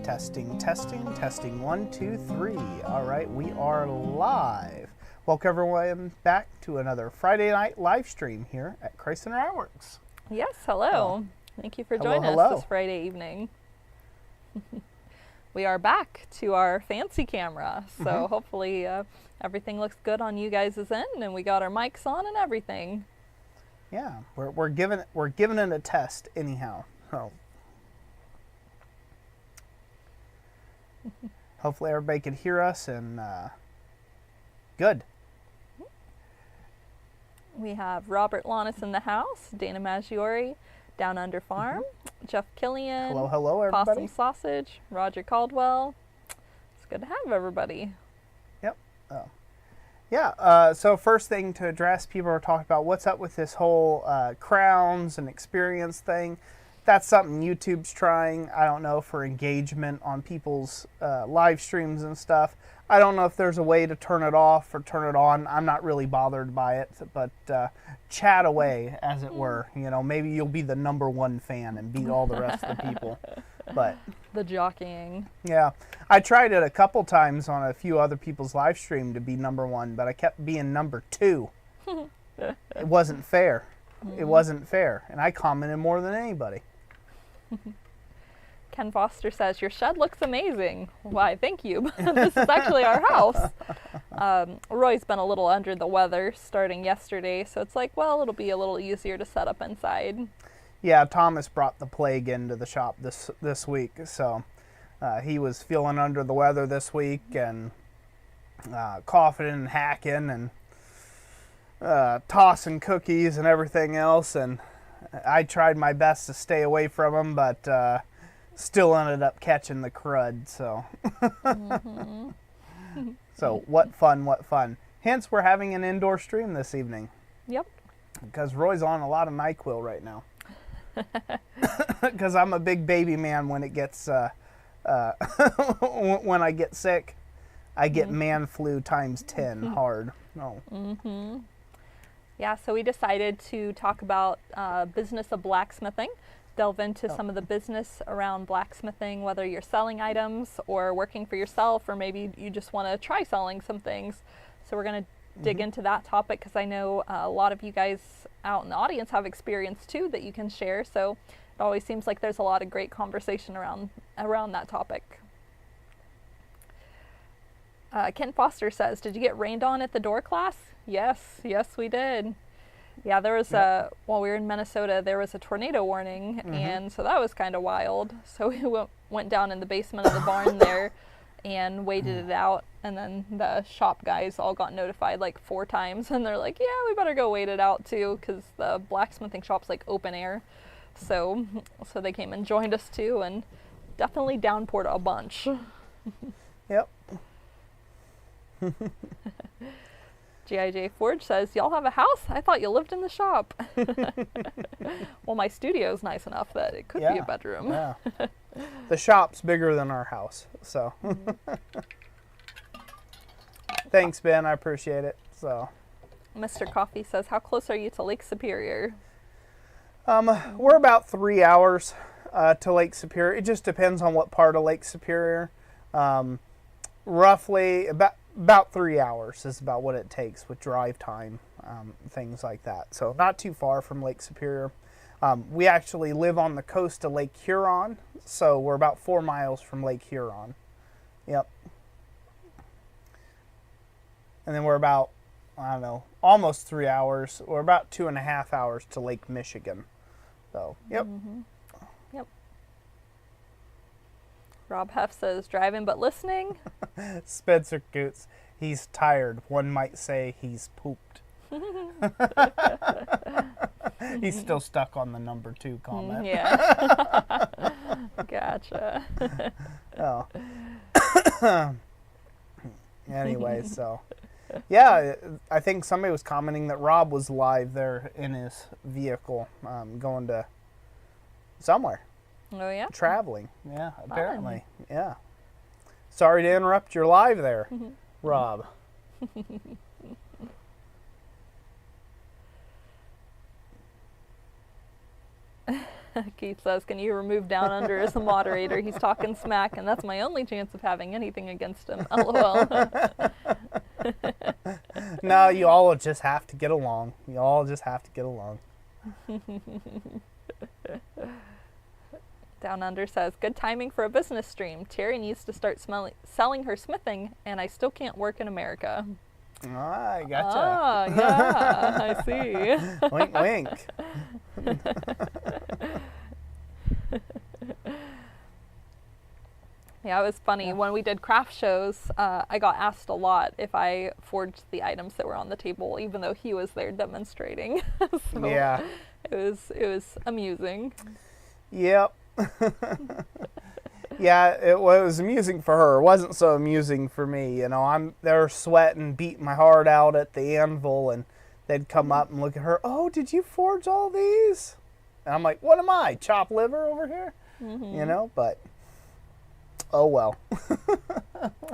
Testing, testing, testing. 1, 2, 3. All right, we are live. Welcome everyone back to another Friday night live stream here at Christ and Ironworks. Yes, hello. Thank you for joining us this Friday evening. We are back to our fancy camera, so hopefully everything looks good on you guys' end, and we got our mics on and everything. Yeah, we're giving it a test anyhow. So hopefully everybody can hear us and good. We have Robert Lannis in the house, Dana Maggiore, Down Under Farm, Jeff Killian, hello everybody. Possum Sausage, Roger Caldwell. It's good to have everybody. Yep. Oh. Yeah, so first thing to address, people are talking about what's up with this whole crowns and experience thing. That's something YouTube's trying, I don't know, for engagement on people's live streams and stuff. I don't know if there's a way to turn it off or turn it on. I'm not really bothered by it, but chat away, as it were. You know, maybe you'll be the #1 fan and beat all the rest of the people. But the jockeying. Yeah, I tried it a couple times on a few other people's live stream to be #1, but I kept being #2. It wasn't fair. It wasn't fair, and I commented more than anybody. Ken Foster says, your shed looks amazing. Why, thank you. This is actually our house. Roy's been a little under the weather starting yesterday, so it's like, well, it'll be a little easier to set up inside. Yeah, Thomas brought the plague into the shop this week, so he was feeling under the weather this week and coughing and hacking and tossing cookies and everything else, and I tried my best to stay away from him, but still ended up catching the crud, so. So, what fun, what fun. Hence, we're having an indoor stream this evening. Yep. Because Roy's on a lot of NyQuil right now. Because I'm a big baby man when it gets, when I get sick, I get man flu times 10 hard. Oh. Yeah, so we decided to talk about business of blacksmithing, delve into some of the business around blacksmithing, whether you're selling items or working for yourself, or maybe you just want to try selling some things. So we're going to dig into that topic because I know a lot of you guys out in the audience have experience too that you can share. So it always seems like there's a lot of great conversation around that topic. Ken Foster says, did you get rained on at the door class? Yes, we did. Yeah, there was while we were in Minnesota, there was a tornado warning, and so that was kind of wild. So we went down in the basement of the barn there and waited it out, and then the shop guys all got notified like 4 times, and they're like, yeah, we better go wait it out too, because the blacksmithing shop's like open air. So they came and joined us too, and definitely downpoured a bunch. Yep. G.I.J. Forge says, y'all have a house? I thought you lived in the shop. Well, my studio's nice enough that it could be a bedroom. Yeah. The shop's bigger than our house, so. Thanks, Ben. I appreciate it. So. Mr. Coffee says, how close are you to Lake Superior? We're about 3 hours to Lake Superior. It just depends on what part of Lake Superior. Roughly about 3 hours is about what it takes with drive time, things like that. So not too far from Lake Superior. We actually live on the coast of Lake Huron, so we're about 4 miles from Lake Huron. Yep. And then we're about, I don't know, almost 3 hours, or about 2.5 hours to Lake Michigan. So, yep. Yep. Rob Heff says, driving but listening. Spencer Goots, he's tired. One might say he's pooped. He's still stuck on the #2 comment. Yeah. Gotcha. Oh. Anyway, so. Yeah, I think somebody was commenting that Rob was live there in his vehicle, going to somewhere. Oh, yeah? Traveling. Yeah, apparently. Yeah. Sorry to interrupt your live there, Rob. Keith says, can you remove Down Under as a moderator? He's talking smack, and that's my only chance of having anything against him. LOL. No, you all just have to get along. You all just have to get along. Down Under says, good timing for a business stream. Terry needs to start selling her smithing, and I still can't work in America. Ah, I gotcha. Ah, yeah, I see. Wink, wink. Yeah, it was funny. When we did craft shows, I got asked a lot if I forged the items that were on the table, even though he was there demonstrating. So Yeah. it was amusing. Yep. Yeah, it was amusing for her. It wasn't so amusing for me. You know, I'm there sweating, beating my heart out at the anvil, and they'd come up and look at her. Oh, did you forge all these? And I'm like, what am I, chopped liver over here? Mm-hmm. You know, but oh well.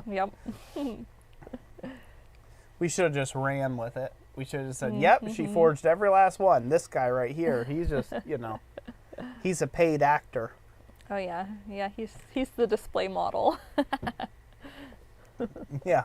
Yep. We should have just ran with it. We should have said, yep, she forged every last one. This guy right here, he's just, you know, he's a paid actor. Oh yeah, yeah. He's the display model. Yeah.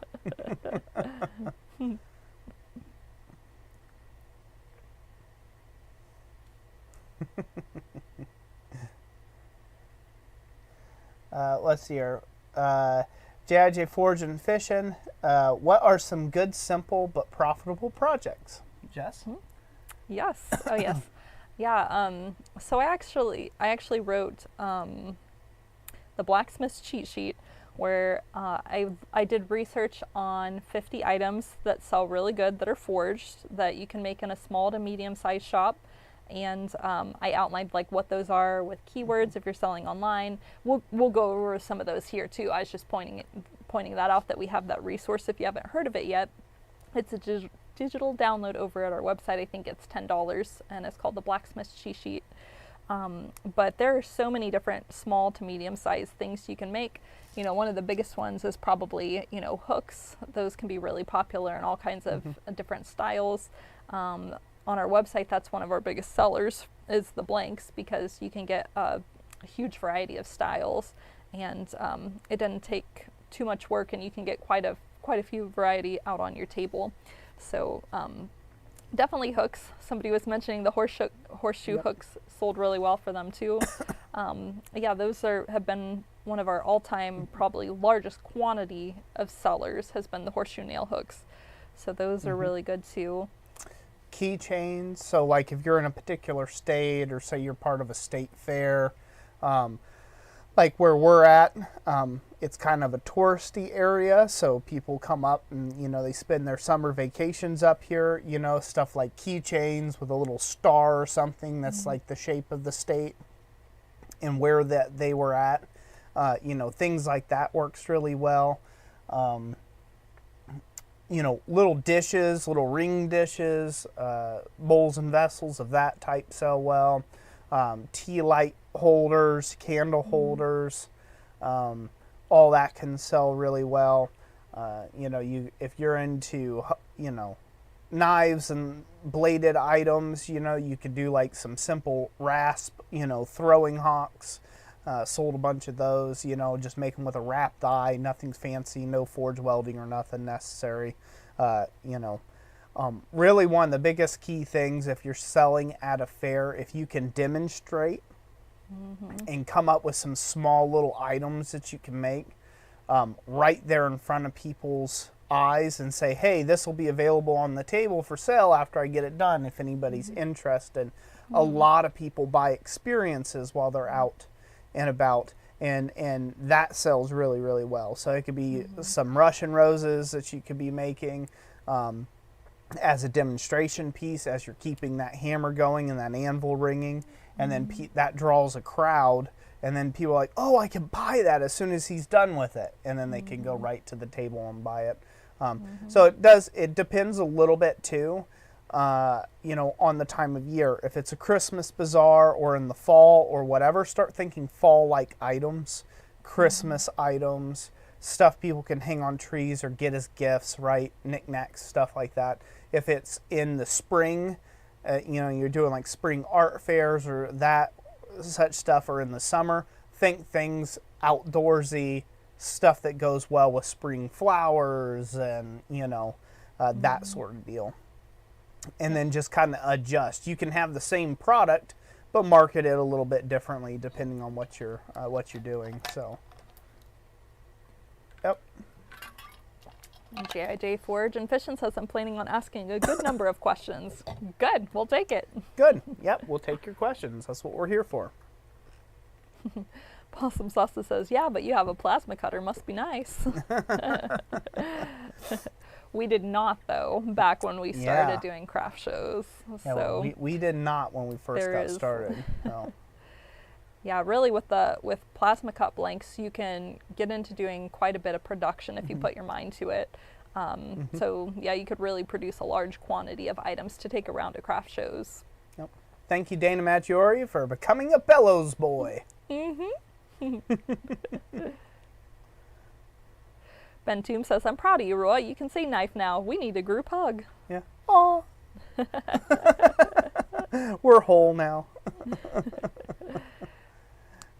Let's see here. Jigj Forge and Fishing. What are some good, simple, but profitable projects? Jess? Yes. Oh yes. Yeah. So I actually wrote the Blacksmith's cheat sheet, where I did research on 50 items that sell really good that are forged that you can make in a small to medium sized shop. And I outlined like what those are with keywords if you're selling online. We'll go over some of those here too. I was just pointing that out, that we have that resource if you haven't heard of it yet. It's a digital download over at our website. I think it's $10, and it's called the Blacksmith's cheat sheet. But there are so many different small to medium sized things you can make. You know, one of the biggest ones is probably, you know, hooks. Those can be really popular in all kinds of different styles. On our website, that's one of our biggest sellers, is the blanks, because you can get a huge variety of styles, and it doesn't take too much work, and you can get quite a few variety out on your table. So definitely hooks. Somebody was mentioning the horseshoe hooks sold really well for them too. Yeah, those have been one of our all-time probably largest quantity of sellers, has been the horseshoe nail hooks. So those are really good too. Keychains. So like if you're in a particular state, or say you're part of a state fair, like where we're at, it's kind of a touristy area, so people come up and, you know, they spend their summer vacations up here, you know, stuff like keychains with a little star or something that's like the shape of the state and where that they were at, you know, things like that works really well. You know, little dishes, little ring dishes, bowls and vessels of that type sell well. Tea light holders, candle holders, all that can sell really well. You know, if you're into, you know, knives and bladed items, you know, you could do like some simple rasp, you know, throwing hawks. Sold a bunch of those, you know, just make them with a wrapped eye, nothing fancy, no forge welding or nothing necessary. You know, really one of the biggest key things if you're selling at a fair, if you can demonstrate and come up with some small little items that you can make right there in front of people's eyes and say, hey, this will be available on the table for sale after I get it done if anybody's interested. A lot of people buy experiences while they're out and about, and that sells really, really well. So it could be some Russian roses that you could be making as a demonstration piece as you're keeping that hammer going and that anvil ringing, and then that draws a crowd, and then people are like, oh, I can buy that as soon as he's done with it, and then they can go right to the table and buy it. So it depends a little bit too. You know, on the time of year. If it's a Christmas bazaar or in the fall or whatever, start thinking fall-like items, Christmas items, stuff people can hang on trees or get as gifts, right? Knickknacks, stuff like that. If it's in the spring, you know, you're doing like spring art fairs or that, such stuff are in the summer. Think things outdoorsy, stuff that goes well with spring flowers and, that sort of deal. And then just kind of adjust. You can have the same product, but market it a little bit differently depending on what you're doing. So, yep. Jij Forge and Fishin says, I'm planning on asking a good number of questions. Good, we'll take it. Good. Yep, we'll take your questions. That's what we're here for. Possum Salsa says, yeah, but you have a plasma cutter. Must be nice. We did not, though, back when we started doing craft shows. Yeah, so well, we did not when we first got started. No. Yeah, really with plasma cut blanks, you can get into doing quite a bit of production if you put your mind to it. So yeah, you could really produce a large quantity of items to take around to craft shows. Yep. Thank you, Dana Maggiore, for becoming a bellows boy. Ben Toom says, I'm proud of you, Roy. You can say knife now. We need a group hug. Yeah. Aw. We're whole now.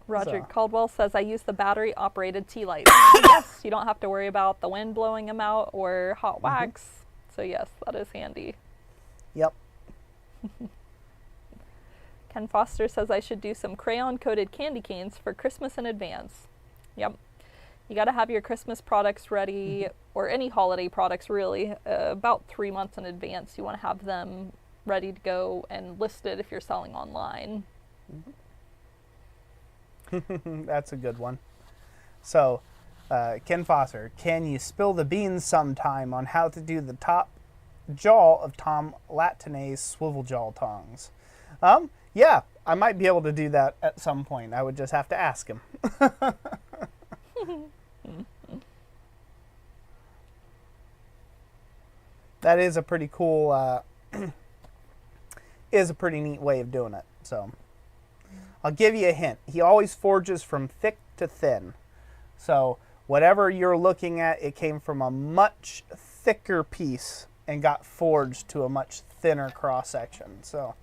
Roger Caldwell says, I use the battery-operated tea lights. Yes, you don't have to worry about the wind blowing them out or hot wax. So yes, that is handy. Yep. Ken Foster says, I should do some crayon-coated candy canes for Christmas in advance. Yep. You got to have your Christmas products ready, or any holiday products really, about 3 months in advance. You want to have them ready to go and listed if you're selling online. That's a good one. So, Ken Foster, can you spill the beans sometime on how to do the top jaw of Tom Latinay's swivel jaw tongs? Yeah, I might be able to do that at some point. I would just have to ask him. That is a pretty cool, is a pretty neat way of doing it. So, I'll give you a hint. He always forges from thick to thin. So, whatever you're looking at, it came from a much thicker piece and got forged to a much thinner cross section. So,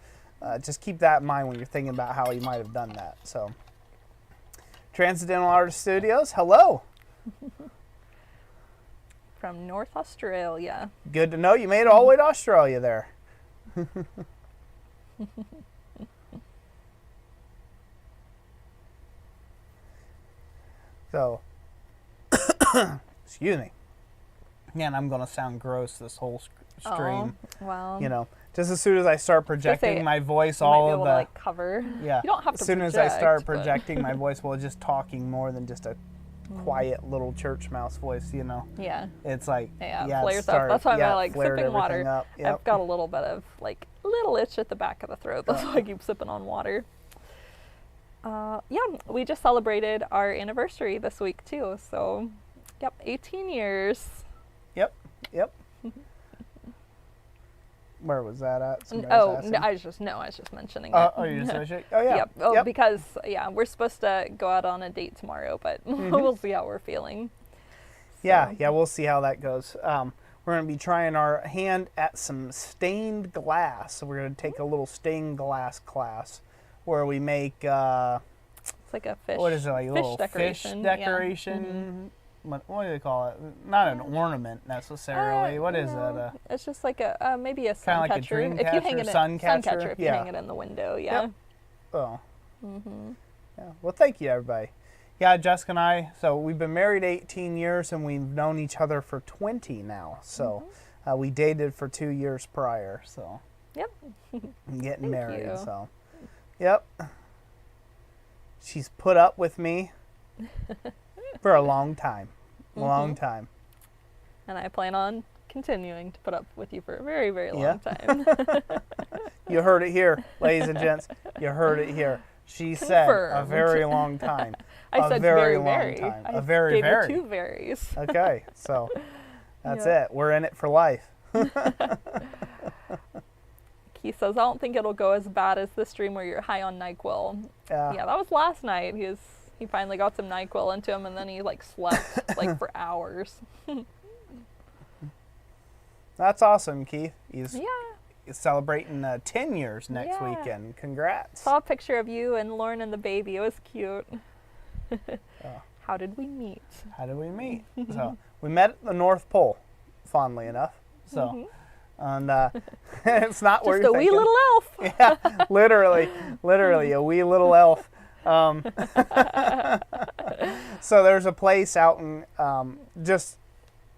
just keep that in mind when you're thinking about how he might have done that. So, Transcendental Artist Studios, hello. From North Australia. Good to know you made it all the way to Australia there. So, excuse me. Man, I'm going to sound gross this whole stream. Oh, well. You know, just as soon as I start projecting my voice, all of the... like, cover. Yeah. You don't have to As soon project, as I start projecting my voice, well, just talking more than just a quiet little church mouse voice, you know. Yeah. It's like, it flares up. That's why I'm like sipping water. Yep. I've got a little bit of like little itch at the back of the throat. That's why I keep sipping on water. Yeah, we just celebrated our anniversary this week too. So, yep, 18 years. Yep. Where was that at? No, I was just mentioning it. Oh, you're just mentioning? Oh, yeah. Yep. Oh, because we're supposed to go out on a date tomorrow, but we'll see how we're feeling. So. Yeah, we'll see how that goes. We're going to be trying our hand at some stained glass. So we're going to take a little stained glass class where we make it's like a fish. What is it, like a little decoration. Fish decoration? What do they call it? Not an ornament necessarily. What is it? It's just like a maybe a sun like catcher. A dream if you hang it sun catcher. If you hang it in the window, yeah. Yep. Oh. Yeah. Well, thank you, everybody. Yeah, Jessica and I. So we've been married 18 years, and we've known each other for 20 now. So we dated for 2 years prior. So. Yep. Getting married. You. So. Yep. She's put up with me for a long time. Long time. And I plan on continuing to put up with you for a very, very long time. You heard it here, ladies and gents. You heard it here. She said a very long time. I said very long time. I a very, gave very. You 2 varies. Okay, so that's it. We're in it for life. Keith says, I don't think it'll go as bad as the stream where you're high on NyQuil. Yeah, that was last night. He finally got some NyQuil into him, and then he like slept like for hours. That's awesome, Keith. celebrating 10 years next Yeah. weekend. Congrats. Saw a picture of you and Lauren and the baby. It was cute. Oh. How did we meet? How did we meet? So we met at the North Pole, fondly enough. So, and it's not where Just you're a wee thinking. little elf. Yeah, literally a wee little elf. So there's a place out in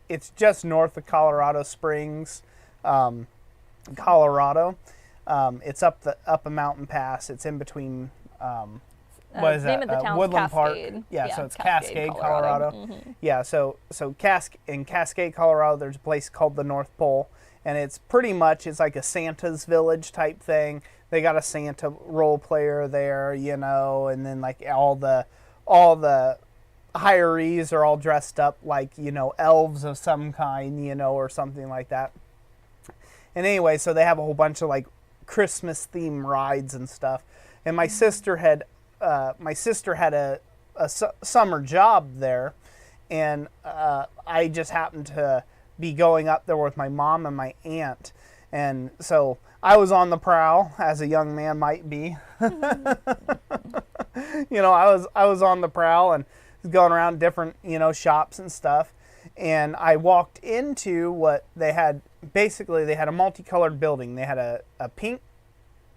it's just north of Colorado Springs, Colorado. It's up a mountain pass. It's in between. What is name that? of the town's Woodland Cascade. Park. Yeah, so it's Cascade, Colorado. Mhm. Yeah, so in Cascade, Colorado, there's a place called the North Pole, and it's like a Santa's village type thing. They got a Santa role player there, and then like all the hirees are all dressed up like, elves of some kind, or something like that. And anyway, so they have a whole bunch of like Christmas themed rides and stuff. And my sister had a summer job there, and I just happened to be going up there with my mom and my aunt, and so I was on the prowl, as a young man might be. I was on the prowl and going around different shops and stuff, and I walked into what they had. Basically, they had a multicolored building. They had a pink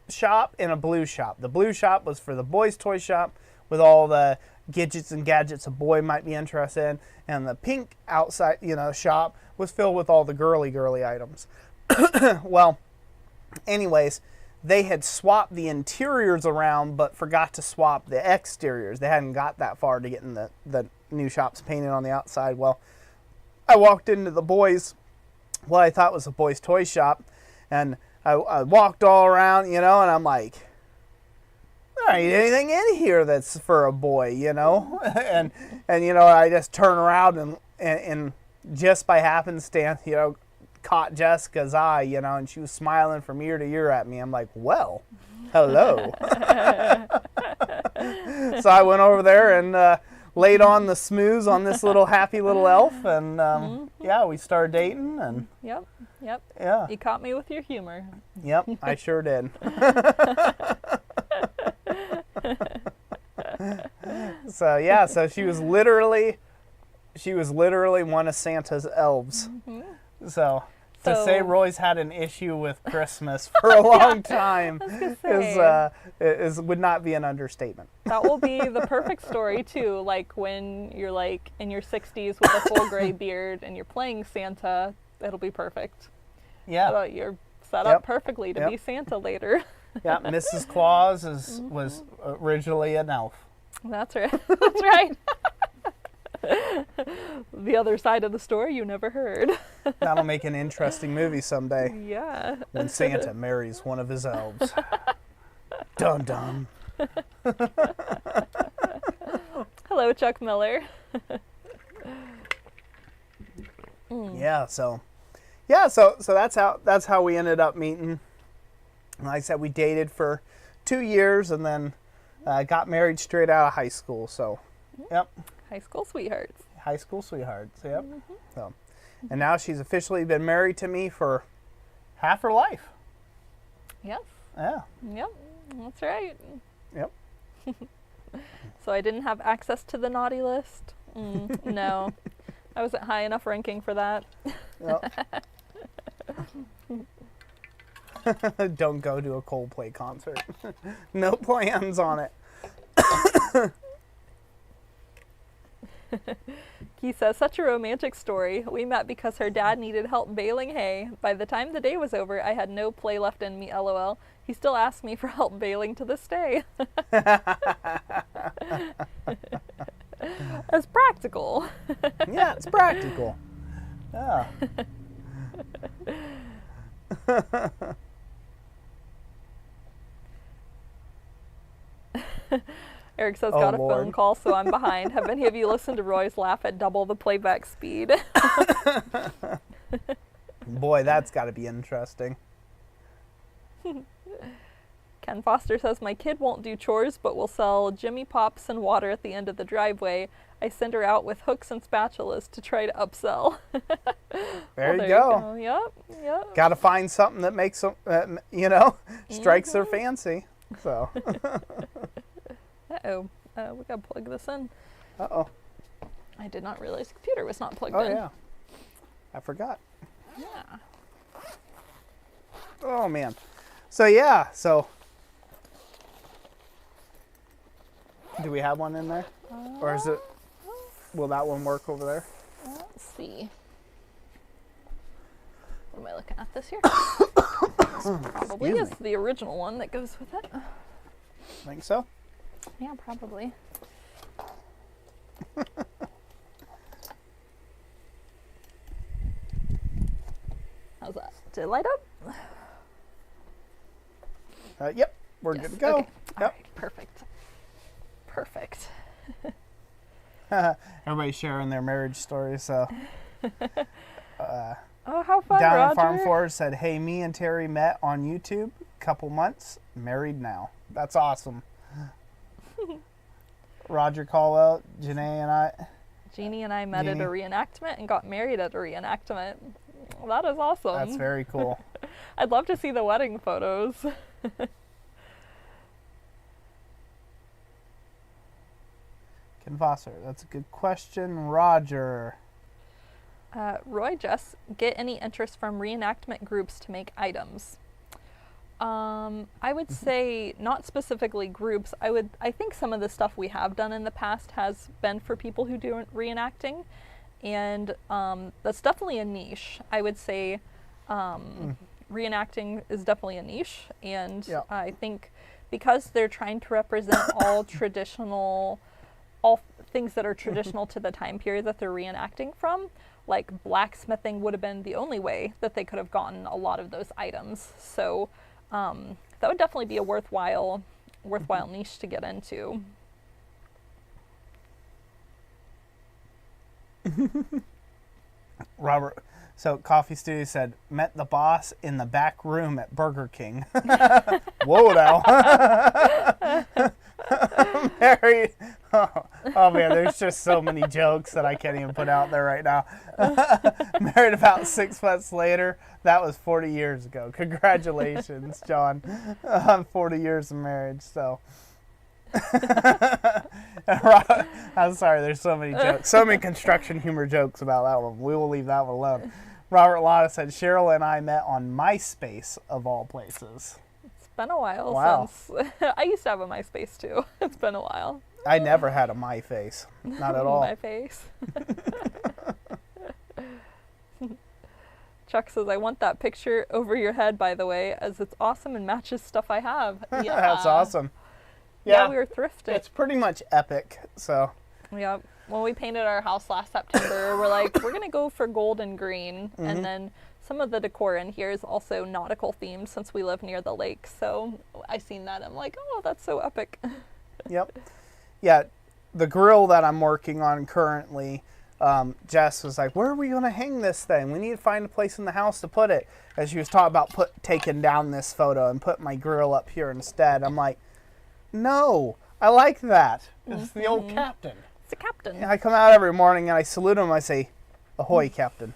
shop and a blue shop. The blue shop was for the boys' toy shop with all the gadgets and gadgets a boy might be interested in, and the pink outside shop was filled with all the girly items. Well, anyways, they had swapped the interiors around but forgot to swap the exteriors. They hadn't got that far to getting the new shops painted on the outside. Well, I walked into what I thought was a boys' toy shop, and I walked all around, and I'm like, there ain't anything in here that's for a boy, and I just turn around and just by happenstance, caught Jessica's eye, and she was smiling from ear to ear at me. I'm like, well, hello. So I went over there and laid on the smooths on this little happy little elf, and yeah, we started dating, and Yep. yeah, You caught me with your humor. yep, I sure did. So yeah, so she was literally one of Santa's elves. So to say Roy's had an issue with Christmas for a long time would not be an understatement. That will be the perfect story too, like when you're like in your 60s with a full gray beard and you're playing Santa. It'll be perfect. Yeah. You're set up perfectly to be Santa later. Yeah, Mrs. Claus was originally an elf. That's right. That's right. The other side of the story you never heard. That'll make an interesting movie someday. Yeah. When Santa marries one of his elves. Dun dun. Hello, Chuck Miller. So that's how we ended up meeting. Like I said, we dated for 2 years and then got married straight out of high school. So, yep. High school sweethearts. High school sweethearts. Yep. So, and now she's officially been married to me for half her life. Yes. Yeah. Yep. That's right. Yep. So I didn't have access to the naughty list? No. I wasn't high enough ranking for that. Yep. Don't go to a Coldplay concert. No plans on it. He says, such a romantic story. We met because her dad needed help baling hay. By the time the day was over, I had no play left in me, LOL. He still asks me for help baling to this day. It's practical. Yeah, it's practical. Yeah. Eric says, Oh, got a Lord. phone call, so I'm behind. Have any of you listened to Roy's laugh at double the playback speed? Boy, that's got to be interesting. Ken Foster says, my kid won't do chores, but will sell Jimmy Pops and water at the end of the driveway. I send her out with hooks and spatulas to try to upsell. There you go. Yep. Got to find something that makes them, strikes their fancy. So. Uh-oh. We got to plug this in. Uh-oh. I did not realize the computer was not plugged Oh, in. yeah. I forgot. Yeah. Oh, man. So, yeah. So, do we have one in there? Or is it, will that one work over there? Let's see. What am I looking at this here? Probably is the original one that goes with it. Think so? Yeah, probably. How's that? Did it light up? Yep. We're good to go. Okay. Yep. All right, perfect. Perfect. Everybody's sharing their marriage stories, so. Oh, how fun, Down Roger. in Farm Forest said, hey, me and Terry met on YouTube, couple months, married now. That's awesome. Roger Caldwell, Jeannie and I met at a reenactment and got married at a reenactment. That is awesome. That's very cool. I'd love to see the wedding photos. Ken Foster, that's a good question. Roger. Roy Jess, get any interest from reenactment groups to make items? I would say not specifically groups. I think some of the stuff we have done in the past has been for people who do reenacting, and that's definitely a niche. I would say reenacting is definitely a niche, and I think because they're trying to represent all things that are traditional to the time period that they're reenacting from, like blacksmithing would have been the only way that they could have gotten a lot of those items. So that would definitely be a worthwhile niche to get into. Robert, so Coffee Studio said, met the boss in the back room at Burger King. Whoa now. Mary, oh man, there's just so many jokes that I can't even put out there right now. Married about 6 months later. That was 40 years ago. Congratulations, John, on 40 years of marriage. So, I'm sorry, there's so many jokes, so many construction humor jokes about that one. We will leave that one alone. Robert Lotta said, Cheryl and I met on MySpace, of all places. It's been a while since. I used to have a MySpace too. It's been a while. I never had a My Face. Not at all. My face. Chuck says, I want that picture over your head, by the way, as it's awesome and matches stuff I have. Yeah. That's awesome. Yeah, we were thrifting. It's pretty much epic, so. Yeah. When we painted our house last September, we're like, we're going to go for gold and green. Mm-hmm. And then some of the decor in here is also nautical themed since we live near the lake. So I seen that. I'm like, oh, that's so epic. Yep. Yeah. The grill that I'm working on currently, Jess was like, where are we going to hang this thing? We need to find a place in the house to put it. As she was talking about taking down this photo and put my grill up here instead. I'm like, no, I like that. It's the old captain. It's the captain. And I come out every morning and I salute him. I say, ahoy, captain.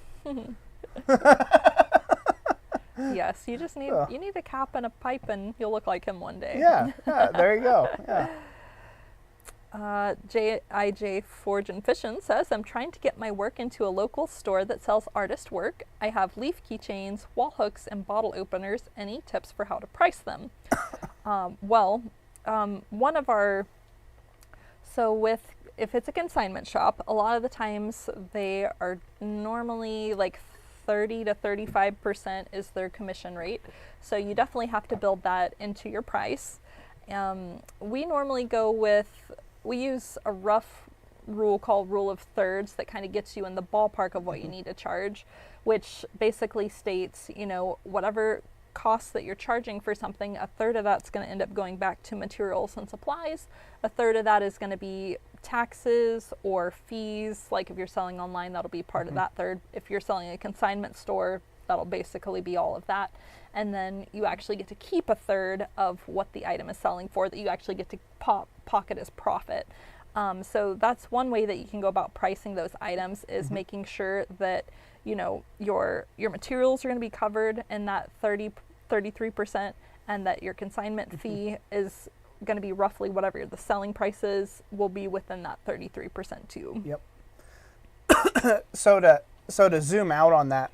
Yes, you just need you need a cap and a pipe and you'll look like him one day. Yeah, there you go. Yeah. JIJ Forge and Fission says, I'm trying to get my work into a local store that sells artist work. I have leaf keychains, wall hooks, and bottle openers. Any tips for how to price them? One of our, if it's a consignment shop, a lot of the times they are normally like 30 to 35% is their commission rate. So you definitely have to build that into your price. We normally we use a rough rule called rule of thirds that kind of gets you in the ballpark of what you need to charge, which basically states, whatever costs that you're charging for something, a third of that's going to end up going back to materials and supplies. A third of that is going to be taxes or fees. Like if you're selling online, that'll be part of that third. If you're selling a consignment store, that'll basically be all of that. And then you actually get to keep a third of what the item is selling for that you actually get to pocket as profit. So that's one way that you can go about pricing those items, is making sure that, you know, your materials are going to be covered in that 33%, and that your consignment fee is going to be roughly whatever the selling prices will be within that 33% too. Yep. So to zoom out on that,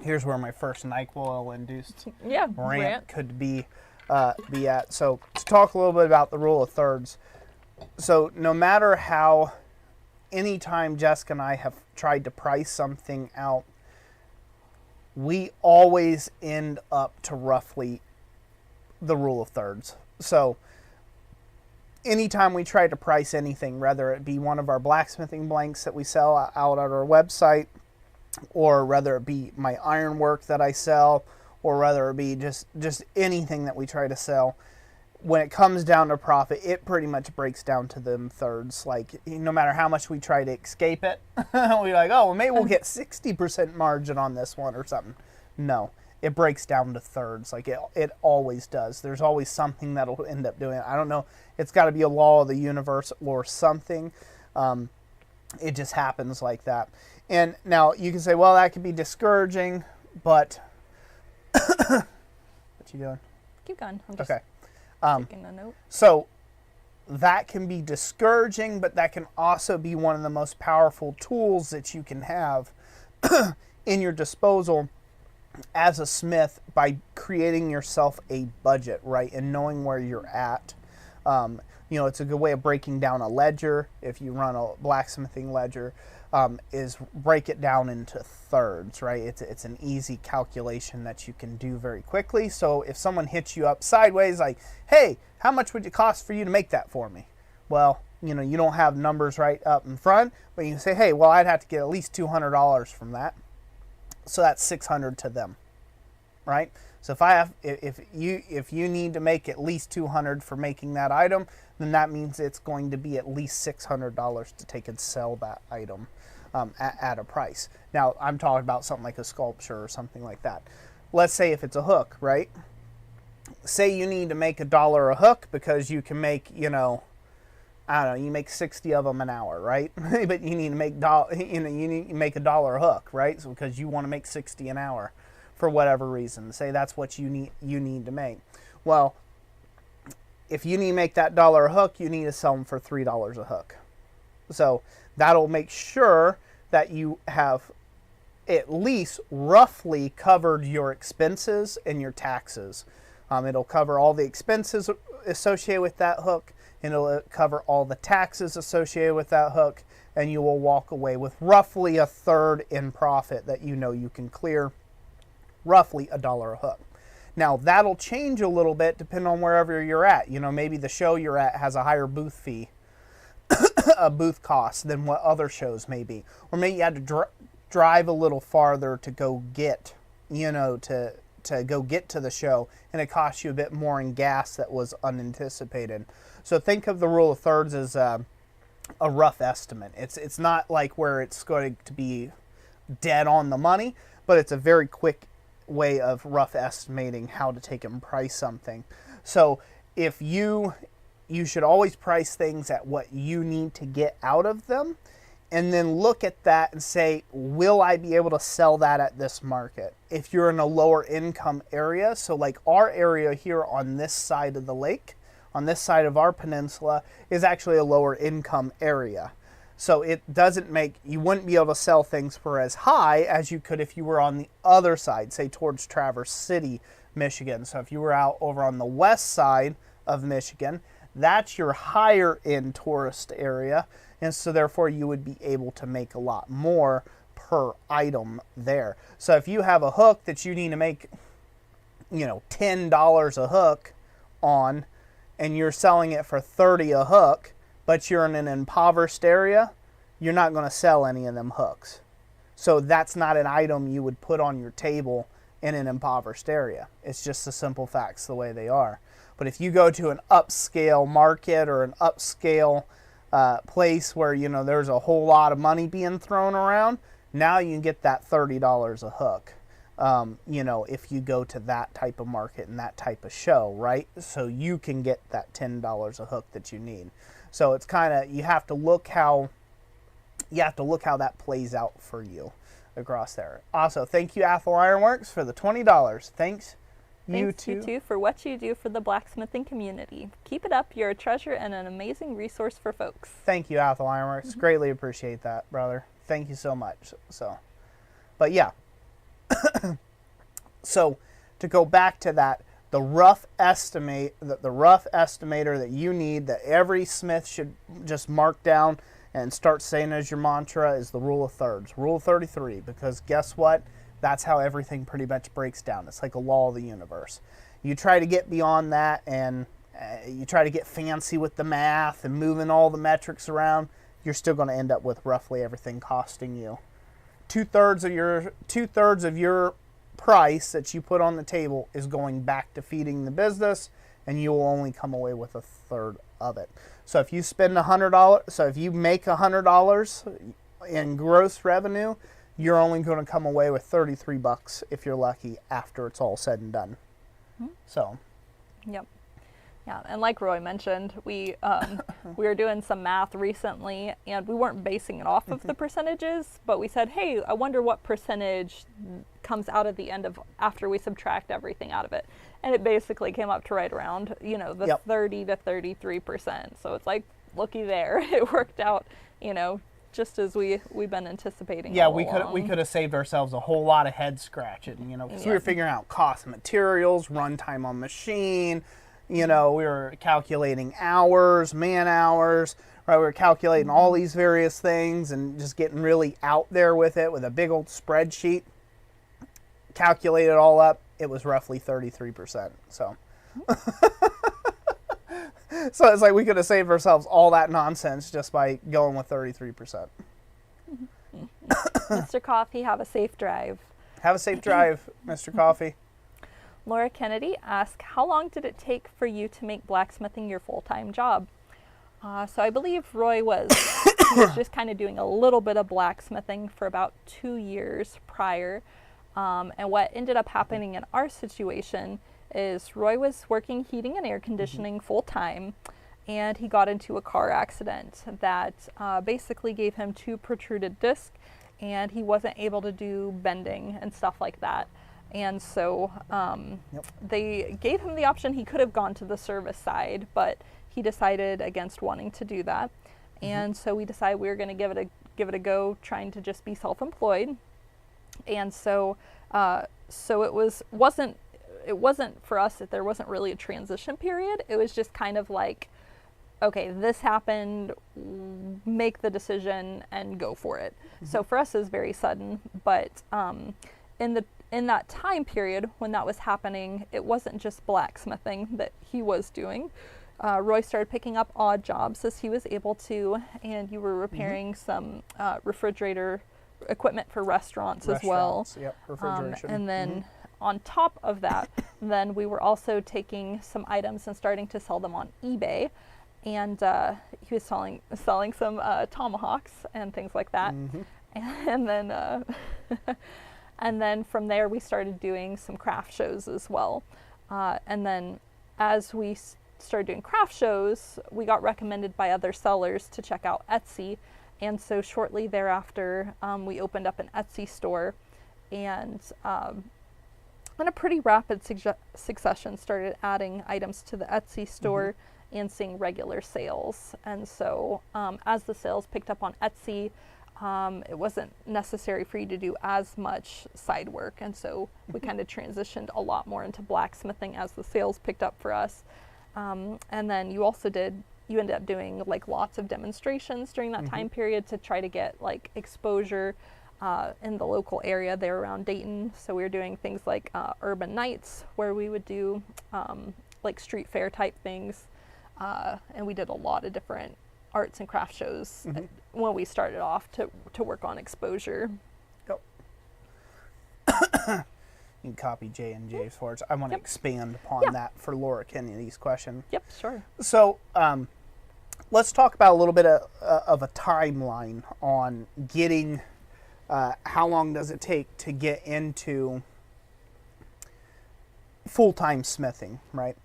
here's where my first NyQuil induced rant could be at. So to talk a little bit about the rule of thirds. So no matter how, anytime Jessica and I have tried to price something out, we always end up to roughly the rule of thirds. So anytime we try to price anything, whether it be one of our blacksmithing blanks that we sell out at our website, or whether it be my ironwork that I sell, or whether it be just anything that we try to sell, when it comes down to profit, it pretty much breaks down to them thirds. Like, no matter how much we try to escape it, we're like, oh, well, maybe we'll get 60% margin on this one or something. No, it breaks down to thirds. Like, it always does. There's always something that'll end up doing it. I don't know. It's got to be a law of the universe or something. It just happens like that. And now you can say, well, that could be discouraging, but what you doing? Keep going. I'm just okay. taking a note. So that can be discouraging, but that can also be one of the most powerful tools that you can have in your disposal as a smith, by creating yourself a budget, right, and knowing where you're at. You know, it's a good way of breaking down a ledger. If you run a blacksmithing ledger, is break it down into thirds, right? It's an easy calculation that you can do very quickly. So if someone hits you up sideways, like, hey, how much would it cost for you to make that for me? Well, you know, you don't have numbers right up in front, but you can say, hey, well, I'd have to get at least $200 from that. So that's $600 to them, right? So if you need to make at least $200 for making that item, then that means it's going to be at least $600 to take and sell that item at a price. Now, I'm talking about something like a sculpture or something like that. Let's say if it's a hook, right? Say you need to make $1 a hook because you can make, you know, I don't know, you make 60 of them an hour, right? But you need to make you need to make $1 a hook, right? So because you want to make 60 an hour for whatever reason. Say that's what you need to make. Well, if you need to make that $1 a hook, you need to sell them for $3 a hook. So that'll make sure that you have at least roughly covered your expenses and your taxes. It'll cover all the expenses associated with that hook, and it'll cover all the taxes associated with that hook, and you will walk away with roughly a third in profit that you know you can clear, roughly $1 a hook. Now, that'll change a little bit depending on wherever you're at. You know, maybe the show you're at has a higher booth fee, a booth cost, than what other shows may be. Or maybe you had to drive a little farther to go get, you know, to go get to the show, and it costs you a bit more in gas that was unanticipated. So think of the rule of thirds as a rough estimate. It's not like where it's going to be dead on the money, but it's a very quick way of rough estimating how to take and price something. So if you should always price things at what you need to get out of them, and then look at that and say, will I be able to sell that at this market? If you're in a lower income area, so like our area here on this side of the lake, on this side of our peninsula, is actually a lower income area. So it doesn't make, you wouldn't be able to sell things for as high as you could if you were on the other side, say towards Traverse City, Michigan. So if you were out over on the west side of Michigan, that's your higher end tourist area. And so therefore you would be able to make a lot more per item there. So if you have a hook that you need to make, you know, $10 a hook on, and you're selling it for $30 a hook, but you're in an impoverished area, you're not going to sell any of them hooks. So that's not an item you would put on your table in an impoverished area. It's just the simple facts the way they are. But if you go to an upscale market or an upscale place where, you know, there's a whole lot of money being thrown around, now you can get that $30 a hook. You know, if you go to that type of market and that type of show, right? So you can get that $10 a hook that you need. So it's kind of, you have to look how that plays out for you across there. Also, thank you, Athel Ironworks, for the $20. Thanks you too for what you do for the blacksmithing community. Keep it up. You're a treasure and an amazing resource for folks. Thank you, Athel Ironworks. Greatly appreciate that, brother. Thank you so much. So, but yeah. So to go back to that, the rough estimator that you need, that every smith should just mark down and start saying as your mantra, is the rule of thirds, rule of 33, because guess what? That's how everything pretty much breaks down. It's like a law of the universe. You try to get beyond that, and you try to get fancy with the math and moving all the metrics around, you're still going to end up with roughly everything costing you two-thirds of your price that you put on the table is going back to feeding the business, and you will only come away with a third of it. So if you spend $100, so if you make $100 in gross revenue, you're only going to come away with $33 if you're lucky after it's all said and done. So, yep. Yeah, and like Roy mentioned, we were doing some math recently, and we weren't basing it off of the percentages, but we said, hey, I wonder what percentage comes out at the end of after we subtract everything out of it, and it basically came up to right around, the 30 to 33%. So it's like, looky there, it worked out, just as we've been anticipating. Yeah, we could have saved ourselves a whole lot of head scratching, because we were figuring out cost of materials, runtime on machine. We were calculating hours, man hours, right? We were calculating all these various things and just getting really out there with it with a big old spreadsheet. Calculate it all up, it was roughly 33%. So, so it's like we could have saved ourselves all that nonsense just by going with 33%. Mr. Coffee, have a safe drive. Have a safe drive, Mr. Coffee. Laura Kennedy asked, how long did it take for you to make blacksmithing your full-time job? So I believe Roy was just kind of doing a little bit of blacksmithing for about 2 years prior. And what ended up happening in our situation is Roy was working heating and air conditioning full-time, and he got into a car accident that basically gave him 2 protruded discs, and he wasn't able to do bending and stuff like that. And so they gave him the option. He could have gone to the service side, but he decided against wanting to do that. And so we decided we were going to give it a go, trying to just be self-employed. And so it wasn't for us that there wasn't really a transition period. It was just kind of like, okay, this happened, make the decision and go for it. So for us it was very sudden, but in that time period when that was happening, it wasn't just blacksmithing that he was doing. Roy started picking up odd jobs as he was able to, and you were repairing some refrigerator equipment for restaurants as well. Yep, refrigeration. And then on top of that, then we were also taking some items and starting to sell them on eBay. And he was selling some tomahawks and things like that. And then and then from there we started doing some craft shows as well. And then as we started doing craft shows, we got recommended by other sellers to check out Etsy. And so shortly thereafter, we opened up an Etsy store, and in a pretty rapid succession started adding items to the Etsy store and seeing regular sales. And so as the sales picked up on Etsy, it wasn't necessary for you to do as much side work. And so we kind of transitioned a lot more into blacksmithing as the sales picked up for us. And then you ended up doing like lots of demonstrations during that time period to try to get like exposure in the local area there around Dayton. So we were doing things like urban nights where we would do like street fair type things. And we did a lot of different arts and craft shows when we started off to work on exposure. Yep. You can copy J and J's for it. I want to expand upon that for Laura Kennedy's question. Yep, sure. So let's talk about a little bit of a timeline on getting, how long does it take to get into full-time smithing, right?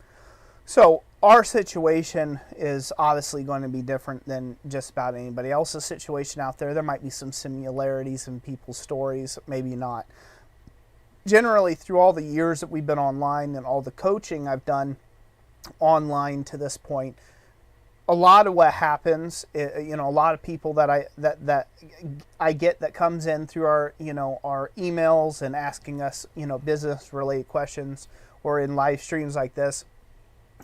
So our situation is obviously going to be different than just about anybody else's situation out there. There might be some similarities in people's stories, maybe not. Generally, through all the years that we've been online and all the coaching I've done online to this point, a lot of what happens, a lot of people that I get that comes in through our our emails and asking us business related questions or in live streams like this,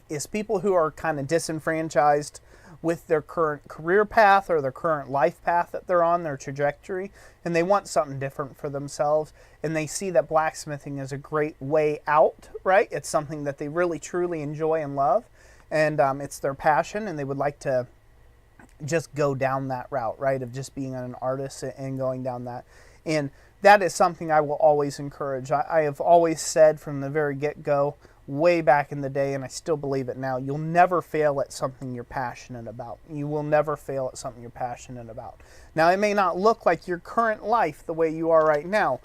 is people who are kind of disenfranchised with their current career path or their current life path that they're on, their trajectory, and they want something different for themselves, and they see that blacksmithing is a great way out, right? It's something that they really truly enjoy and love, and it's their passion, and they would like to just go down that route, right, of just being an artist and going down that. And that is something I will always encourage. I have always said from the very get-go, way back in the day, and I still believe it now, you'll never fail at something you're passionate about. You will never fail at something you're passionate about. Now, it may not look like your current life the way you are right now,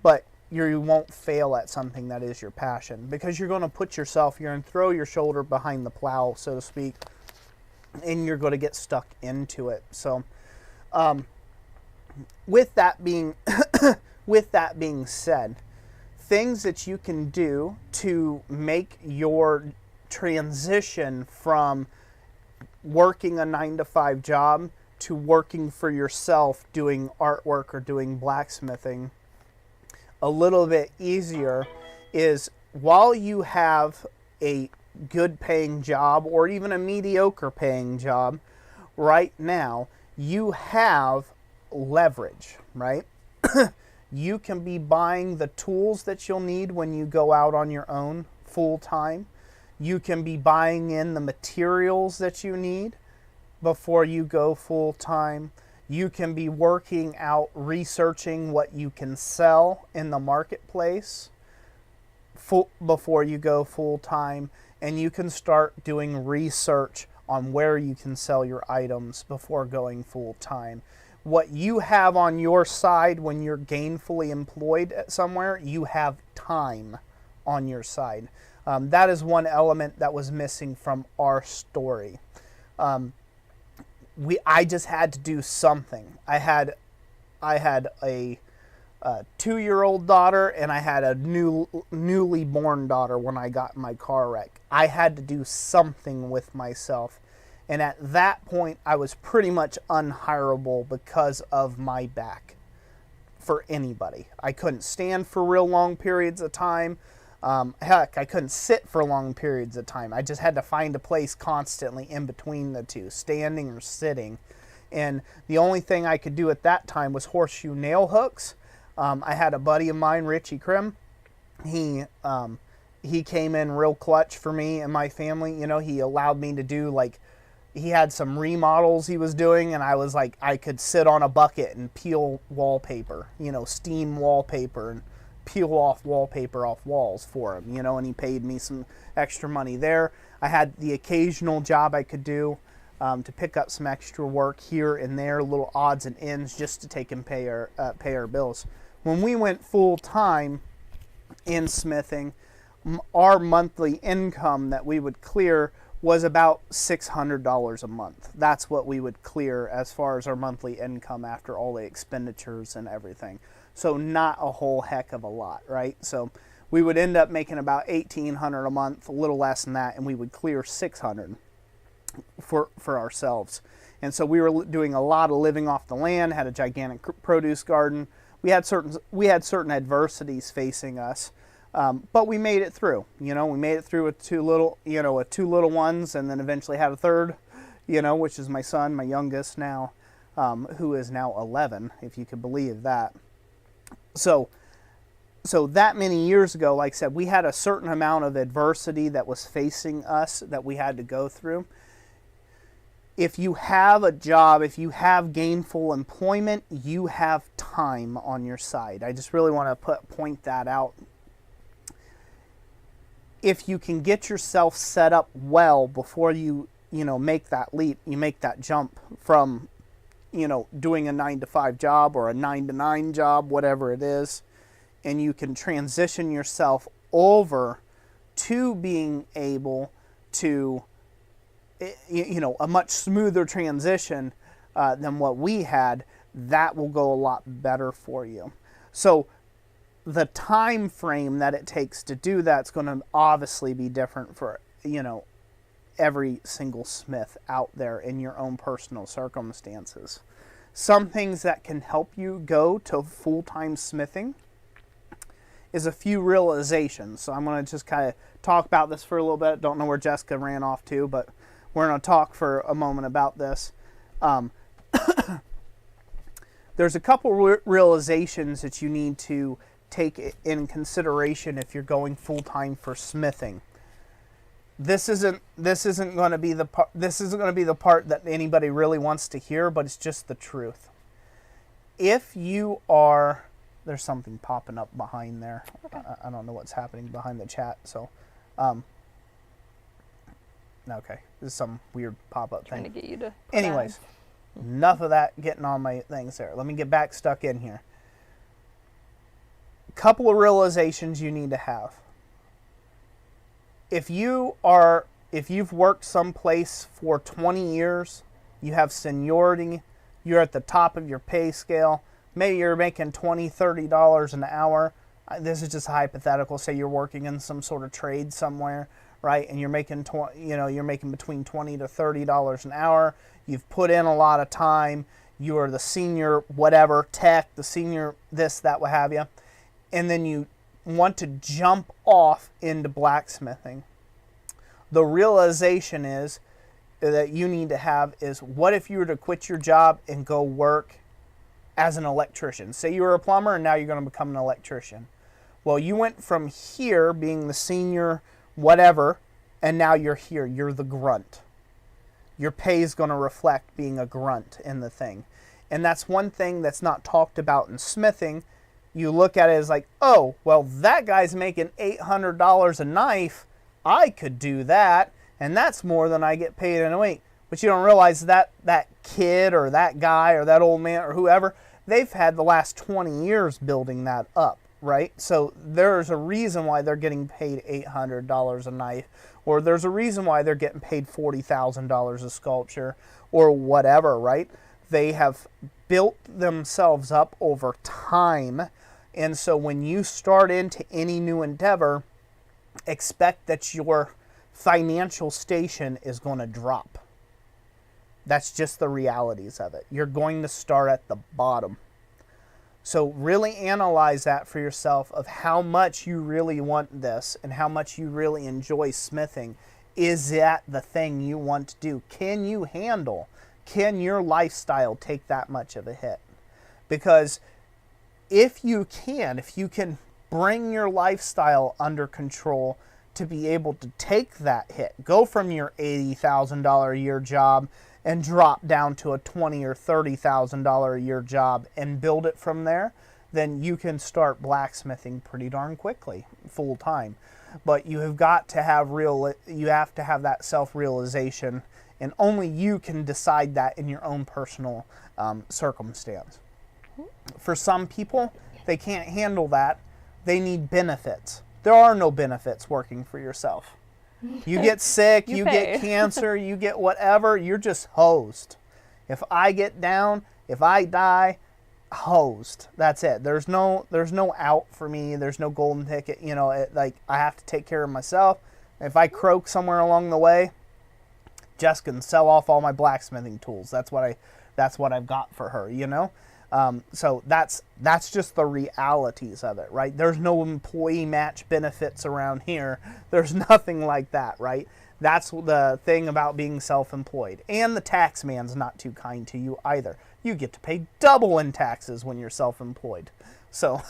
but you won't fail at something that is your passion, because you're going to put yourself, you're going to throw your shoulder behind the plow, so to speak, and you're going to get stuck into it. So, with that being said, things that you can do to make your transition from working a 9-to-5 job to working for yourself doing artwork or doing blacksmithing a little bit easier is, while you have a good paying job or even a mediocre paying job right now, you have leverage, right? You can be buying the tools that you'll need when you go out on your own full time. You can be buying in the materials that you need before you go full time. You can be working out, researching what you can sell in the marketplace before you go full time. And you can start doing research on where you can sell your items before going full time. What you have on your side when you're gainfully employed at somewhere, you have time on your side. That is one element that was missing from our story. I just had to do something. I had a 2-year-old daughter, and I had a newly born daughter when I got in my car wreck. I had to do something with myself. And at that point, I was pretty much unhireable because of my back for anybody. I couldn't stand for real long periods of time. Heck, I couldn't sit for long periods of time. I just had to find a place constantly in between the two, standing or sitting. And the only thing I could do at that time was horseshoe nail hooks. I had a buddy of mine, Richie Krim. He came in real clutch for me and my family. He allowed me to do, like, he had some remodels he was doing, and I was like, I could sit on a bucket and peel wallpaper, steam wallpaper and peel off wallpaper off walls for him, and he paid me some extra money there. I had the occasional job I could do to pick up some extra work here and there, little odds and ends, just to take and pay our bills. When we went full time in smithing, our monthly income that we would clear was about $600 a month. That's what we would clear as far as our monthly income after all the expenditures and everything. So not a whole heck of a lot, right? So we would end up making about $1,800 a month, a little less than that, and we would clear $600 for ourselves. And so we were doing a lot of living off the land, had a gigantic produce garden. We had certain adversities facing us. But we made it through. We made it through with two little ones, and then eventually had a third, which is my son, my youngest now, who is now 11, if you could believe that. So that many years ago, like I said, we had a certain amount of adversity that was facing us that we had to go through. If you have a job, if you have gainful employment, you have time on your side. I just really want to point that out. If you can get yourself set up well before you make that leap, you make that jump from, doing a 9-to-5 job or a 9-to-9 job, whatever it is, and you can transition yourself over to being able to a much smoother transition than what we had, that will go a lot better for you. So the time frame that it takes to do that's going to obviously be different for, every single smith out there in your own personal circumstances. Some things that can help you go to full-time smithing is a few realizations. So I'm going to just kind of talk about this for a little bit. Don't know where Jessica ran off to, but we're going to talk for a moment about this. There's a couple realizations that you need to take in consideration if you're going full-time for smithing. This isn't going to be the part that anybody really wants to hear, but it's just the truth. If you are, there's something popping up behind there. Okay. I don't know what's happening behind the chat, so okay, this is some weird pop-up thing. Trying to get you to. Anyways, enough of that getting on my things there. Let me get back stuck in here. Couple of realizations you need to have. If you've worked someplace for 20 years, you have seniority, you're at the top of your pay scale, maybe you're making $20, $30 an hour. This is just hypothetical. Say you're working in some sort of trade somewhere, right? And you're making you're making between $20 to $30 an hour. You've put in a lot of time. You are the senior whatever tech, the senior this, that, what have you. And then you want to jump off into blacksmithing. The realization is that you need to have is, what if you were to quit your job and go work as an electrician? Say you were a plumber and now you're going to become an electrician. Well, you went from here being the senior whatever, and now you're here. You're the grunt. Your pay is going to reflect being a grunt in the thing. And that's one thing that's not talked about in smithing. You look at it as like, oh, well, that guy's making $800 a knife. I could do that, and that's more than I get paid in a week. But you don't realize that that kid or that guy or that old man or whoever, they've had the last 20 years building that up, right? So there's a reason why they're getting paid $800 a knife, or there's a reason why they're getting paid $40,000 a sculpture or whatever, right? They have built themselves up over time. And so when you start into any new endeavor, expect that your financial station is going to drop. That's just the realities of it. You're going to start at the bottom. So really analyze that for yourself of how much you really want this and how much you really enjoy smithing. Is that the thing you want to do? Can you handle? Can your lifestyle take that much of a hit? Because if you can bring your lifestyle under control to be able to take that hit, go from your $80,000 a year job and drop down to a $20,000 or $30,000 a year job and build it from there, then you can start blacksmithing pretty darn quickly, full time. But you have got to have that self-realization, and only you can decide that in your own personal circumstance. For some people, they can't handle that. They need benefits. There are no benefits working for yourself. You get sick, you get cancer, you get whatever, you're just hosed. If I get down, if I die, hosed. That's it. There's no out for me. There's no golden ticket. I have to take care of myself. If I croak somewhere along the way, Jessica can sell off all my blacksmithing tools. That's what I've got for her, So that's just the realities of it, right? There's no employee match benefits around here. There's nothing like that, right? That's the thing about being self-employed. And the tax man's not too kind to you either. You get to pay double in taxes when you're self-employed. So,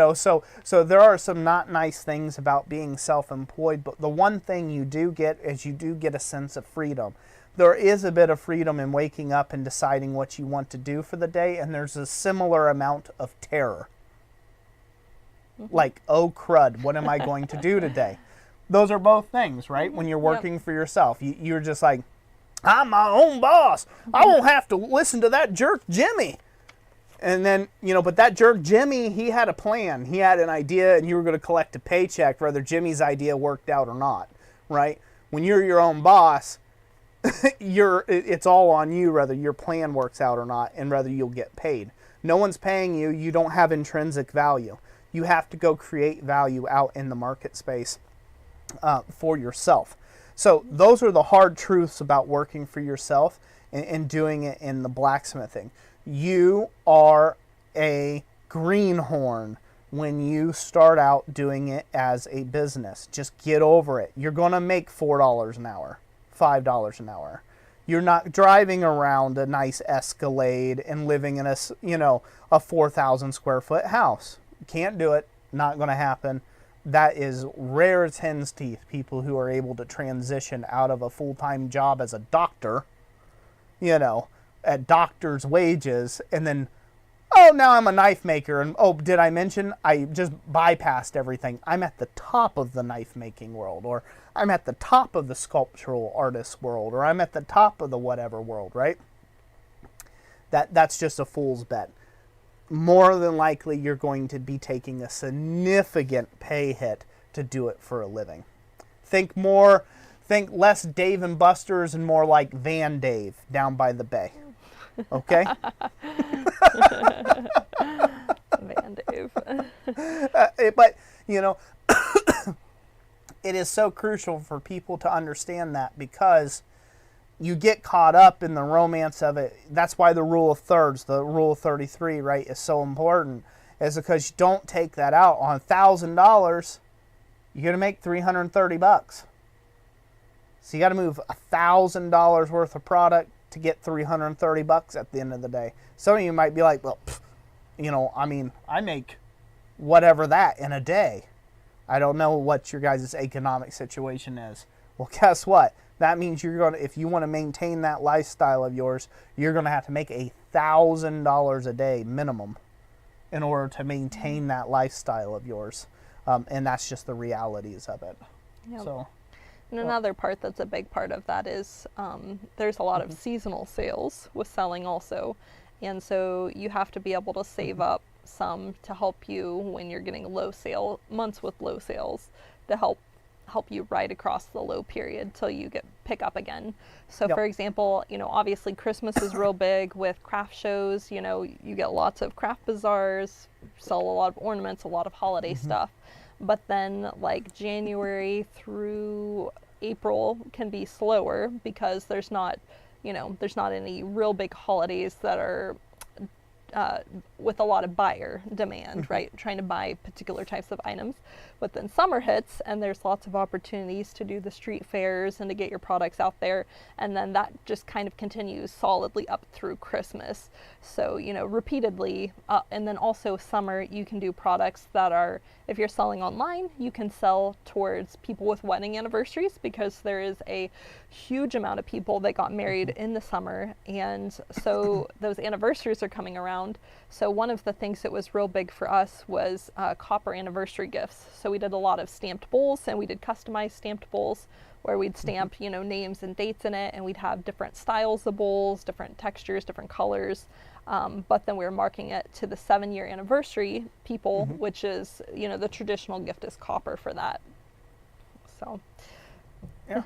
so there are some not nice things about being self-employed, but the one thing you do get is you do get a sense of freedom. There is a bit of freedom in waking up and deciding what you want to do for the day, and there's a similar amount of terror. Like, oh crud, what am I going to do today? Those are both things, right? When you're working for yourself, you're just like, I'm my own boss. I won't have to listen to that jerk Jimmy. And then, but that jerk Jimmy, he had a plan. He had an idea, and you were going to collect a paycheck whether Jimmy's idea worked out or not, right? When you're your own boss, it's all on you whether your plan works out or not and whether you'll get paid. No one's paying you. You don't have intrinsic value. You have to go create value out in the market space for yourself. So those are the hard truths about working for yourself and doing it in the blacksmithing. You are a greenhorn when you start out doing it as a business. Just get over it. You're going to make $4 an hour, $5 an hour. You're not driving around a nice Escalade and living in a 4,000 square foot house. Can't do it. Not going to happen. That is rare as hen's teeth, people who are able to transition out of a full-time job as a doctor, at doctor's wages, and then, oh, now I'm a knife maker. And, oh, did I mention I just bypassed everything? I'm at the top of the knife making world, or I'm at the top of the sculptural artist world, or I'm at the top of the whatever world, right? That's just a fool's bet. More than likely, you're going to be taking a significant pay hit to do it for a living. Think less Dave and Buster's and more like Van Dave down by the bay. Okay? Van Dave. But, it is so crucial for people to understand that, because you get caught up in the romance of it. That's why the rule of thirds, the rule of 33, right, is so important. Is because you don't take that out on $1,000, you're going to make $330. So you got to move $1,000 worth of product to get $330 at the end of the day. Some of you might be like, well, I make whatever that in a day. I don't know what your guys' economic situation is. Well, guess what? That means if you want to maintain that lifestyle of yours, you're going to have to make $1,000 a day minimum in order to maintain that lifestyle of yours. And that's just the realities of it. Yep. So, and another part that's a big part of that is there's a lot of seasonal sales with selling also. And so you have to be able to save up some to help you when you're getting months with low sales, to help you ride across the low period till you pick up again. So for example, obviously Christmas is real big with craft shows. You get lots of craft bazaars, sell a lot of ornaments, a lot of holiday stuff. But then like January through April can be slower because there's not any real big holidays that are with a lot of buyer demand, right? Trying to buy particular types of items. But then summer hits and there's lots of opportunities to do the street fairs and to get your products out there. And then that just kind of continues solidly up through Christmas. So, repeatedly. And then also summer, you can do products that are, if you're selling online, you can sell towards people with wedding anniversaries, because there is a huge amount of people that got married in the summer. And so those anniversaries are coming around. So one of the things that was real big for us was copper anniversary gifts. So we did a lot of stamped bowls, and we did customized stamped bowls where we'd stamp, names and dates in it, and we'd have different styles of bowls, different textures, different colors. But then we were marking it to the 7-year anniversary people, which is, the traditional gift is copper for that. So. Yeah.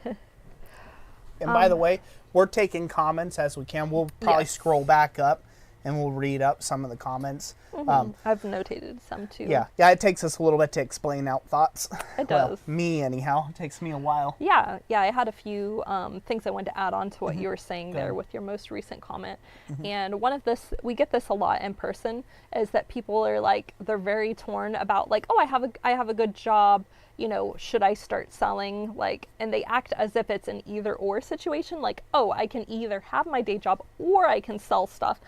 And by the way, we're taking comments as we can. We'll probably scroll back up and we'll read up some of the comments. I've notated some too. Yeah, it takes us a little bit to explain out thoughts. It does. Me anyhow. It takes me a while. Yeah, I had a few things I wanted to add on to what you were saying there with your most recent comment. And one of we get this a lot in person, is that people are like, they're very torn about like, oh, I have a good job, should I start selling? Like, and they act as if it's an either or situation. Like, oh, I can either have my day job or I can sell stuff.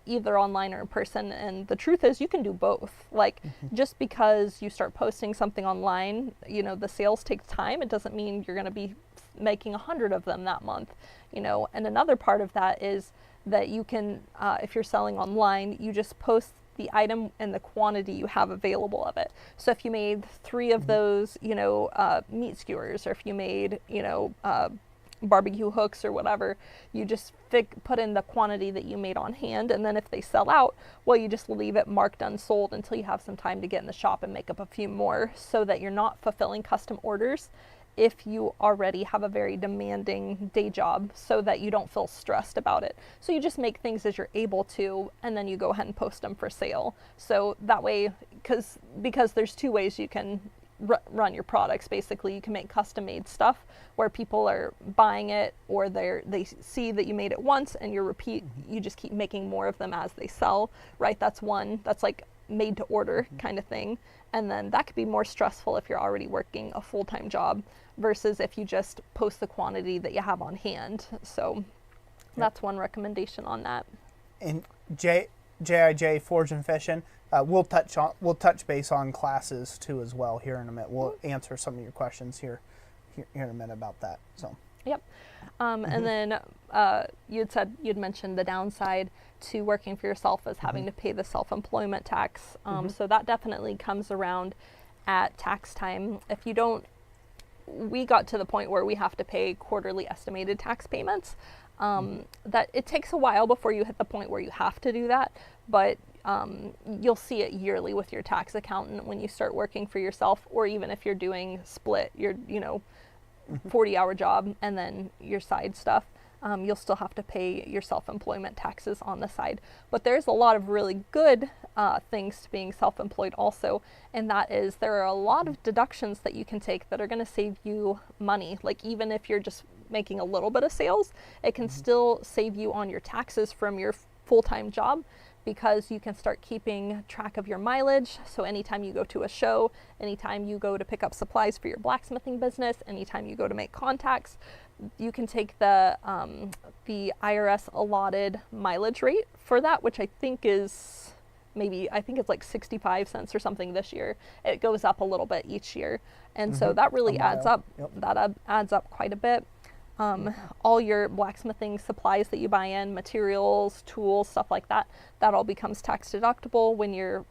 Either online or in person. And the truth is you can do both. Like, just because you start posting something online, the sales take time. It doesn't mean you're going to be making 100 of them that month, And another part of that is that you can, if you're selling online, you just post the item and the quantity you have available of it. So if you made 3 of those, meat skewers, or if you made, barbecue hooks or whatever, you just put in the quantity that you made on hand, and then if they sell out, well, you just leave it marked unsold until you have some time to get in the shop and make up a few more, so that you're not fulfilling custom orders if you already have a very demanding day job, so that you don't feel stressed about it. So you just make things as you're able to, and then you go ahead and post them for sale. So that way, because there's two ways you can run your products. Basically, you can make custom made stuff where people are buying it, or they see that you made it once and you just keep making more of them as they sell, right? That's one, that's like made to order kind of thing. And then that could be more stressful if you're already working a full-time job versus if you just post the quantity that you have on hand. So that's one recommendation on that. And JIJ Forge and Fishing, we'll touch base on classes too as well here in a minute. We'll answer some of your questions here in a minute about that. So. Yep. And then you'd mentioned the downside to working for yourself is having to pay the self-employment tax. So that definitely comes around at tax time. If you don't, we got to the point where we have to pay quarterly estimated tax payments. That it takes a while before you hit the point where you have to do that, but you'll see it yearly with your tax accountant when you start working for yourself, or even if you're doing split, your 40-hour job and then your side stuff. You'll still have to pay your self-employment taxes on the side. But there's a lot of really good things to being self-employed also, and that is there are a lot of deductions that you can take that are going to save you money. Like even if you're just making a little bit of sales, it can still save you on your taxes from your full-time job, because you can start keeping track of your mileage. So anytime you go to a show, anytime you go to pick up supplies for your blacksmithing business, anytime you go to make contacts, you can take the IRS allotted mileage rate for that, which I think is it's like 65 cents or something this year. It goes up a little bit each year. And so that really adds up. Yep. That adds up quite a bit. All your blacksmithing supplies that you buy in, materials, tools, stuff like that, that all becomes tax deductible when you're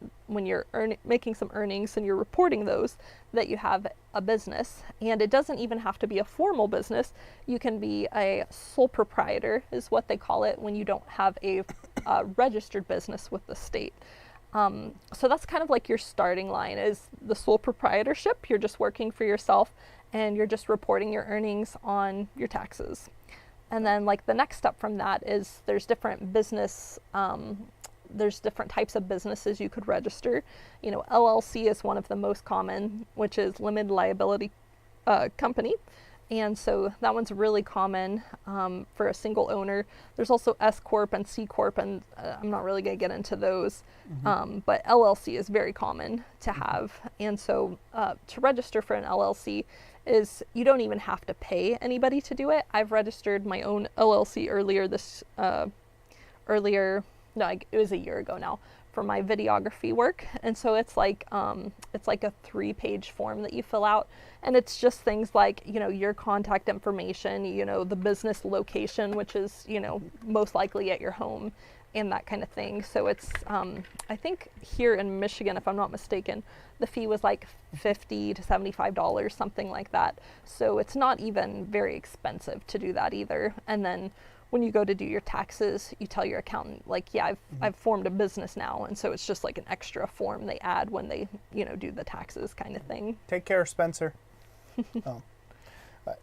making some earnings and you're reporting those, that you have a business. And it doesn't even have to be a formal business. You can be a sole proprietor is what they call it when you don't have a registered business with the state. So that's kind of like your starting line is the sole proprietorship. You're just working for yourself and you're just reporting your earnings on your taxes. And then like the next step from that is there's different types of businesses you could register. LLC is one of the most common, which is limited liability company. And so that one's really common for a single owner. There's also S Corp and C Corp, and I'm not really going to get into those. But LLC is very common to have. And so to register for an LLC is you don't even have to pay anybody to do it. I've registered my own LLC it was a year ago now, for my videography work. And so it's like a 3-page form that you fill out, and it's just things like your contact information, the business location, which is most likely at your home, and that kind of thing. So it's I think here in Michigan, if I'm not mistaken, the fee was like $50 to $75, something like that. So it's not even very expensive to do that either. And then when you go to do your taxes, you tell your accountant, like, yeah, I've formed a business now. And so it's just like an extra form they add when they, do the taxes kind of thing. Take care, Spencer.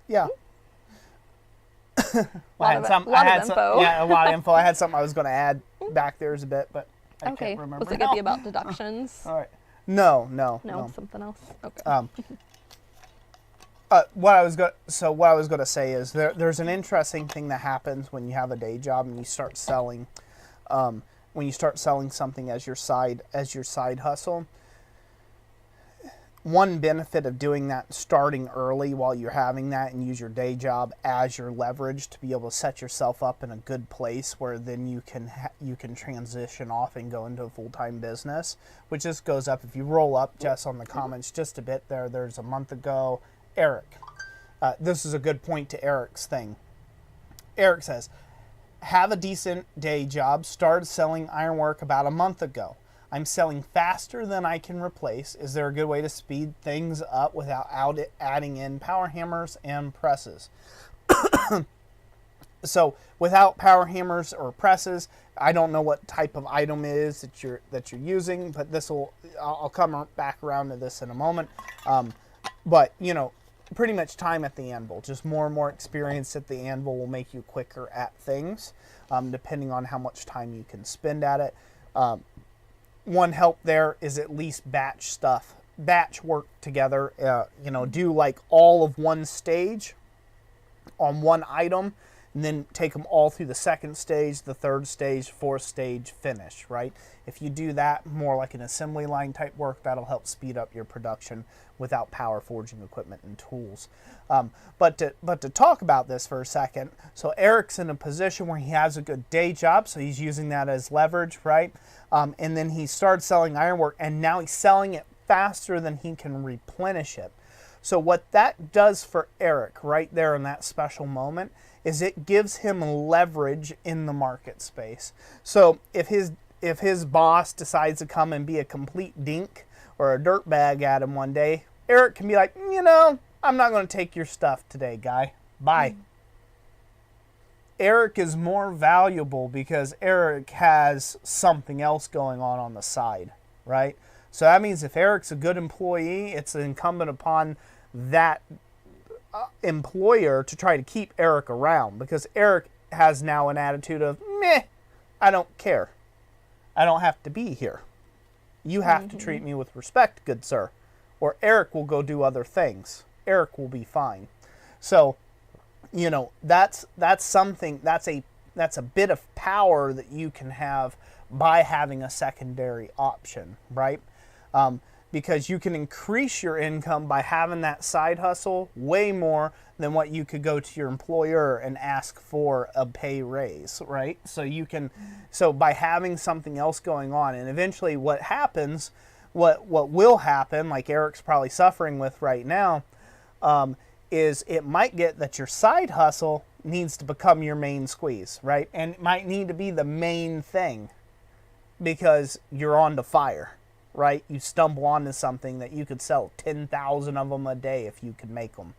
Yeah. A lot of info. I had something I was going to add back there a bit, but I can't remember. Was it going to be about deductions? All right. No, something else. Okay. What I was going to say is there's an interesting thing that happens when you have a day job and you start selling, something as your side hustle. One benefit of doing that, starting early while you're having that, and use your day job as your leverage to be able to set yourself up in a good place where then you can transition off and go into a full-time business, which just goes up. If you roll up, Jess, on the comments just a bit there's a month ago, Eric. This is a good point to Eric's thing. Eric says, have a decent day job, started selling ironwork about a month ago. I'm selling faster than I can replace. Is there a good way to speed things up without adding in power hammers and presses? So without power hammers or presses, I don't know what type of item it is that you're using, but I'll come back around to this in a moment. But pretty much time at the anvil. Just more and more experience at the anvil will make you quicker at things, depending on how much time you can spend at it. One help there is at least batch work together. You know, do like all of one stage on one item, and then take them all through the second stage, the third stage, fourth stage, finish, right? If you do that more like an assembly line type work, that'll help speed up your production without power forging equipment and tools. But to talk about this for a second, so Eric's in a position where he has a good day job, so he's using that as leverage, right? And then he started selling ironwork, and now he's selling it faster than he can replenish it. So what that does for Eric right there in that special moment is it gives him leverage in the market space. So if his boss decides to come and be a complete dink or a dirtbag at him one day, Eric can be like, you know, I'm not going to take your stuff today, guy. Bye. Eric is more valuable because Eric has something else going on the side, right? So that means if Eric's a good employee, it's incumbent upon that employer to try to keep Eric around, because Eric has now an attitude of, meh, I don't care. I don't have to be here. You have to treat me with respect, good sir. Or Eric will go do other things. Eric will be fine. So, you know, that's something, that's a bit of power that you can have by having a secondary option, right? Because you can increase your income by having that side hustle way more than what you could go to your employer and ask for a pay raise, right? So you can, so by having something else going on, and eventually what happens, what will happen, like Eric's probably suffering with right now, is it might get that your side hustle needs to become your main squeeze, right? And it might need to be the main thing because you're on the fire. Right? You stumble onto something that you could sell 10,000 of them a day if you could make them.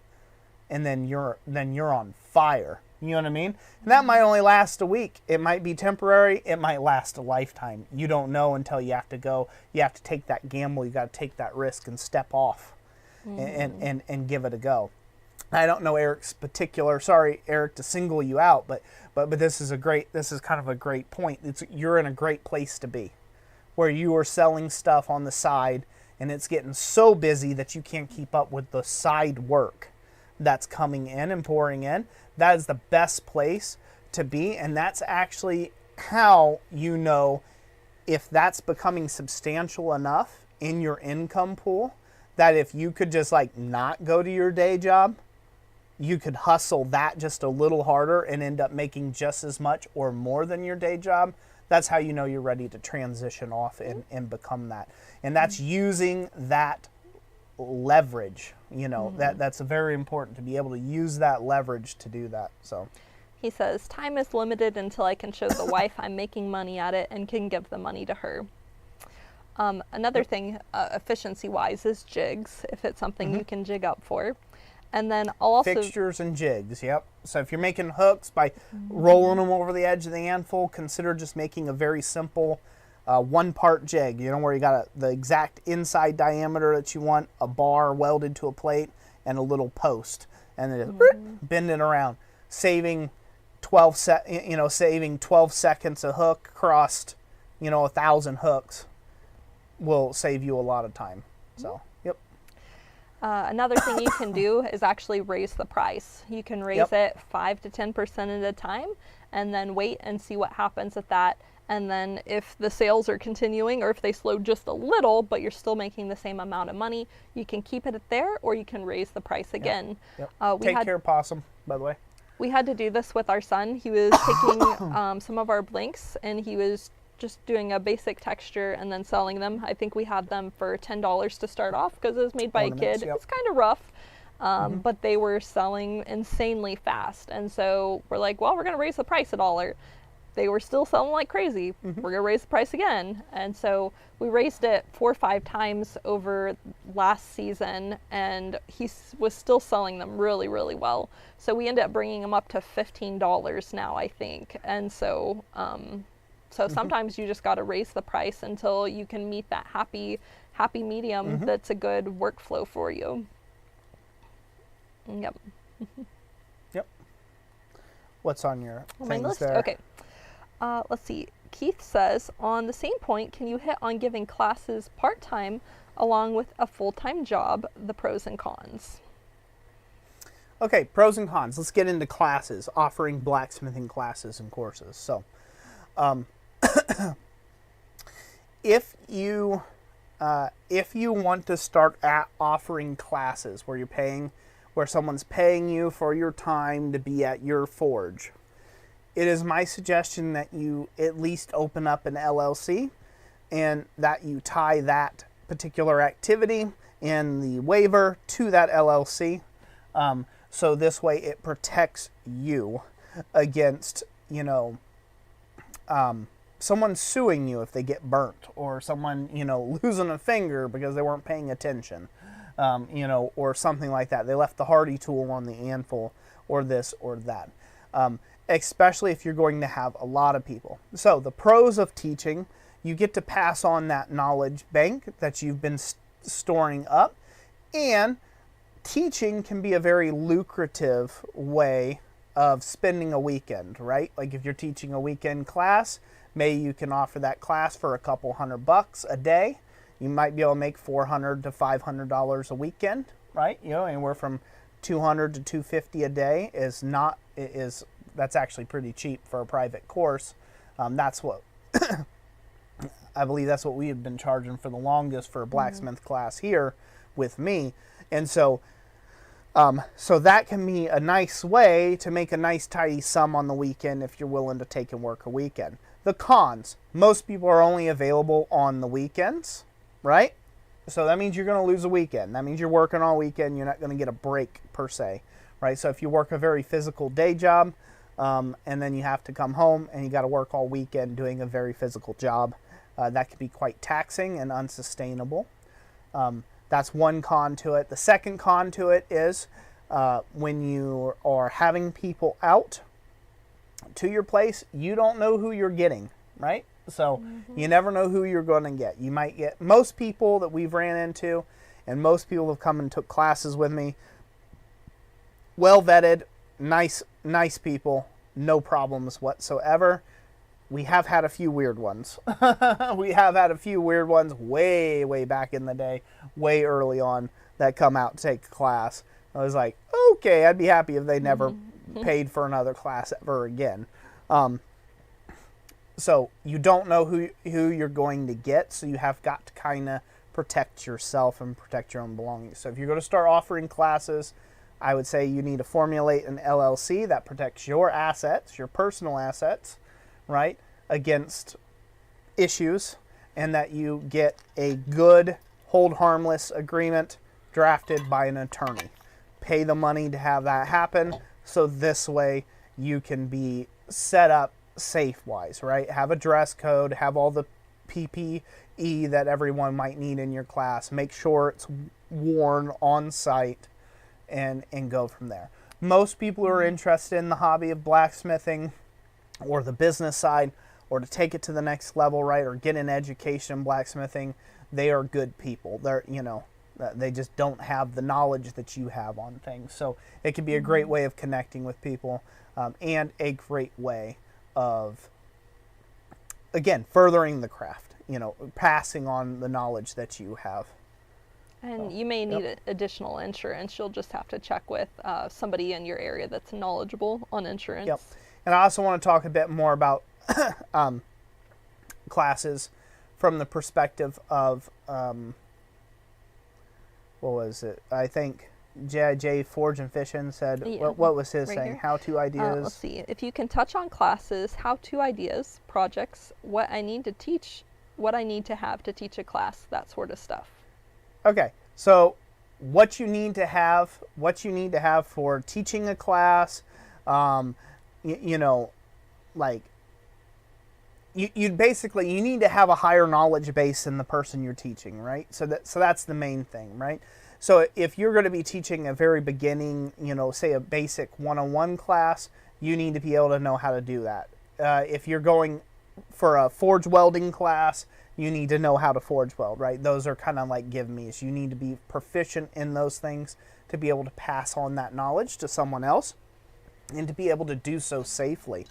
And then you're on fire. You know what I mean? And that might only last a week. It might be temporary. It might last a lifetime. You don't know until you have to go. You have to take that gamble. You got to take that risk and step off and give it a go. I don't know Eric's particular, sorry, Eric, to single you out, but this is kind of a great point. You're in a great place to be, where you are selling stuff on the side and it's getting so busy that you can't keep up with the side work that's coming in and pouring in. That is the best place to be, and that's actually how you know if that's becoming substantial enough in your income pool that if you could just like not go to your day job, you could hustle that just a little harder and end up making just as much or more than your day job. That's how you know you're ready to transition off and become that. And that's using that leverage. You know, that's very important to be able to use that leverage to do that. So he says, time is limited until I can show the wife I'm making money at it and can give the money to her. Another thing, efficiency-wise, is jigs, if it's something you can jig up for. And then I'll also... Fixtures and jigs, yep. So if you're making hooks by rolling them over the edge of the anvil, consider just making a very simple one-part jig, you know, where you got the exact inside diameter that you want, a bar welded to a plate, and a little post. And then just bend it around, saving 12 seconds a hook across, 1,000 hooks will save you a lot of time. So, yep. Another thing you can do is actually raise the price. You can raise it 5 to 10% at a time, and then wait and see what happens at that. And then if the sales are continuing, or if they slow just a little, but you're still making the same amount of money, you can keep it there, or you can raise the price again. Yep. Take care, possum, by the way. We had to do this with our son. He was taking some of our blinks, and he was just doing a basic texture and then selling them. I think we had them for $10 to start off because it was made by a kid. Yep. It's kind of rough, but they were selling insanely fast. And so we're like, well, we're going to raise the price $1. They were still selling like crazy. We're going to raise the price again. And so we raised it 4 or 5 times over last season, and he was still selling them really, really well. So we ended up bringing them up to $15 now, I think. And so, sometimes you just got to raise the price until you can meet that happy medium that's a good workflow for you. Yep. Yep. What's on your On my things list? there? Okay. Let's see. Keith says, on the same point, can you hit on giving classes part-time along with a full-time job, the pros and cons? Okay, pros and cons. Let's get into classes, offering blacksmithing classes and courses. So, if you want to start offering classes where someone's paying you for your time to be at your forge, it is my suggestion that you at least open up an LLC and that you tie that particular activity and the waiver to that LLC. So this way it protects you against, someone suing you if they get burnt, or someone, losing a finger because they weren't paying attention, or something like that. They left the hardy tool on the anvil, or this or that. Especially if you're going to have a lot of people. So the pros of teaching, you get to pass on that knowledge bank that you've been storing up, and teaching can be a very lucrative way of spending a weekend, right? Like if you're teaching a weekend class, maybe you can offer that class for a couple $100 a day. You might be able to make $400 to $500 a weekend, right? Anywhere from $200 to $250 a day that's actually pretty cheap for a private course. That's what I believe that's what we have been charging for the longest for a blacksmith class here with me. And so that can be a nice way to make a nice tidy sum on the weekend if you're willing to take and work a weekend. The cons, most people are only available on the weekends, right? So that means you're going to lose a weekend. That means you're working all weekend. You're not going to get a break per se, right? So if you work a very physical day job, and then you have to come home and you got to work all weekend doing a very physical job, that can be quite taxing and unsustainable. That's one con to it. The second con to it is when you are having people out to your place, you don't know who you're getting, right? So you never know who you're going to get. You might get, most people that we've ran into, and most people have come and took classes with me, well vetted, nice people, no problems whatsoever. We have had a few weird ones. We have had a few weird ones way back in the day, way early on, that come out to take a class. I was like, okay, I'd be happy if they never paid for another class ever again. So you don't know who you're going to get, so you have got to kind of protect yourself and protect your own belongings. So if you're going to start offering classes, I would say you need to formulate an LLC that protects your assets, your personal assets, right, against issues, and that you get a good hold harmless agreement drafted by an attorney. Pay the money to have that happen, so this way you can be set up safe-wise, right? Have a dress code, have all the PPE that everyone might need in your class, make sure it's worn on site, and go from there. Most people who are interested in the hobby of blacksmithing or the business side, or to take it to the next level, right, or get an education in blacksmithing, they are good people. They just don't have the knowledge that you have on things. So it can be a great way of connecting with people, and a great way of, again, furthering the craft, passing on the knowledge that you have. And you may need additional insurance. You'll just have to check with somebody in your area that's knowledgeable on insurance. Yep. And I also want to talk a bit more about classes from the perspective of, what was it? I think Jigj Forge and Fishin said, what was his saying? How-to ideas? Let's see. If you can touch on classes, how-to ideas, projects, what I need to teach, what I need to have to teach a class, that sort of stuff. Okay, so what you need to have for teaching a class, you basically, you need to have a higher knowledge base than the person you're teaching, right? So that's the main thing, right? So if you're going to be teaching a very beginning, say a basic 101 class, you need to be able to know how to do that. If you're going for a forge welding class, you need to know how to forge weld, right? Those are kind of like give me's. You need to be proficient in those things to be able to pass on that knowledge to someone else and to be able to do so safely.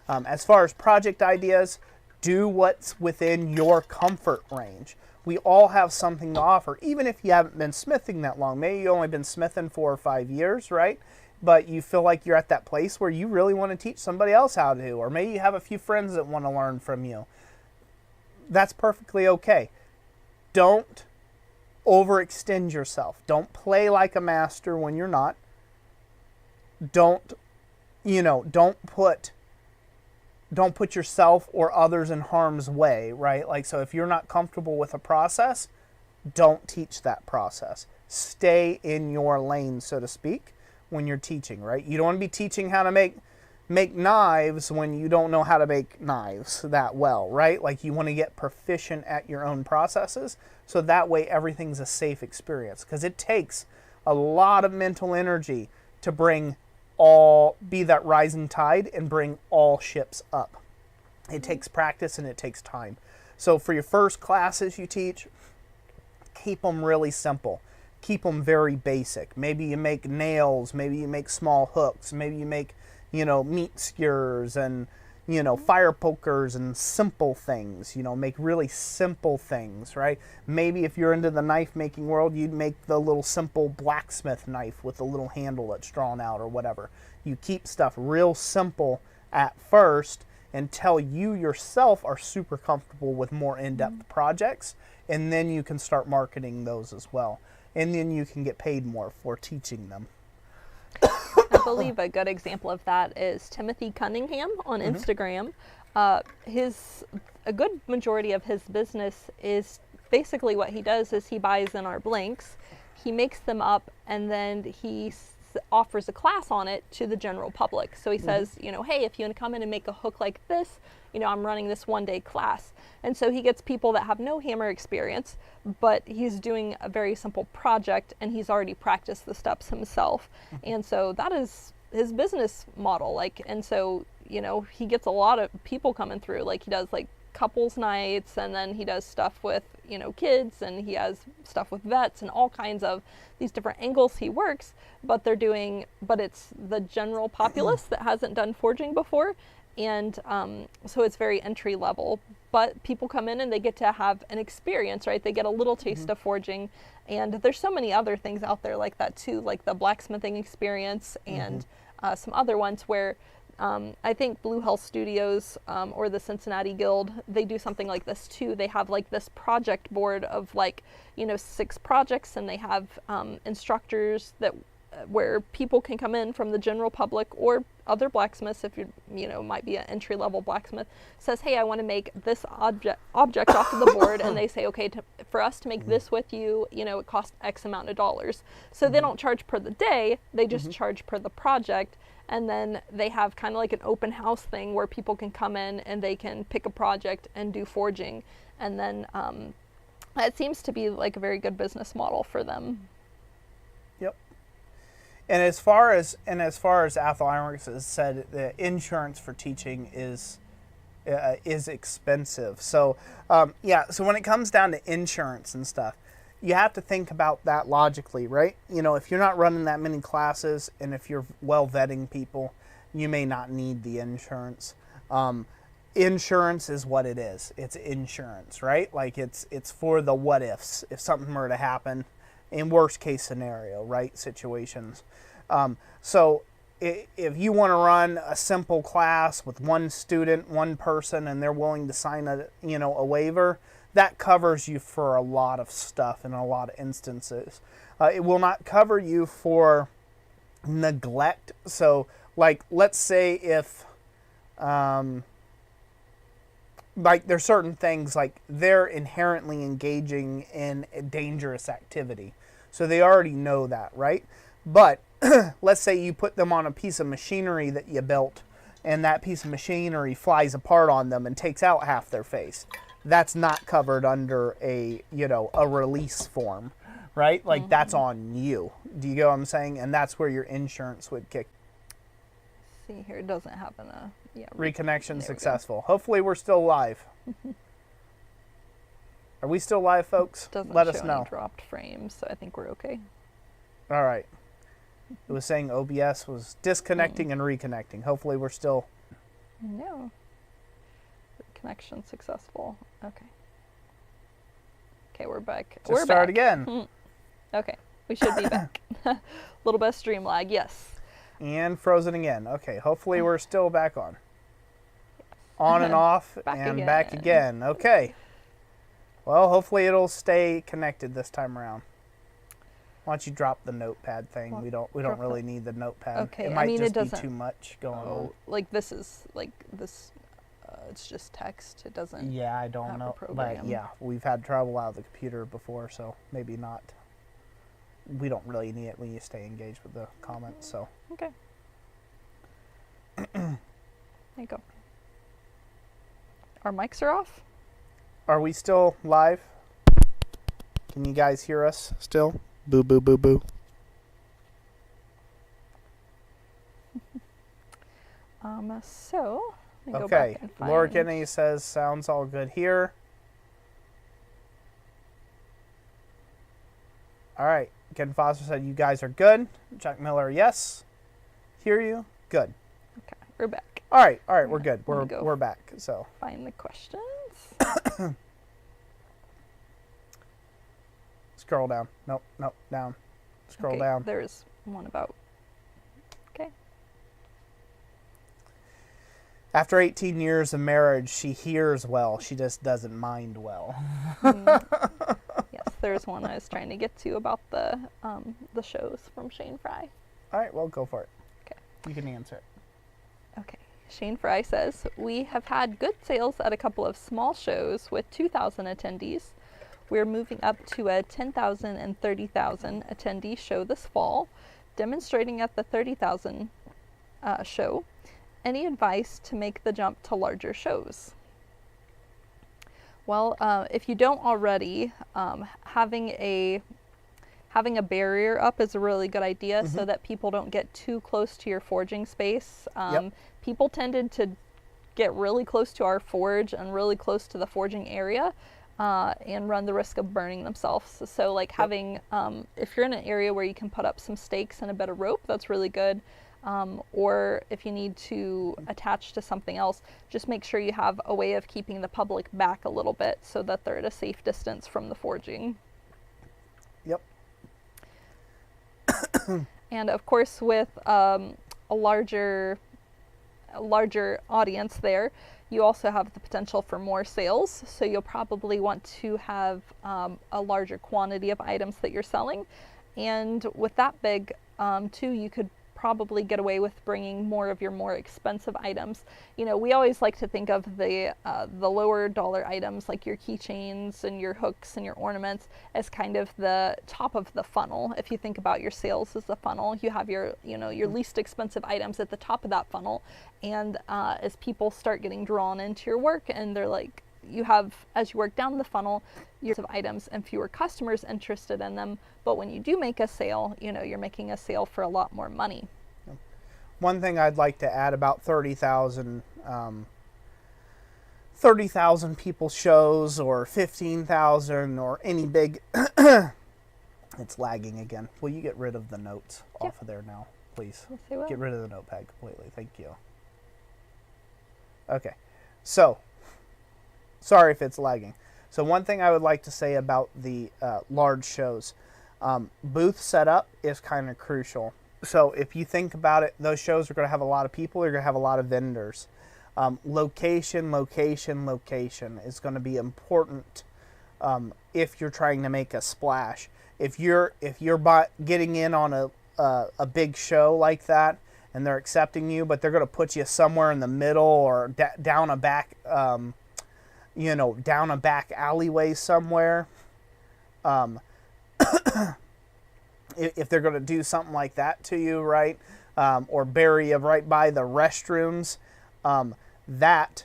As far as project ideas, do what's within your comfort range. We all have something to offer, even if you haven't been smithing that long. Maybe you've only been smithing 4 or 5 years, right? But you feel like you're at that place where you really want to teach somebody else how to, or maybe you have a few friends that want to learn from you. That's perfectly okay. Don't overextend yourself. Don't play like a master when you're not. Don't put yourself or others in harm's way, right? Like, so if you're not comfortable with a process, don't teach that process. Stay in your lane, so to speak, when you're teaching, right? You don't want to be teaching how to make knives when you don't know how to make knives that well, right? Like, you want to get proficient at your own processes, so that way everything's a safe experience, because it takes a lot of mental energy to be that rising tide and bring all ships up. It takes practice and it takes time. So for your first classes you teach, keep them really simple. Keep them very basic. Maybe you make nails, maybe you make small hooks, maybe you make, meat skewers and, fire pokers and simple things, make really simple things, right? Maybe if you're into the knife making world, you'd make the little simple blacksmith knife with a little handle that's drawn out or whatever. You keep stuff real simple at first until you yourself are super comfortable with more in-depth projects, and then you can start marketing those as well. And then you can get paid more for teaching them. I believe a good example of that is Timothy Cunningham on Instagram. A good majority of his business is basically what he does is he buys in our blanks, he makes them up, and then he offers a class on it to the general public. So he says, hey, if you want to come in and make a hook like this, I'm running this 1-day class. And so he gets people that have no hammer experience, but he's doing a very simple project and he's already practiced the steps himself. And so that is his business model. And so, he gets a lot of people coming through. He does couples nights, and then he does stuff with, kids, and he has stuff with vets and all kinds of these different angles he works, but it's the general populace that hasn't done forging before. And so it's very entry level, but people come in and they get to have an experience, right? They get a little taste of forging, and there's so many other things out there like that too, like the blacksmithing experience and some other ones where I think Blue Hell Studios or the Cincinnati Guild, they do something like this too. They have this project board of 6 projects, and they have instructors where people can come in from the general public or other blacksmiths. If you might be an entry-level blacksmith, says, hey, I want to make this object off of the board, and they say, okay, for us to make this with you, it costs X amount of dollars. So they don't charge per the day, they just charge per the project. And then they have kind of like an open house thing where people can come in and they can pick a project and do forging. And then it seems to be a very good business model for them. Yep. And as far as Athol Ironworks has said, the insurance for teaching is expensive. So so when it comes down to insurance and stuff, you have to think about that logically, right? If you're not running that many classes and if you're well vetting people, you may not need the insurance. Insurance is what it is. It's insurance, right? It's for the what ifs. If something were to happen in worst case scenario, right? Situations. So if you want to run a simple class with one student, one person, and they're willing to sign a waiver, that covers you for a lot of stuff in a lot of instances. It will not cover you for neglect. So, let's say if, there's certain things, they're inherently engaging in a dangerous activity. So they already know that, right? But let's say you put them on a piece of machinery that you built, and that piece of machinery flies apart on them and takes out half their face. That's not covered under a release form, right? That's on you. Do you get what I'm saying? And that's where your insurance would kick. See here, it doesn't happen. Reconnection successful. Hopefully we're still live. Are we still live, folks? Doesn't Let show us know. any dropped frames, so I think we're okay. All right. It was saying OBS was disconnecting and reconnecting. Hopefully we're still... No. Connection successful. Okay. Okay, we're back. Just start again. Okay, we should be back. A little bit of stream lag, yes. And frozen again. Okay, hopefully we're still back on. On and off and back again. Okay. Well, hopefully it'll stay connected this time around. Why don't you drop the notepad thing? We don't really need the notepad. Okay, it might it just be too much going on. Like this is like this. It's just text. It doesn't. Yeah, I don't know. But yeah, we've had trouble out of the computer before, so maybe not. We don't really need it when you stay engaged with the comments. So. Okay. There you go. Our mics are off. Are we still live? Can you guys hear us still? Boo, boo, boo, boo. So, let me go okay. back and find... Laura Kennedy says, sounds all good here. All right. Ken Foster said, you guys are good. Chuck Miller, yes. Hear you? Good. Okay, we're back. All right, we're good. We're back. So find the questions. Scroll down. Nope, down. Scroll down. There's one about... Okay. After 18 years of marriage, she hears well. She just doesn't mind well. Yes, there's one I was trying to get to about the shows from Shane Fry. All right, well, go for it. Okay. You can answer it. Okay. Shane Fry says, we have had good sales at a couple of small shows with 2,000 attendees. We're moving up to a 10,000 and 30,000 attendee show this fall, demonstrating at the 30,000 show. Any advice to make the jump to larger shows? Well, if you don't already, having a barrier up is a really good idea so that people don't get too close to your forging space. People tended to get really close to our forge and really close to the forging area and run the risk of burning themselves. So like having, if you're in an area where you can put up some stakes and a bit of rope, that's really good. Or if you need to attach to something else, just make sure you have a way of keeping the public back a little bit so that they're at a safe distance from the forging. Yep. And of course with a larger audience there, you also have the potential for more sales. So you'll probably want to have a larger quantity of items that you're selling. And with that big too, you could probably get away with bringing more of your more expensive items. You know, we always like to think of the lower dollar items like your keychains and your hooks and your ornaments as kind of the top of the funnel. If you think about your sales as a funnel, you have your, your least expensive items at the top of that funnel. And as people start getting drawn into your work and they're like, you have, as you work down the funnel, you have items and fewer customers interested in them. But when you do make a sale, you're making a sale for a lot more money. One thing I'd like to add about 30,000 people shows or 15,000 or any big, it's lagging again. Will you get rid of the notes off of there now, please? Yes, I will. Get rid of the notepad completely. Thank you. Okay. So, sorry if it's lagging. So one thing I would like to say about the large shows, booth setup is kind of crucial. So if you think about it, those shows are going to have a lot of people. You're going to have a lot of vendors. Location is going to be important if you're trying to make a splash. If you're getting in on a big show like that and they're accepting you, but they're going to put you somewhere in the middle or down a back. Down a back alleyway somewhere. If they're going to do something like that to you, right? Or bury you right by the restrooms, that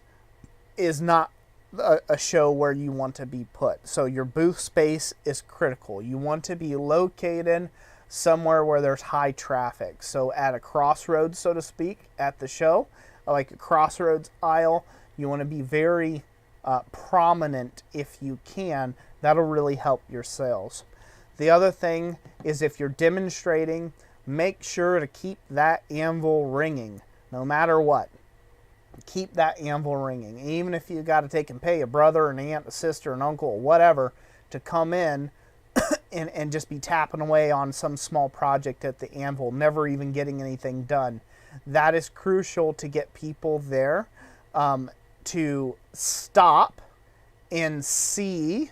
is not a show where you want to be put. So your booth space is critical. You want to be located somewhere where there's high traffic. So at a crossroads, so to speak, at the show, like a crossroads aisle, you want to be very prominent if you can. That'll really help your sales. The other thing is, if you're demonstrating, make sure to keep that anvil ringing no matter what. Keep that anvil ringing. Even if you got to take and pay a brother, an aunt, a sister, an uncle, or whatever to come in and just be tapping away on some small project at the anvil, never even getting anything done. That is crucial to get people there to stop and see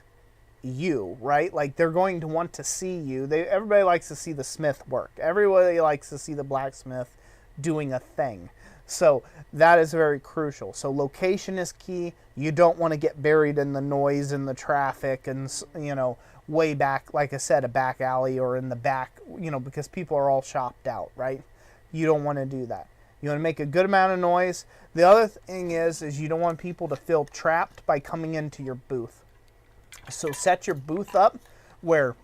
you, right? Like, they're going to want to see you. Everybody likes to see the smith work. Everybody likes to see the blacksmith doing a thing. So that is very crucial. So location is key. You don't want to get buried in the noise and the traffic and, way back, like I said, a back alley or in the back, because people are all shopped out, right? You don't want to do that. You want to make a good amount of noise. The other thing is you don't want people to feel trapped by coming into your booth. So set your booth up where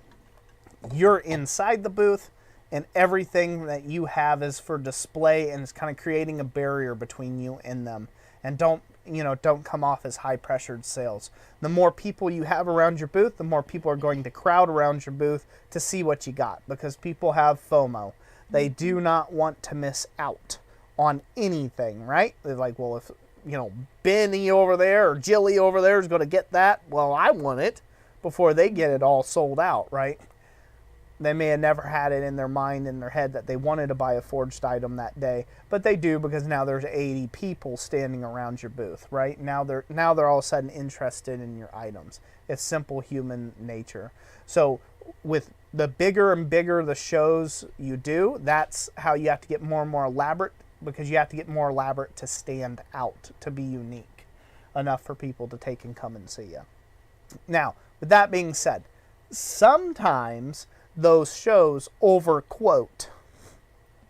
you're inside the booth and everything that you have is for display, and it's kind of creating a barrier between you and them. And don't come off as high pressured sales. The more people you have around your booth, the more people are going to crowd around your booth to see what you got, because people have FOMO. They do not want to miss out on anything, right? They're like, well, if Benny over there or Jilly over there is going to get that, well, I want it before they get it all sold out, right? They may have never had it in their mind, in their head, that they wanted to buy a forged item that day, but they do, because now there's 80 people standing around your booth, right? Now they're all of a sudden interested in your items. It's simple human nature. So with the bigger and bigger the shows you do, that's how you have to get more and more elaborate, because you have to get more elaborate to stand out, to be unique enough for people to take and come and see you. Now, with that being said, sometimes those shows overquote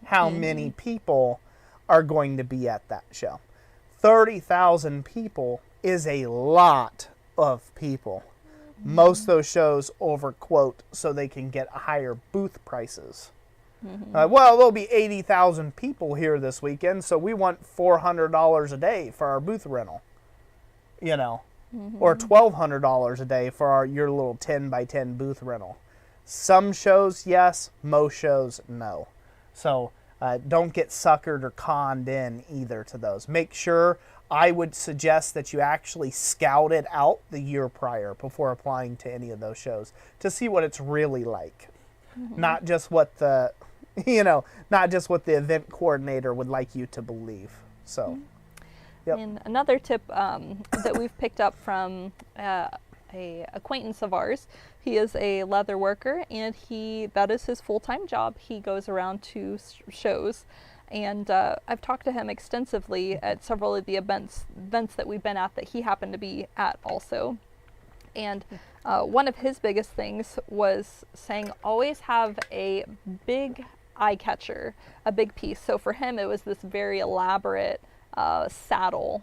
how many people are going to be at that show. 30,000 people is a lot of people. Most of those shows overquote so they can get higher booth prices. Well, there'll be 80,000 people here this weekend, so we want $400 a day for our booth rental, or $1,200 a day for your little 10 by 10 booth rental. Some shows, yes. Most shows, no. So don't get suckered or conned in either to those. Make sure, I would suggest that you actually scout it out the year prior before applying to any of those shows to see what it's really like. Not just what the, not just what the event coordinator would like you to believe. So, yep. And another tip that we've picked up from a acquaintance of ours. He is a leather worker, and that is his full-time job. He goes around to shows, and I've talked to him extensively at several of the events that we've been at that he happened to be at also. And one of his biggest things was saying, always have a big eye catcher, a big piece. So for him, it was this very elaborate saddle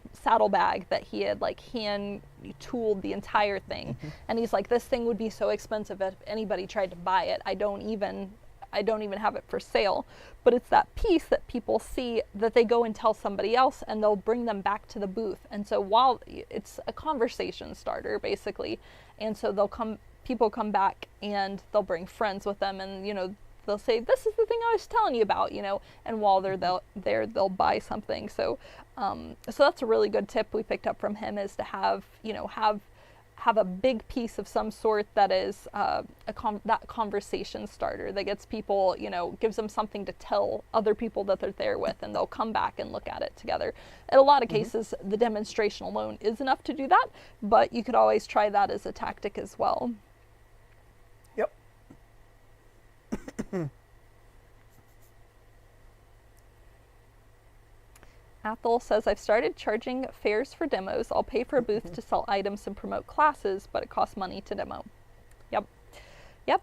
bag that he had hand tooled the entire thing. And he's like, this thing would be so expensive if anybody tried to buy it. I don't even have it for sale. But it's that piece that people see, that they go and tell somebody else, and they'll bring them back to the booth. And so while it's a conversation starter basically, and so people come back and they'll bring friends with them, and they'll say, this is the thing I was telling you about, and while they're there, they'll buy something. So so that's a really good tip we picked up from him, is to have a big piece of some sort that is that conversation starter that gets people, gives them something to tell other people that they're there with, and they'll come back and look at it together. In a lot of cases, the demonstration alone is enough to do that, but you could always try that as a tactic as well. Yep. Athel says, I've started charging fares for demos. I'll pay for a booth to sell items and promote classes, but it costs money to demo. Yep,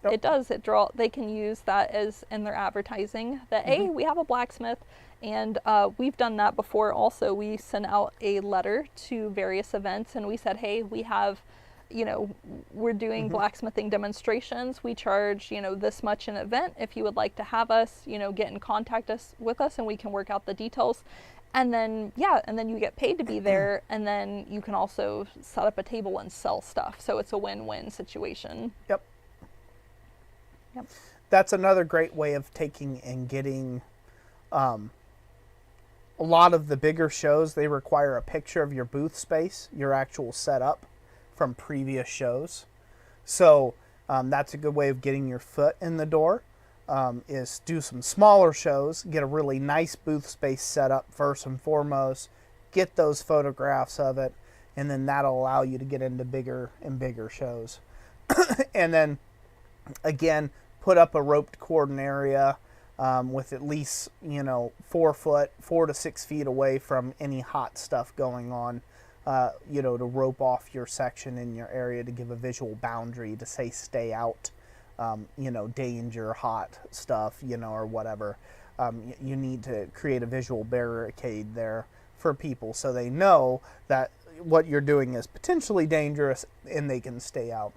it does. They can use that as in their advertising that, hey, we have a blacksmith. And we've done that before also. We sent out a letter to various events, and we said, hey, we have, we're doing blacksmithing demonstrations. We charge, this much an event. If you would like to have us, get in contact with us, and we can work out the details. And then, yeah, and then you get paid to be there, and then you can also set up a table and sell stuff. So it's a win-win situation. Yep. Yep. That's another great way of taking and getting, a lot of the bigger shows, they require a picture of your booth space, your actual setup from previous shows. So that's a good way of getting your foot in the door. Is do some smaller shows, get a really nice booth space set up first and foremost, get those photographs of it, and then that'll allow you to get into bigger and bigger shows. And then, again, put up a roped cordon area with at least, 4 to 6 feet away from any hot stuff going on, to rope off your section in your area to give a visual boundary to say stay out. Danger, hot stuff, or whatever. You need to create a visual barricade there for people so they know that what you're doing is potentially dangerous and they can stay out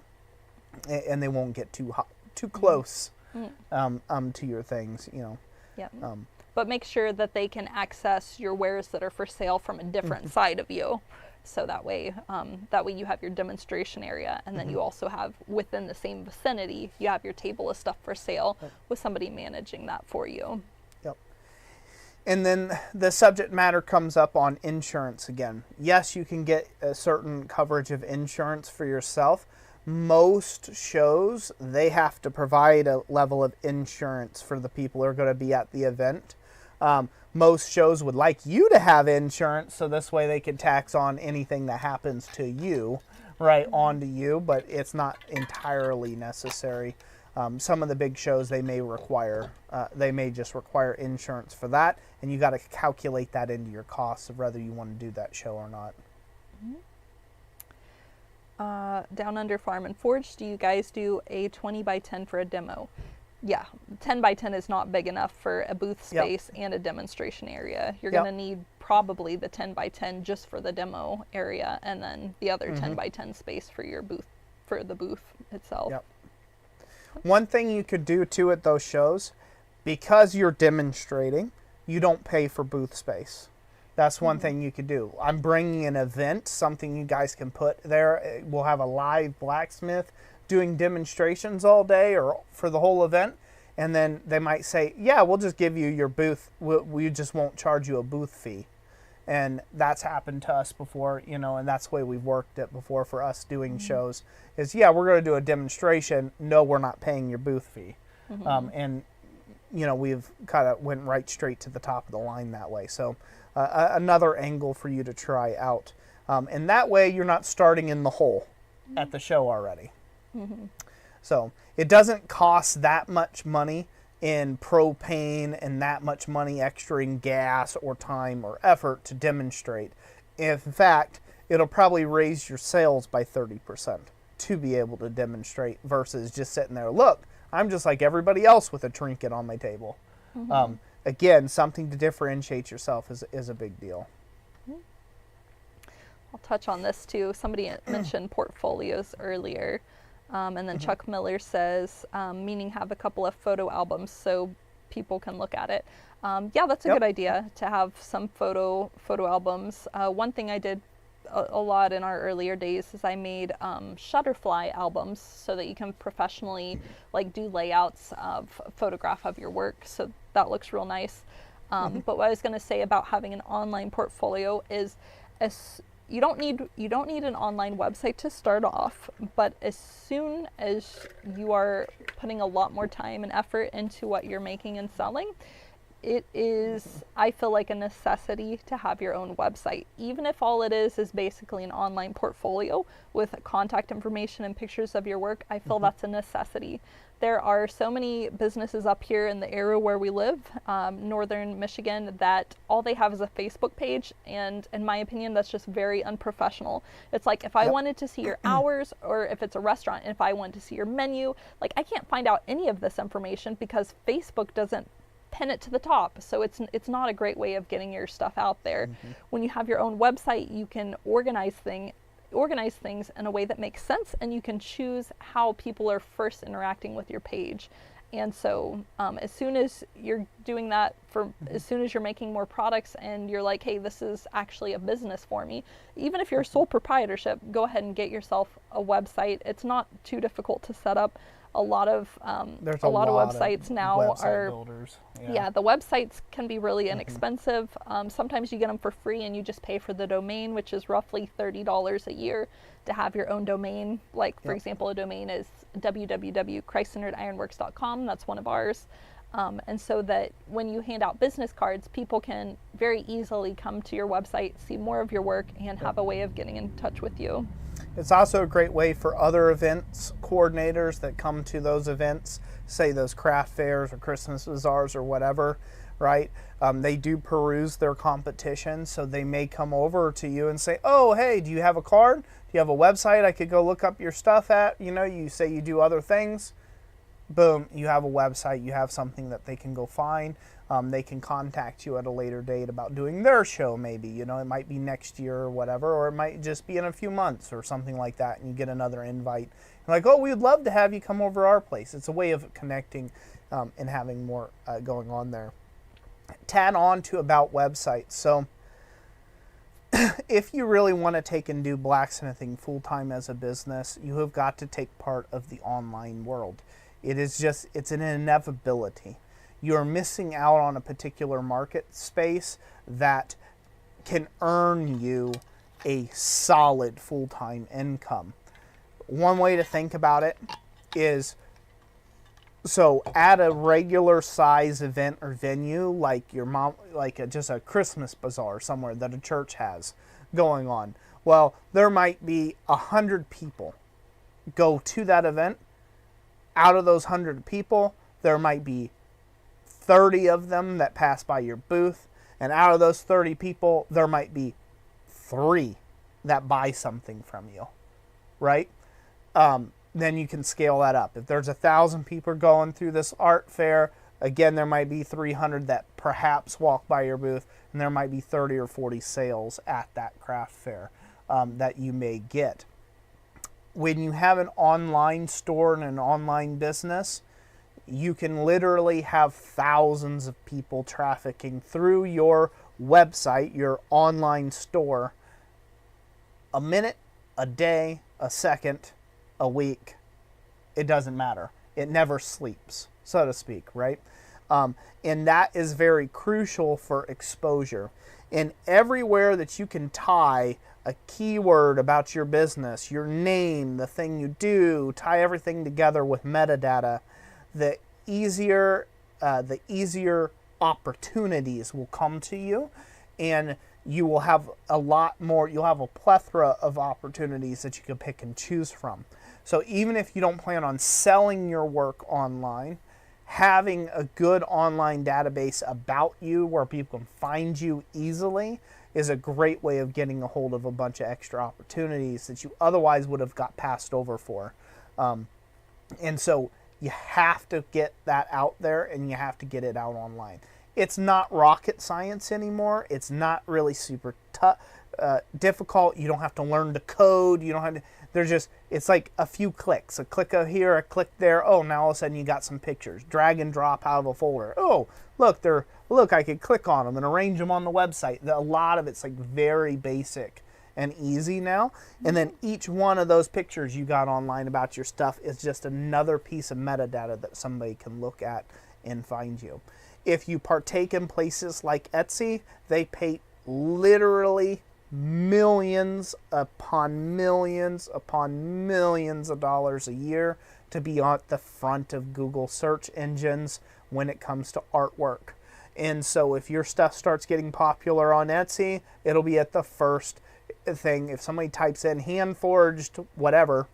and they won't get too close to your things, Yeah. But make sure that they can access your wares that are for sale from a different side of you. So that way you have your demonstration area, and then you also have within the same vicinity, you have your table of stuff for sale with somebody managing that for you. Yep. And then the subject matter comes up on insurance again. Yes, you can get a certain coverage of insurance for yourself. Most shows, they have to provide a level of insurance for the people who are going to be at the event. Most shows would like you to have insurance, so this way they can tax on anything that happens to you, right, onto you, but it's not entirely necessary. Some of the big shows, they may just require insurance for that, and you got to calculate that into your costs of whether you want to do that show or not. Down Under Farm and Forge, do you guys do a 20 by 10 for a demo? Yeah, 10 by 10 is not big enough for a booth space and a demonstration area. You're going to need probably the 10 by 10 just for the demo area, and then the other 10 by 10 space for your booth, for the booth itself. Yep. One thing you could do too at those shows, because you're demonstrating, you don't pay for booth space. That's one thing you could do. I'm bringing an event, something you guys can put there. We'll have a live blacksmith doing demonstrations all day or for the whole event, and then they might say, yeah, we'll just give you your booth, we just won't charge you a booth fee. And that's happened to us before, and that's the way we've worked it before for us doing shows is, yeah, we're going to do a demonstration, no, we're not paying your booth fee. And we've kind of went right straight to the top of the line that way. So another angle for you to try out, and that way you're not starting in the hole at the show already. So it doesn't cost that much money in propane and that much money extra in gas or time or effort to demonstrate. In fact, it'll probably raise your sales by 30% to be able to demonstrate versus just sitting there, look, I'm just like everybody else with a trinket on my table. Again, something to differentiate yourself is a big deal. I'll touch on this too. Somebody mentioned portfolios earlier. And then Chuck Miller says, meaning have a couple of photo albums so people can look at it. Yeah, that's a good idea to have some photo albums. One thing I did a lot in our earlier days is I made Shutterfly albums so that you can professionally do layouts of a photograph of your work. So that looks real nice. But what I was going to say about having an online portfolio is you don't need an online website to start off, but as soon as you are putting a lot more time and effort into what you're making and selling, it is, I feel like, a necessity to have your own website. Even if all it is basically an online portfolio with contact information and pictures of your work, I feel that's a necessity. There are so many businesses up here in the area where we live, northern Michigan, that all they have is a Facebook page, and in my opinion, that's just very unprofessional. It's like if I wanted to see your hours, or if it's a restaurant, if I want to see your menu, I can't find out any of this information because Facebook doesn't pin it to the top. So it's not a great way of getting your stuff out there. When you have your own website, you can organize things in a way that makes sense, and you can choose how people are first interacting with your page. And so as soon as you're doing that, as soon as you're making more products and you're like, hey, this is actually a business for me, even if you're a sole proprietorship, go ahead and get yourself a website. It's not too difficult to set up. A lot of websites now are builders. Yeah, the websites can be really inexpensive. Sometimes you get them for free and you just pay for the domain, which is roughly $30 a year to have your own domain. Like, for example, a domain is www.christcentredironworks.com. That's one of ours. And so that when you hand out business cards, people can very easily come to your website, see more of your work, and have a way of getting in touch with you. It's also a great way for other events coordinators that come to those events, say those craft fairs or Christmas bazaars or whatever, right? They do peruse their competition, so they may come over to you and say, oh, hey, do you have a card? Do you have a website I could go look up your stuff at? You know, you say you do other things. Boom, you have a website, you have something that they can go find. They can contact you at a later date about doing their show maybe. You know, it might be next year or whatever, or it might just be in a few months or something like that, and you get another invite. And like, oh, we'd love to have you come over to our place. It's a way of connecting and having more going on there. Tad on to about websites. So if you really want to take and do blacksmithing full-time as a business, you have got to take part of the online world. It's an inevitability. You're missing out on a particular market space that can earn you a solid full-time income. One way to think about it is, so at a regular size event or venue, like just a Christmas bazaar somewhere that a church has going on, well, there might be 100 people go to that event. Out of those 100 people, there might be 30 of them that pass by your booth, and out of those 30 people, there might be 3 that buy something from you, right? Then you can scale that up. If there's 1,000 people going through this art fair, again, there might be 300 that perhaps walk by your booth, and there might be 30 or 40 sales at that craft fair that you may get. When you have an online store and an online business, you can literally have thousands of people trafficking through your website, your online store, a minute, a day, a second, a week. It doesn't matter. It never sleeps, so to speak, right? And that is very crucial for exposure. And everywhere that you can tie a keyword about your business, your name, the thing you do, tie everything together with metadata, the easier opportunities will come to you, and you will have a lot more, you'll have a plethora of opportunities that you can pick and choose from. So even if you don't plan on selling your work online, having a good online database about you where people can find you easily is a great way of getting a hold of a bunch of extra opportunities that you otherwise would have got passed over for. And so you have to get that out there, and you have to get it out online. It's not rocket science anymore. It's not really super difficult. You don't have to learn to code. You don't have to, it's like a few clicks. A click here, a click there. Oh, now all of a sudden you got some pictures. Drag and drop out of a folder. Oh, look, I could click on them and arrange them on the website. A lot of it's like very basic and easy now. And then each one of those pictures you got online about your stuff is just another piece of metadata that somebody can look at and find you. If you partake in places like Etsy, they pay literally millions upon millions upon millions of dollars a year to be at the front of Google search engines when it comes to artwork. And so if your stuff starts getting popular on Etsy, it'll be at the first thing. If somebody types in hand-forged whatever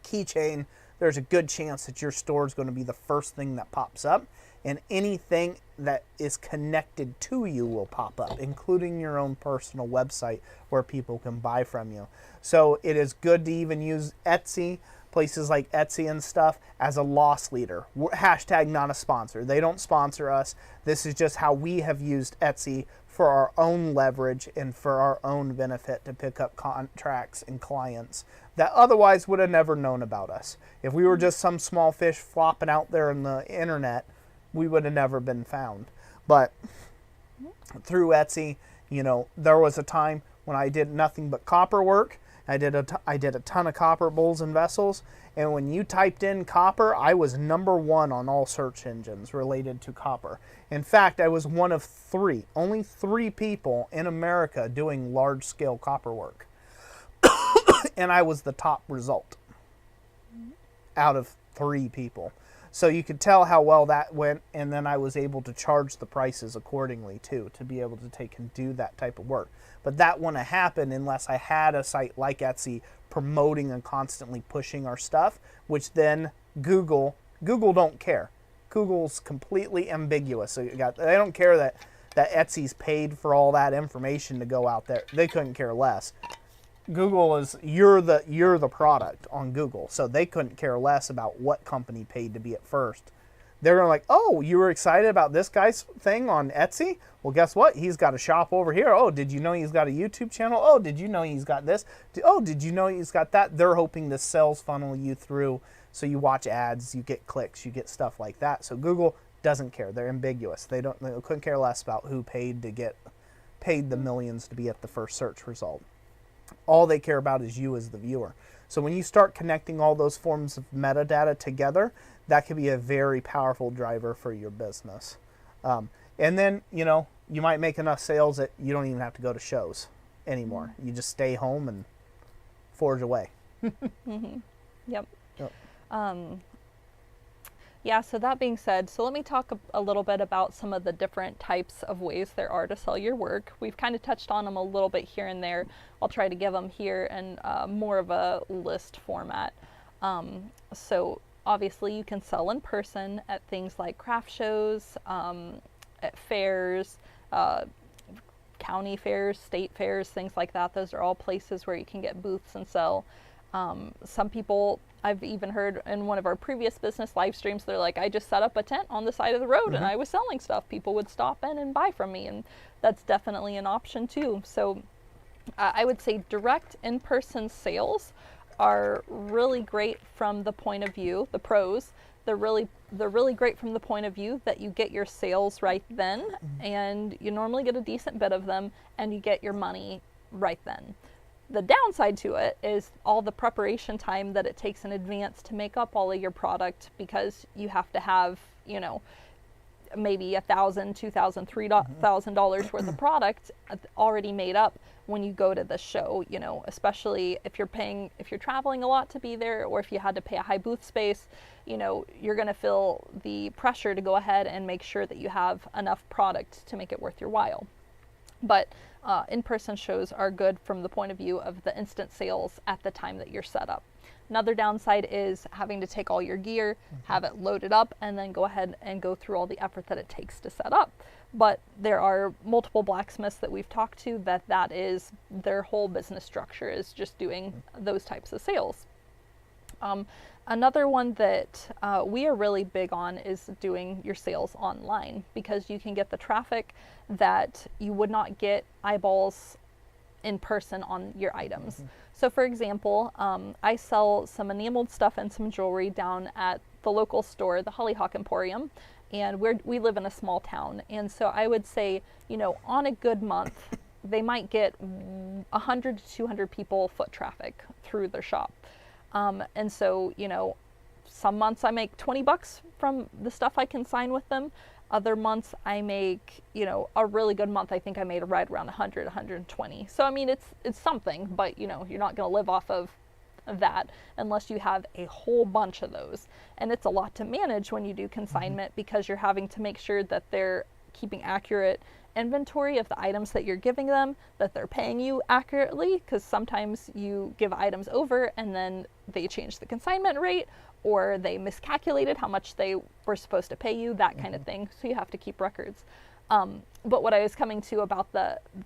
keychain, there's a good chance that your store is going to be the first thing that pops up, and anything that is connected to you will pop up, including your own personal website where people can buy from you. So it is good to even use Etsy places like Etsy and stuff, as a loss leader. Hashtag not a sponsor. They don't sponsor us. This is just how we have used Etsy for our own leverage and for our own benefit to pick up contracts and clients that otherwise would have never known about us. If we were just some small fish flopping out there in the internet, we would have never been found. But through Etsy, you know, there was a time when I did nothing but copper work. I did a ton of copper bowls and vessels, and when you typed in copper, I was #1 on all search engines related to copper. In fact, I was one of only three people in America doing large-scale copper work. And I was the top result out of 3 people. So you could tell how well that went, and then I was able to charge the prices accordingly too, to be able to take and do that type of work. But that wouldn't have happened unless I had a site like Etsy promoting and constantly pushing our stuff, which then Google don't care. Google's completely ambiguous. So they don't care that Etsy's paid for all that information to go out there. They couldn't care less. Google is, you're the product on Google, so they couldn't care less about what company paid to be at first. They're like, oh, you were excited about this guy's thing on Etsy? Well, guess what? He's got a shop over here. Oh, did you know he's got a YouTube channel? Oh, did you know he's got this? Oh, did you know he's got that? They're hoping to sales funnel you through, so you watch ads, you get clicks, you get stuff like that. So Google doesn't care. They're ambiguous. They couldn't care less about who paid the millions to be at the first search result. All they care about is you as the viewer. So when you start connecting all those forms of metadata together, that can be a very powerful driver for your business. And then, you know, you might make enough sales that you don't even have to go to shows anymore. You just stay home and forge away. Mm-hmm. Yep. Yeah, so that being said, so let me talk a little bit about some of the different types of ways there are to sell your work. We've kind of touched on them a little bit here and there. I'll try to give them here in more of a list format. So obviously you can sell in person at things like craft shows, at fairs, county fairs, state fairs, things like that. Those are all places where you can get booths and sell. Some people, I've even heard in one of our previous business live streams, they're like, I just set up a tent on the side of the road and I was selling stuff. People would stop in and buy from me, and that's definitely an option too. So I would say direct in-person sales are really great from the point of view, the pros. They're really great from the point of view that you get your sales right then, and you normally get a decent bit of them, and you get your money right then. The downside to it is all the preparation time that it takes in advance to make up all of your product, because you have to have, you know, maybe $1,000, $2,000, $3,000 worth of product already made up when you go to the show, you know, especially if you're traveling a lot to be there, or if you had to pay a high booth space, you know, you're going to feel the pressure to go ahead and make sure that you have enough product to make it worth your while. But in-person shows are good from the point of view of the instant sales at the time that you're set up. Another downside is having to take all your gear, have it loaded up, and then go ahead and go through all the effort that it takes to set up. But there are multiple blacksmiths that we've talked to that is their whole business structure, is just doing those types of sales. Another one that we are really big on is doing your sales online, because you can get the traffic that you would not get eyeballs in person on your items. So for example, I sell some enameled stuff and some jewelry down at the local store, the Hollyhock Emporium, and we live in a small town. And so I would say, you know, on a good month, they might get 100 to 200 people foot traffic through their shop. And so, you know, some months I make $20 from the stuff I can sign with them. Other months I make, you know, a really good month, I think I made right around 100, 120. So, I mean, it's something, but, you know, you're not going to live off of that unless you have a whole bunch of those. And it's a lot to manage when you do consignment, because you're having to make sure that they're keeping accurate inventory of the items that you're giving them, that they're paying you accurately, because sometimes you give items over and then they change the consignment rate, or they miscalculated how much they were supposed to pay you, that kind of thing. So you have to keep records. But what I was coming to about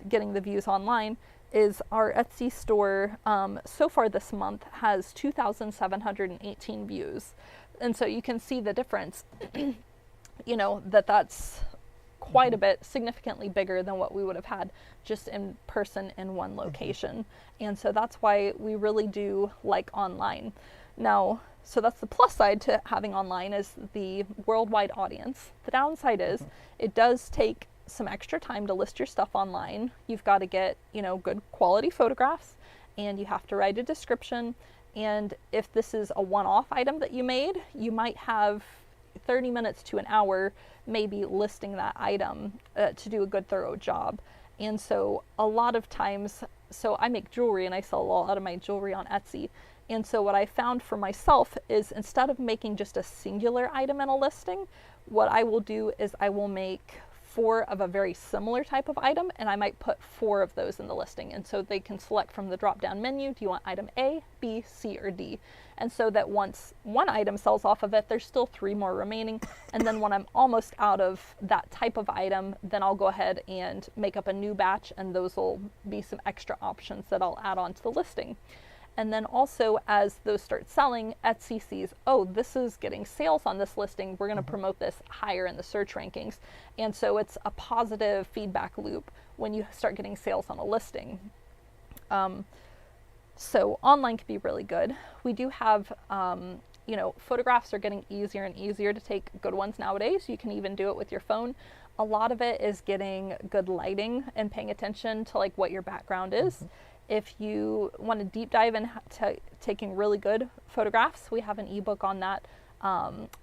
getting the views online is our Etsy store so far this month has 2,718 views. And so you can see the difference, you know, that's quite a bit, significantly bigger than what we would have had just in person in one location. And so that's why we really do like online. Now, so that's the plus side to having online, is the worldwide audience. The downside is it does take some extra time to list your stuff online. You've got to get, you know, good quality photographs, and you have to write a description. And if this is a one-off item that you made, you might have 30 minutes to an hour maybe listing that item to do a good thorough job. And so a lot of times, so I make jewelry and I sell a lot of my jewelry on Etsy. And so what I found for myself is, instead of making just a singular item in a listing, what I will do is I will make 4 of a very similar type of item, and I might put 4 of those in the listing. And so they can select from the drop-down menu, do you want item A, B, C, or D? And so that once one item sells off of it, there's still 3 more remaining. And then when I'm almost out of that type of item, then I'll go ahead and make up a new batch, and those will be some extra options that I'll add on to the listing. And then also, as those start selling, Etsy sees, oh, this is getting sales on this listing, we're going to promote this higher in the search rankings. And so it's a positive feedback loop when you start getting sales on a listing. So online can be really good. We do have, you know, photographs are getting easier and easier to take good ones nowadays. You can even do it with your phone. A lot of it is getting good lighting and paying attention to like what your background is. If you want to deep dive into taking really good photographs, we have an ebook on that.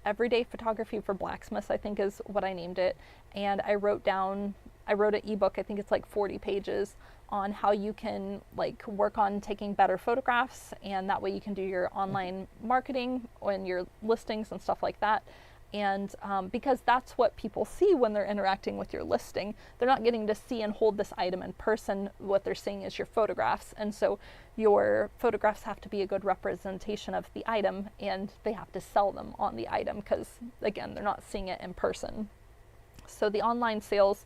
Everyday Photography for Blacksmiths, I think is what I named it. And I wrote an ebook, I think it's like 40 pages, on how you can like work on taking better photographs, and that way you can do your online marketing and your listings and stuff like that. And because that's what people see when they're interacting with your listing. They're not getting to see and hold this item in person. What they're seeing is your photographs. And so your photographs have to be a good representation of the item, and they have to sell them on the item because, again, they're not seeing it in person. So the online sales,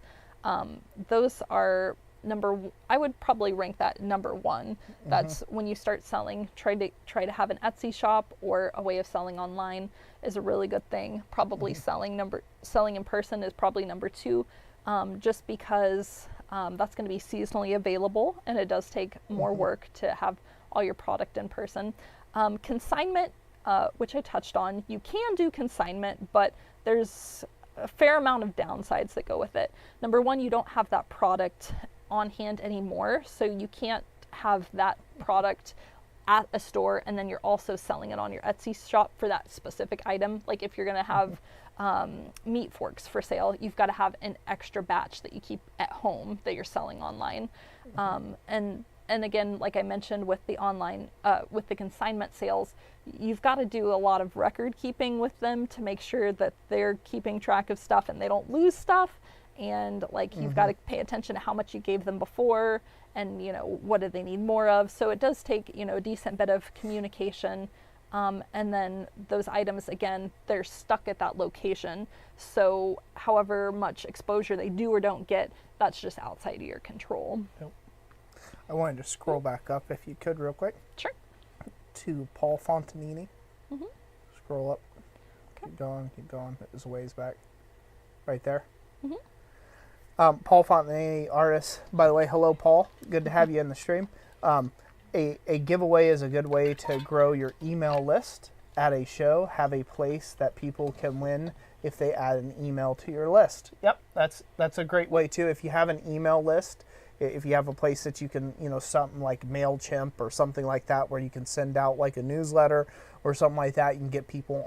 those are I would probably rank that number 1. That's when you start selling, try to have an Etsy shop or a way of selling online is a really good thing. Probably selling in person is probably number 2, just because that's going to be seasonally available, and it does take more work to have all your product in person. Consignment, which I touched on, you can do consignment, but there's a fair amount of downsides that go with it. Number 1, you don't have that product on hand anymore, so you can't have that product at a store and then you're also selling it on your Etsy shop for that specific item. Like if you're going to have meat forks for sale, you've got to have an extra batch that you keep at home that you're selling online. And again, like I mentioned with the online, with the consignment sales, you've got to do a lot of record keeping with them to make sure that they're keeping track of stuff and they don't lose stuff. And like you've got to pay attention to how much you gave them before, and you know, what do they need more of. So it does take, you know, a decent bit of communication, and then those items, again, they're stuck at that location, so however much exposure they do or don't get, that's just outside of your control. I wanted to scroll back up, if you could, real quick. Sure. To Paul Fontanini. Scroll up. Keep going. It was a ways back. Right there. Paul Fontanini, artist. By the way, hello, Paul. Good to have you in the stream. A giveaway is a good way to grow your email list at a show. Have a place that people can win if they add an email to your list. Yep, that's a great way too. If you have an email list, if you have a place that you can, you know, something like MailChimp or something like that, where you can send out like a newsletter or something like that, you can get people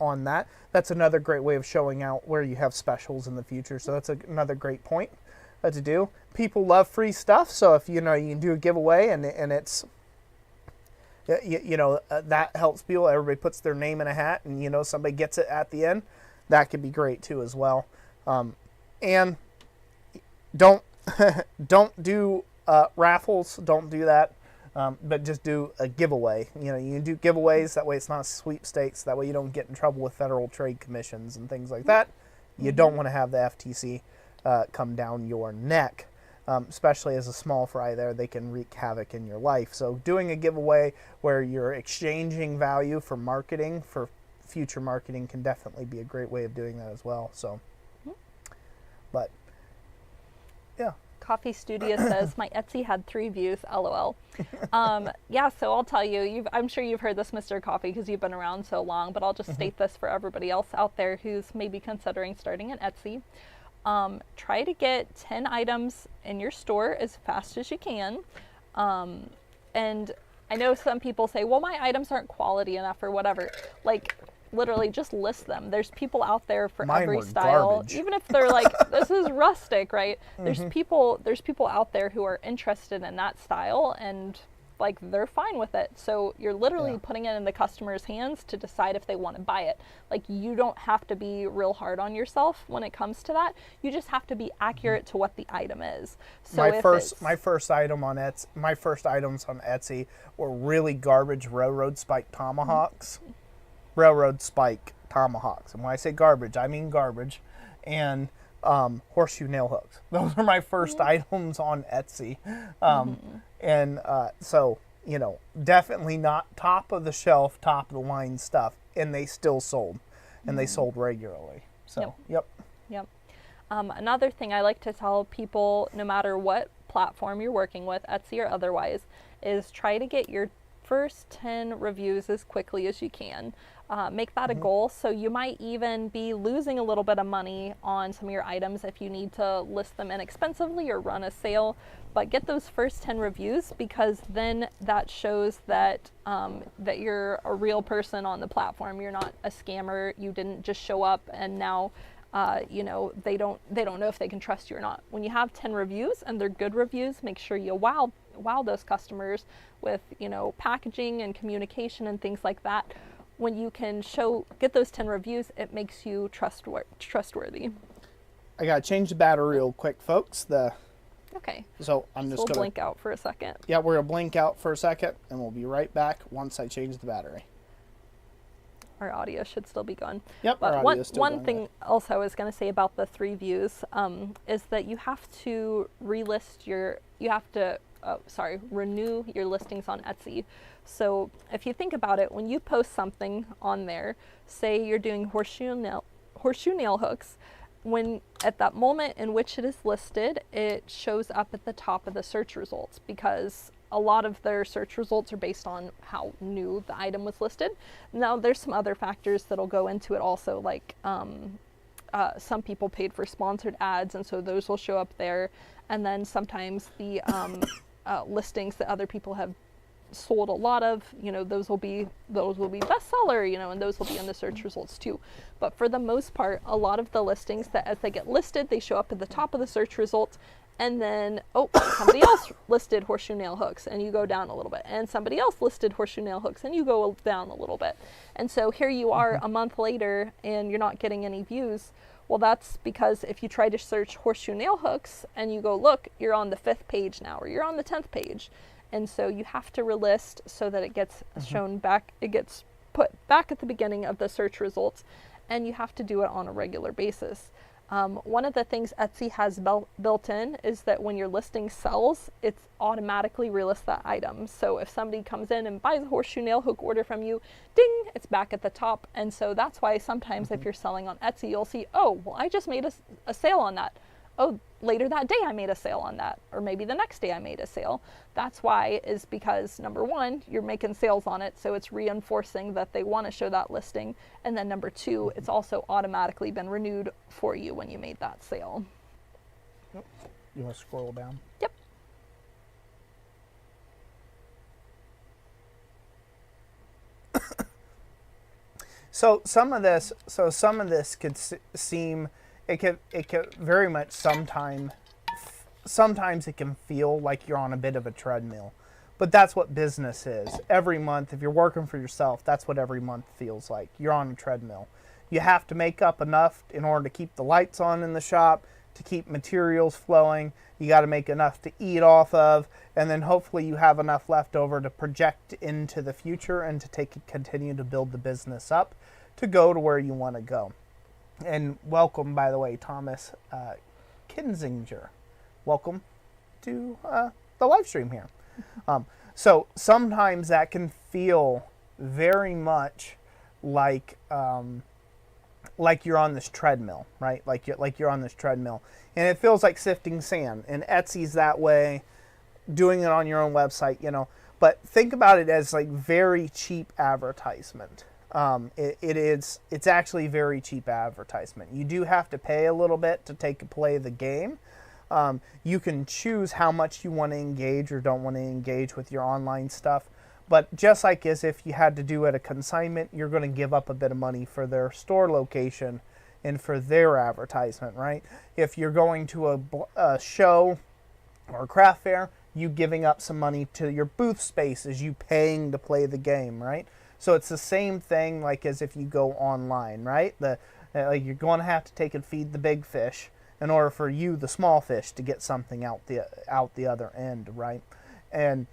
on that. That's another great way of showing out where you have specials in the future. So that's another great point to do. People love free stuff, so if you know you can do a giveaway and it's that helps people. Everybody puts their name in a hat, and you know somebody gets it at the end. That could be great too as well. And don't do raffles. Don't do that. But just do a giveaway. You know, you can do giveaways. That way it's not sweepstakes. That way you don't get in trouble with federal trade commissions and things like that. You don't want to have the FTC come down your neck. especially as a small fry there, they can wreak havoc in your life. So doing a giveaway where you're exchanging value for marketing, for future marketing, can definitely be a great way of doing that as well. So, but yeah. Coffee Studio says, my Etsy had 3 views, LOL. Yeah, so I'll tell you, I'm sure you've heard this, Mr. Coffee, because you've been around so long, but I'll just state this for everybody else out there who's maybe considering starting an Etsy. Try to get 10 items in your store as fast as you can. And I know some people say, well, my items aren't quality enough or whatever. Like, literally just list them. There's people out there for Mine every were style. garbage. Even if they're like, this is rustic, right? There's people out there who are interested in that style, and like they're fine with it. So you're literally putting it in the customer's hands to decide if they want to buy it. Like, you don't have to be real hard on yourself when it comes to that. You just have to be accurate to what the item is. So my first items on Etsy were really garbage railroad spike tomahawks. Railroad spike tomahawks. And when I say garbage, I mean garbage. And horseshoe nail hooks. Those are my first items on Etsy. And so, you know, definitely not top of the shelf, top of the line stuff. And they still sold. And they sold regularly. So, yep. Another thing I like to tell people, no matter what platform you're working with, Etsy or otherwise, is try to get your first 10 reviews as quickly as you can. Make that a goal. So you might even be losing a little bit of money on some of your items if you need to list them inexpensively or run a sale, but get those first 10 reviews, because then that shows that that you're a real person on the platform. You're not a scammer. You didn't just show up and now you know, they don't know if they can trust you or not. When you have 10 reviews and they're good reviews, make sure you wow those customers with, you know, packaging and communication and things like that. When you can get those 10 reviews, it makes you trustworthy. I gotta change the battery real quick, folks. Okay. So I'm just gonna blink out for a second. Yeah, we're gonna blink out for a second, and we'll be right back once I change the battery. Our audio should still be going. Yep. But one thing else I was going to say about the 3 views is that you have to renew your listings on Etsy. So if you think about it, when you post something on there, say you're doing horseshoe nail hooks, when at that moment in which it is listed, it shows up at the top of the search results, because a lot of their search results are based on how new the item was listed. Now, there's some other factors that'll go into it also, like some people paid for sponsored ads, and so those will show up there. And then sometimes the listings that other people have sold a lot of, you know, those will be bestseller, you know, and those will be in the search results too. But for the most part, a lot of the listings that as they get listed, they show up at the top of the search results. And then, somebody else listed horseshoe nail hooks, and you go down a little bit. And somebody else listed horseshoe nail hooks, and you go down a little bit. And so here you are a month later, and you're not getting any views. Well, that's because if you try to search horseshoe nail hooks, and you go look, you're on the 5th page now, or you're on the 10th page. And so you have to relist so that it gets shown back, it gets put back at the beginning of the search results, and you have to do it on a regular basis. One of the things Etsy has built in is that when your listing sells, it's automatically relist that item. So if somebody comes in and buys a horseshoe nail hook order from you, ding, it's back at the top. And so that's why sometimes if you're selling on Etsy, you'll see, oh, well, I just made a sale on that. Oh, later that day I made a sale on that, or maybe the next day I made a sale. That's why, is because number 1, you're making sales on it, so it's reinforcing that they want to show that listing. And then number 2, it's also automatically been renewed for you when you made that sale. Yep. You want to scroll down? Yep. So some of this could seem, it could very much sometimes it can feel like you're on a bit of a treadmill, but that's what business is. Every month, if you're working for yourself, that's what every month feels like. You're on a treadmill. You have to make up enough in order to keep the lights on in the shop, to keep materials flowing. You got to make enough to eat off of, and then hopefully you have enough left over to project into the future and to continue to build the business up to go to where you want to go. And welcome, by the way, Thomas Kinzinger. Welcome. do the live stream here. So sometimes that can feel very much like you're on this treadmill, right? Like you're on this treadmill, and it feels like sifting sand. And Etsy's that way, doing it on your own website, you know. But think about it as like very cheap advertisement. It's actually very cheap advertisement. You do have to pay a little bit to play the game. You can choose how much you want to engage or don't want to engage with your online stuff. But just like as if you had to do at a consignment, you're going to give up a bit of money for their store location and for their advertisement, right? If you're going to a show or a craft fair, you giving up some money to your booth space as you paying to play the game, right? So it's the same thing like as if you go online, right? Like you're going to have to take and feed the big fish in order for you, the small fish, to get something out the other end, right? And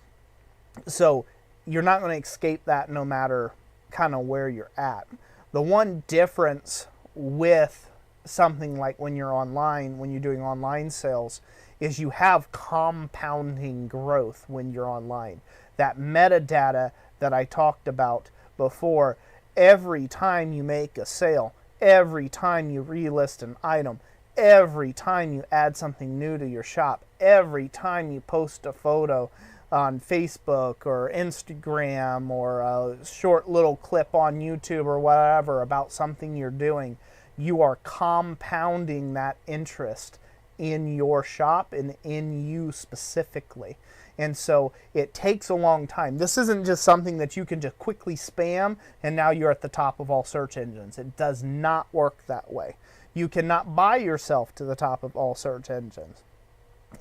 so you're not going to escape that no matter kind of where you're at. The one difference with something like when you're online, when you're doing online sales, is you have compounding growth when you're online. That metadata that I talked about before, every time you make a sale, every time you relist an item, every time you add something new to your shop, every time you post a photo on Facebook or Instagram or a short little clip on YouTube or whatever about something you're doing, you are compounding that interest in your shop and in you specifically. And so it takes a long time. This isn't just something that you can just quickly spam and now you're at the top of all search engines. It does not work that way. You cannot buy yourself to the top of all search engines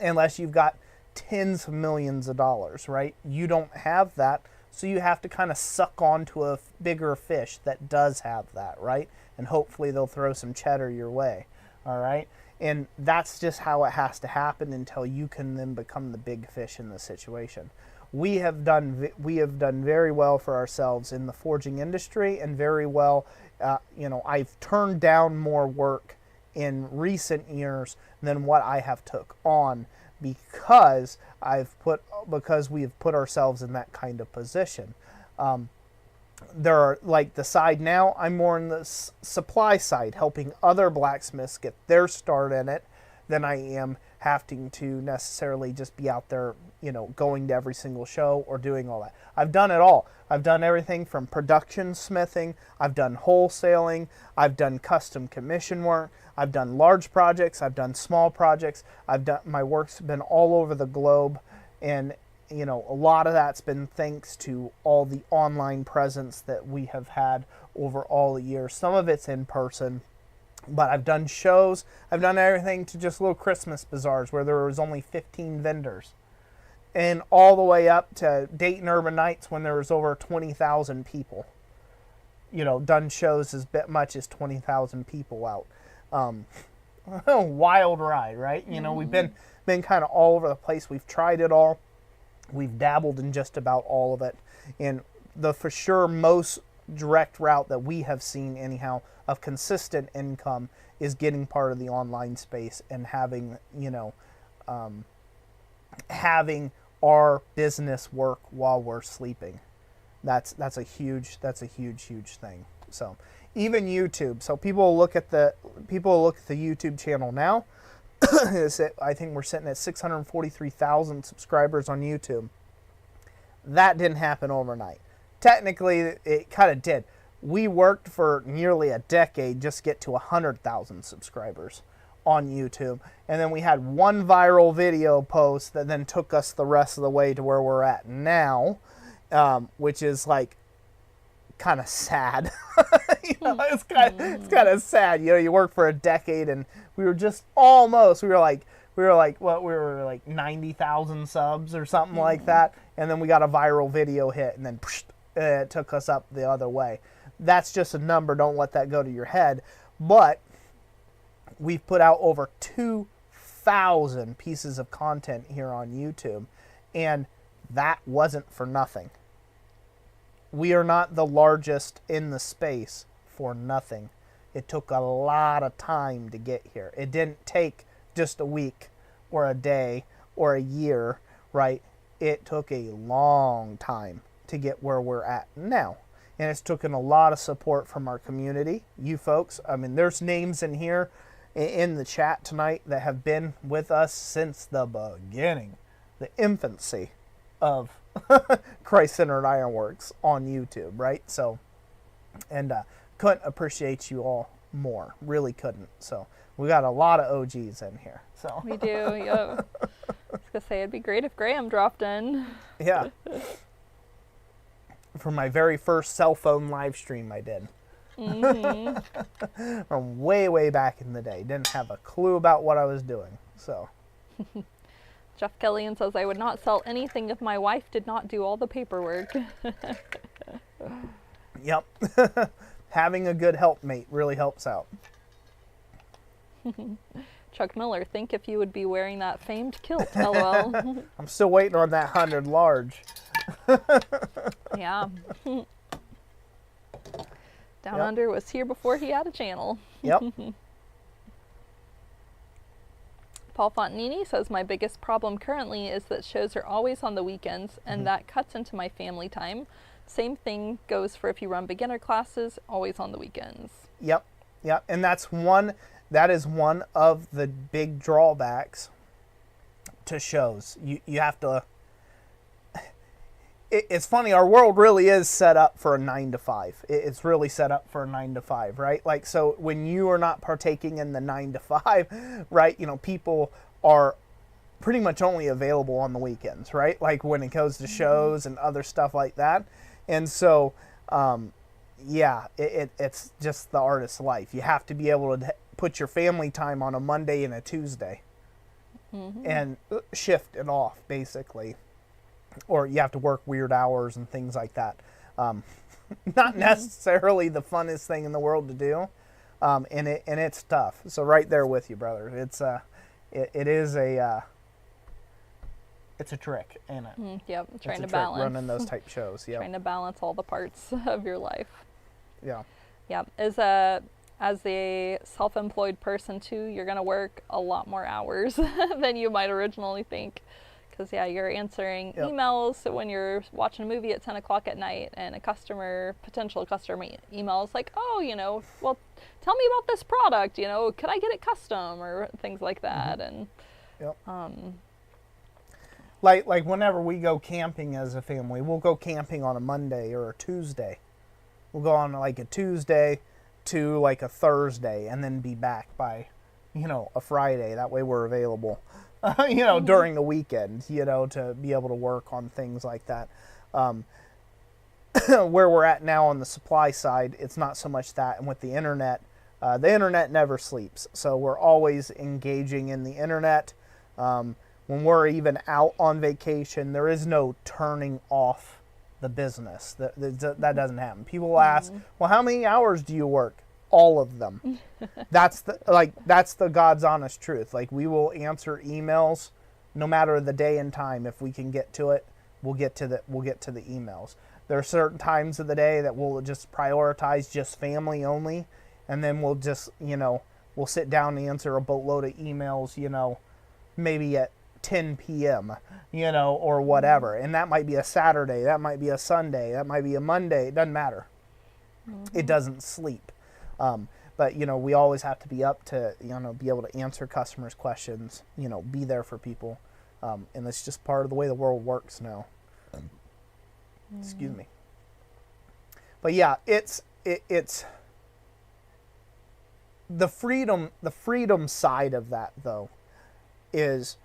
unless you've got tens of millions of dollars, right? You don't have that, so you have to kind of suck onto a bigger fish that does have that, right? And hopefully they'll throw some cheddar your way, all right? And that's just how it has to happen until you can then become the big fish in the situation. We have done very well for ourselves in the forging industry, and very well, I've turned down more work in recent years than what I have took on, because we have put ourselves in that kind of position. There are, like the side now, I'm more in the supply side, helping other blacksmiths get their start in it, than I am having to necessarily just be out there, going to every single show or doing all that. I've done it all. I've done everything from production smithing, I've done wholesaling, I've done custom commission work, I've done large projects, I've done small projects, my work's been all over the globe, and a lot of that's been thanks to all the online presence that we have had over all the years. Some of it's in person, but I've done shows. I've done everything to just little Christmas bazaars where there was only 15 vendors, and all the way up to Dayton Urban Nights when there was over 20,000 people. Done shows as much as 20,000 people out. Wild ride, right? We've been kind of all over the place. We've tried it all. We've dabbled in just about all of it. And the for sure most direct route that we have seen anyhow of consistent income is getting part of the online space and having, having our business work while we're sleeping. That's a huge thing. So even YouTube. So people look at the YouTube channel now. I think we're sitting at 643,000 subscribers on YouTube. That didn't happen overnight. Technically, it kind of did. We worked for nearly a decade just to get to 100,000 subscribers on YouTube. And then we had one viral video post that then took us the rest of the way to where we're at now, which is like kind of sad. It's kind of sad. You work for a decade, and we were just almost. We were like 90,000 subs or something like that, and then we got a viral video hit, and then it took us up the other way. That's just a number. Don't let that go to your head. But we've put out over 2,000 pieces of content here on YouTube, and that wasn't for nothing. We are not the largest in the space for nothing. It took a lot of time to get here. It didn't take just a week or a day or a year, right? It took a long time to get where we're at now. And it's taken a lot of support from our community, you folks. I mean, there's names in here in the chat tonight that have been with us since the beginning, the infancy of Christ-centered Ironworks on YouTube, right? So, and couldn't appreciate you all more, really couldn't. So we got a lot of OGs in here. So We do. Yep. I was gonna say it'd be great if Graham dropped in. yeah. For my very first cell phone live stream I did. From way, way back in the day. Didn't have a clue about what I was doing. So Jeff Kellyan says, I would not sell anything if my wife did not do all the paperwork. yep. Having a good helpmate really helps out. Chuck Miller, think if you would be wearing that famed kilt, LOL. I'm still waiting on that 100 large. Yeah. Down Yep. Under was here before he had a channel. Yep. Paul Fontanini says, my biggest problem currently is that shows are always on the weekends, and that cuts into my family time. Same thing goes for if you run beginner classes, always on the weekends. Yep. Yep. And that is one of the big drawbacks to shows. You have to, it's funny, our world really is set up for a 9 to 5. It's really set up for a 9 to 5, right? Like, so when you are not partaking in the 9 to 5, right, you know, people are pretty much only available on the weekends, right? Like when it goes to shows and other stuff like that. And so, yeah, it's just the artist's life. You have to be able to put your family time on a Monday and a Tuesday and shift it off, basically. Or you have to work weird hours and things like that. Not necessarily the funnest thing in the world to do, and it's tough. So right there with you, brother. It's a trick, ain't it? Yep, trying to it's a trick balance. running those type shows. Yep. Trying to balance all the parts of your life. Yeah. Yep. As a self-employed person too, you're gonna work a lot more hours than you might originally think. Because, yeah, you're answering emails when you're watching a movie at 10 o'clock at night, and potential customer emails like, oh, you know, well, tell me about this product, you know, could I get it custom, or things like that. And yep. Like whenever we go camping as a family, we'll go camping on a Monday or a Tuesday. We'll go on like a Tuesday to like a Thursday and then be back by, you know, a Friday. That way we're available. You know, during the weekend, you know, to be able to work on things like that. Where we're at now on the supply side, it's not so much that. And with the internet never sleeps. So we're always engaging in the internet. When we're even out on vacation, there is no turning off the business. That doesn't happen. People will ask, well, how many hours do you work? All of them. That's the God's honest truth. Like, we will answer emails no matter the day and time. If we can get to it, we'll get to the emails. There are certain times of the day that we'll just prioritize just family only, and then we'll just, you know, we'll sit down and answer a boatload of emails, you know, maybe at 10 p.m., you know, or whatever. And that might be a Saturday, that might be a Sunday, that might be a Monday. It doesn't matter. It doesn't sleep. But, you know, we always have to be up to, you know, be able to answer customers' questions, you know, be there for people. And it's just part of the way the world works now. Excuse me. But yeah, it's the freedom side of that, though, is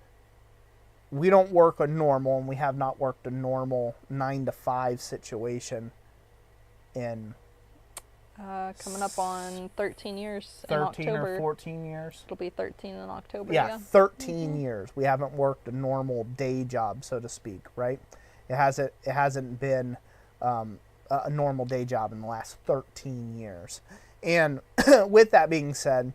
we don't work a normal, and we have not worked a normal 9 to 5 situation in coming up on 13 years in 13 October. or 14 years. It'll be 13 in October. Yeah, 13 years. We haven't worked a normal day job, so to speak, right? It hasn't been a normal day job in the last 13 years. And with that being said,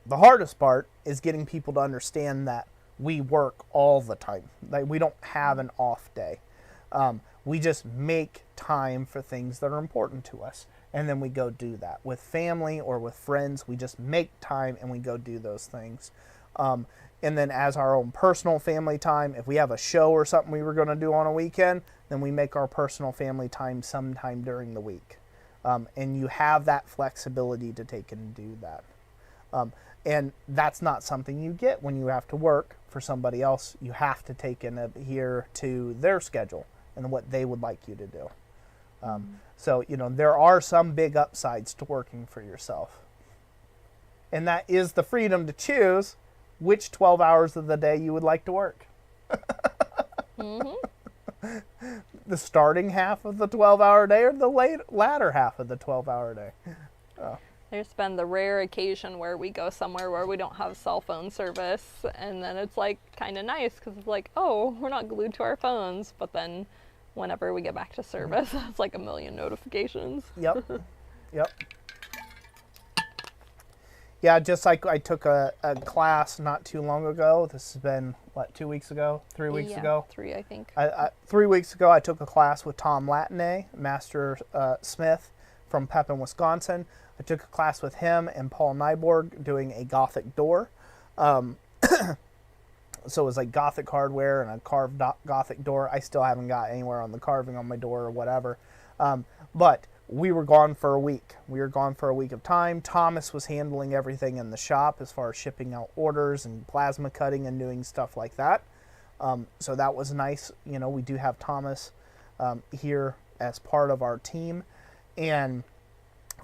the hardest part is getting people to understand that we work all the time. Like, we don't have an off day. We just make time for things that are important to us. And then we go do that. With family or with friends, we just make time and we go do those things. And then as our own personal family time, if we have a show or something we were going to do on a weekend, then we make our personal family time sometime during the week. And you have that flexibility to take and do that. And that's not something you get when you have to work for somebody else. You have to take and adhere to their schedule and what they would like you to do. So, there are some big upsides to working for yourself. And that is the freedom to choose which 12 hours of the day you would like to work. The starting half of the 12-hour day or the latter half of the 12-hour day. There's been the rare occasion where we go somewhere where we don't have cell phone service, and then it's like kind of nice because it's like, oh, we're not glued to our phones. But then whenever we get back to service, it's like a million notifications. Yep. Yeah, just like I took a class not too long ago. This has been, 2 weeks ago? 3 weeks ago? 3, I think. 3 weeks ago, I took a class with Tom Latine, Master Smith from Pepin, Wisconsin. I took a class with him and Paul Nyborg doing a Gothic door. So it was like Gothic hardware and a carved Gothic door. I still haven't got anywhere on the carving on my door or whatever. But we were gone for a week. We were gone for a week of time. Thomas was handling everything in the shop as far as shipping out orders and plasma cutting and doing stuff like that. So that was nice. We do have Thomas here as part of our team. And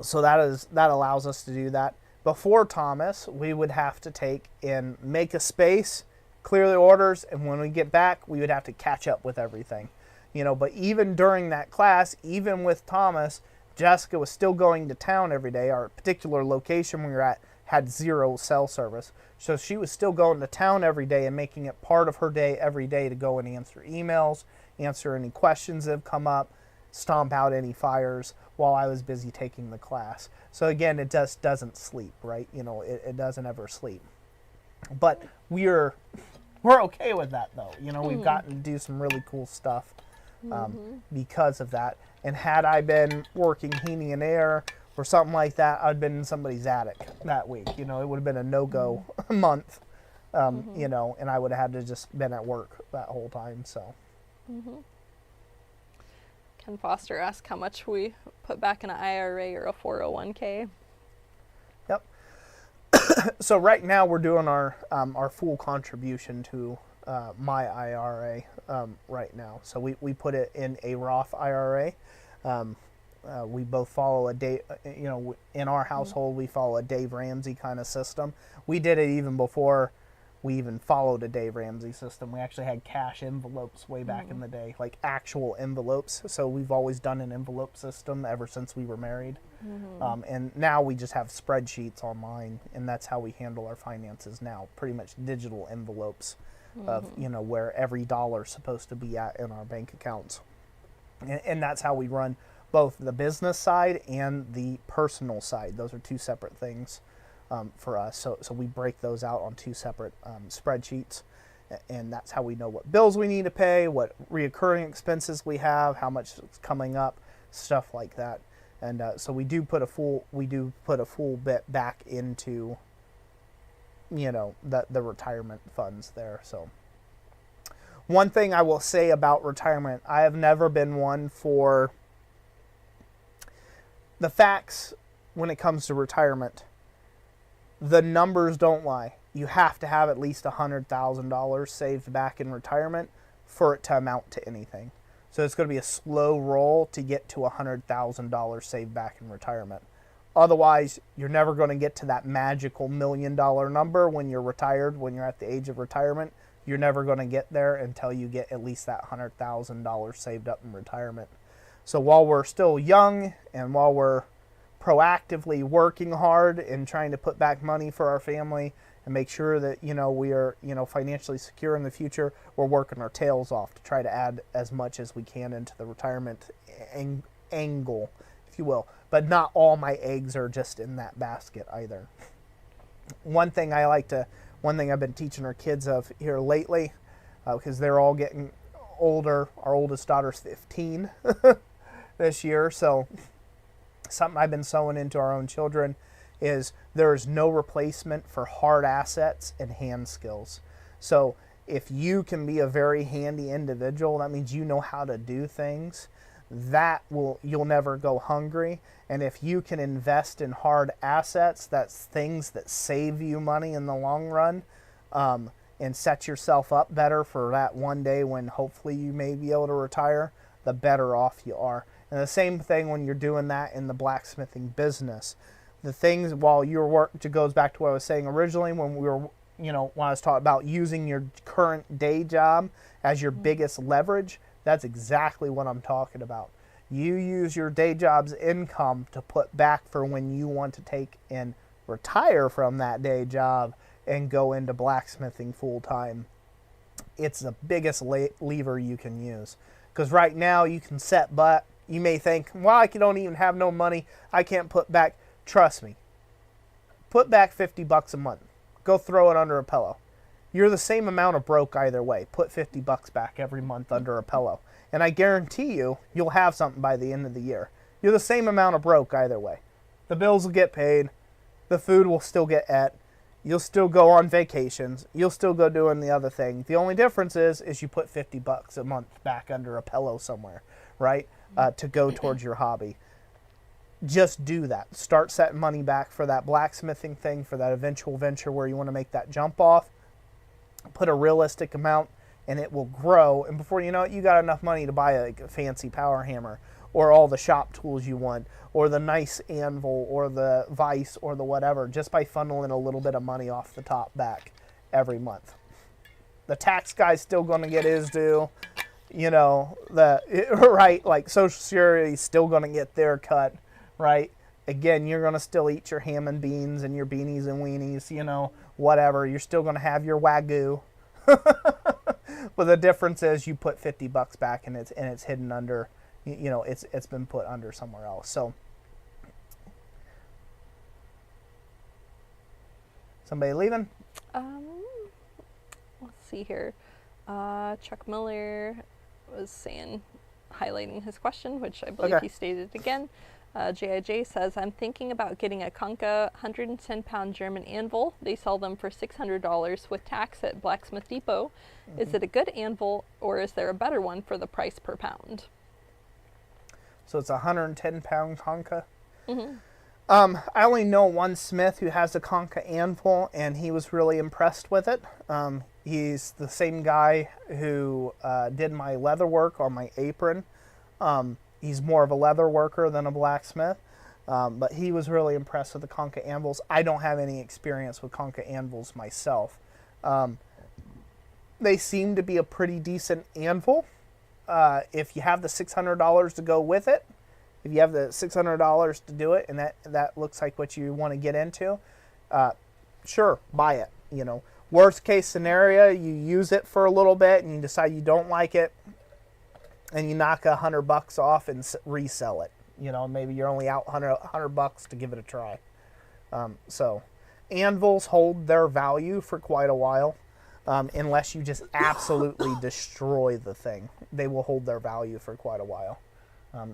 so that allows us to do that. Before Thomas, we would have to take and make a space, clear the orders, and when we get back, we would have to catch up with everything. But even during that class, even with Thomas, Jessica was still going to town every day. Our particular location we were at had 0 cell service. So she was still going to town every day and making it part of her day every day to go and answer emails, answer any questions that have come up, stomp out any fires while I was busy taking the class. So again, it just doesn't sleep, right? It doesn't ever sleep. But we're okay with that though. We've gotten to do some really cool stuff because of that. And had I been working heating and air or something like that, I'd been in somebody's attic that week. It would have been a no-go month, and I would have had to just been at work that whole time. So. Ken Foster asked how much we put back in an IRA or a 401k. Yep. So right now we're doing our full contribution to my IRA right now. So we put it in a Roth IRA. We both follow a Dave, in our household we follow a Dave Ramsey kind of system. We did it even before we even followed a Dave Ramsey system. We actually had cash envelopes way back in the day, like actual envelopes. So we've always done an envelope system ever since we were married. And now we just have spreadsheets online, and that's how we handle our finances now. Pretty much digital envelopes of, where every dollar is supposed to be at in our bank accounts. And that's how we run both the business side and the personal side. Those are two separate things. For us, so we break those out on two separate spreadsheets, and that's how we know what bills we need to pay, what reoccurring expenses we have, how much is coming up, stuff like that. And so we do put a full bit back into the retirement funds there. So one thing I will say about retirement, I have never been one for the facts when it comes to retirement. The numbers don't lie. You have to have at least $100,000 saved back in retirement for it to amount to anything. So it's going to be a slow roll to get to $100,000 saved back in retirement. Otherwise, you're never going to get to that magical $1 million number when you're retired, when you're at the age of retirement. You're never going to get there until you get at least that $100,000 saved up in retirement. So while we're still young and while we're proactively working hard and trying to put back money for our family and make sure that we are financially secure in the future, we're working our tails off to try to add as much as we can into the retirement angle, if you will. But not all my eggs are just in that basket either. One thing I've been teaching our kids of here lately, because they're all getting older. Our oldest daughter's 15 this year, so something I've been sowing into our own children is there's no replacement for hard assets and hand skills. So if you can be a very handy individual, that means you know how to do things, you'll never go hungry. And if you can invest in hard assets, that's things that save you money in the long run, and set yourself up better for that one day when hopefully you may be able to retire, the better off you are. And the same thing when you're doing that in the blacksmithing business. The things while your work, it goes back to what I was saying originally when we were, when I was talking about using your current day job as your biggest leverage, that's exactly what I'm talking about. You use your day job's income to put back for when you want to take and retire from that day job and go into blacksmithing full time. It's the biggest lever you can use. Because right now you can set back, you may think, well, I don't even have no money, I can't put back. Trust me, put back $50 a month. Go throw it under a pillow. You're the same amount of broke either way. Put $50 back every month under a pillow. And I guarantee you'll have something by the end of the year. You're the same amount of broke either way. The bills will get paid. The food will still get ate. You'll still go on vacations. You'll still go doing the other thing. The only difference is you put $50 a month back under a pillow somewhere, right? To go towards your hobby. Just do that. Start setting money back for that blacksmithing thing, for that eventual venture where you want to make that jump off. Put a realistic amount and it will grow. And before you know it, you got enough money to buy a fancy power hammer or all the shop tools you want or the nice anvil or the vise or the whatever, just by funneling a little bit of money off the top back every month. The tax guy's still going to get his due. Right, like Social Security's still going to get their cut, right? Again, you're going to still eat your ham and beans and your beanies and weenies, whatever. You're still going to have your Wagyu. But the difference is you put $50 back and it's hidden under, it's been put under somewhere else. So somebody leaving? Let's see here. Chuck Miller was highlighting his question, which I believe he stated again. JIJ says, I'm thinking about getting a Konka 110-pound German anvil. They sell them for $600 with tax at Blacksmith Depot. Mm-hmm. Is it a good anvil, or is there a better one for the price per pound? So it's a 110-pound Konka? Mm-hmm. I only know one smith who has a Konka anvil, and he was really impressed with it. He's the same guy who did my leather work on my apron. He's more of a leather worker than a blacksmith, but he was really impressed with the Konka anvils. I don't have any experience with Konka anvils myself. They seem to be a pretty decent anvil. If you have the $600 to go with it, if you have the $600 to do it, and that looks like what you want to get into, sure, buy it. Worst case scenario, you use it for a little bit and you decide you don't like it, and you knock $100 off and resell it. Maybe you're only out $100 to give it a try. So anvils hold their value for quite a while, unless you just absolutely destroy the thing. They will hold their value for quite a while.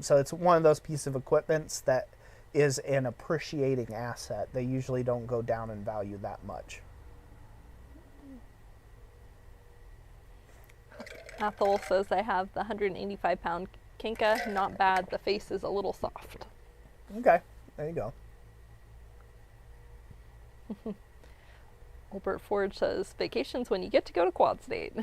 So it's one of those pieces of equipment that is an appreciating asset. They usually don't go down in value that much. Athol says, I have the 185-pound Kinka. Not bad. The face is a little soft. Okay. There you go. Albert Forge says, vacations when you get to go to Quad State.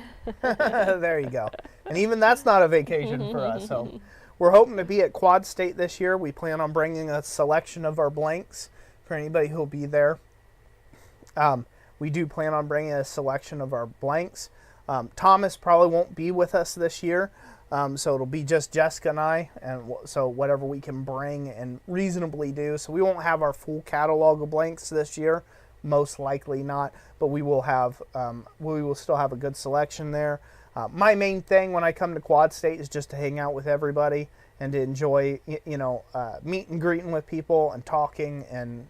There you go. And even that's not a vacation for us. So we're hoping to be at Quad State this year. We plan on bringing a selection of our blanks for anybody who will be there. We do plan on bringing a selection of our blanks. Thomas probably won't be with us this year, so it'll be just Jessica and I, and so whatever we can bring and reasonably do. So we won't have our full catalog of blanks this year, most likely not, but we will still have a good selection there. My main thing when I come to Quad State is just to hang out with everybody and to enjoy, meet and greeting with people and talking and,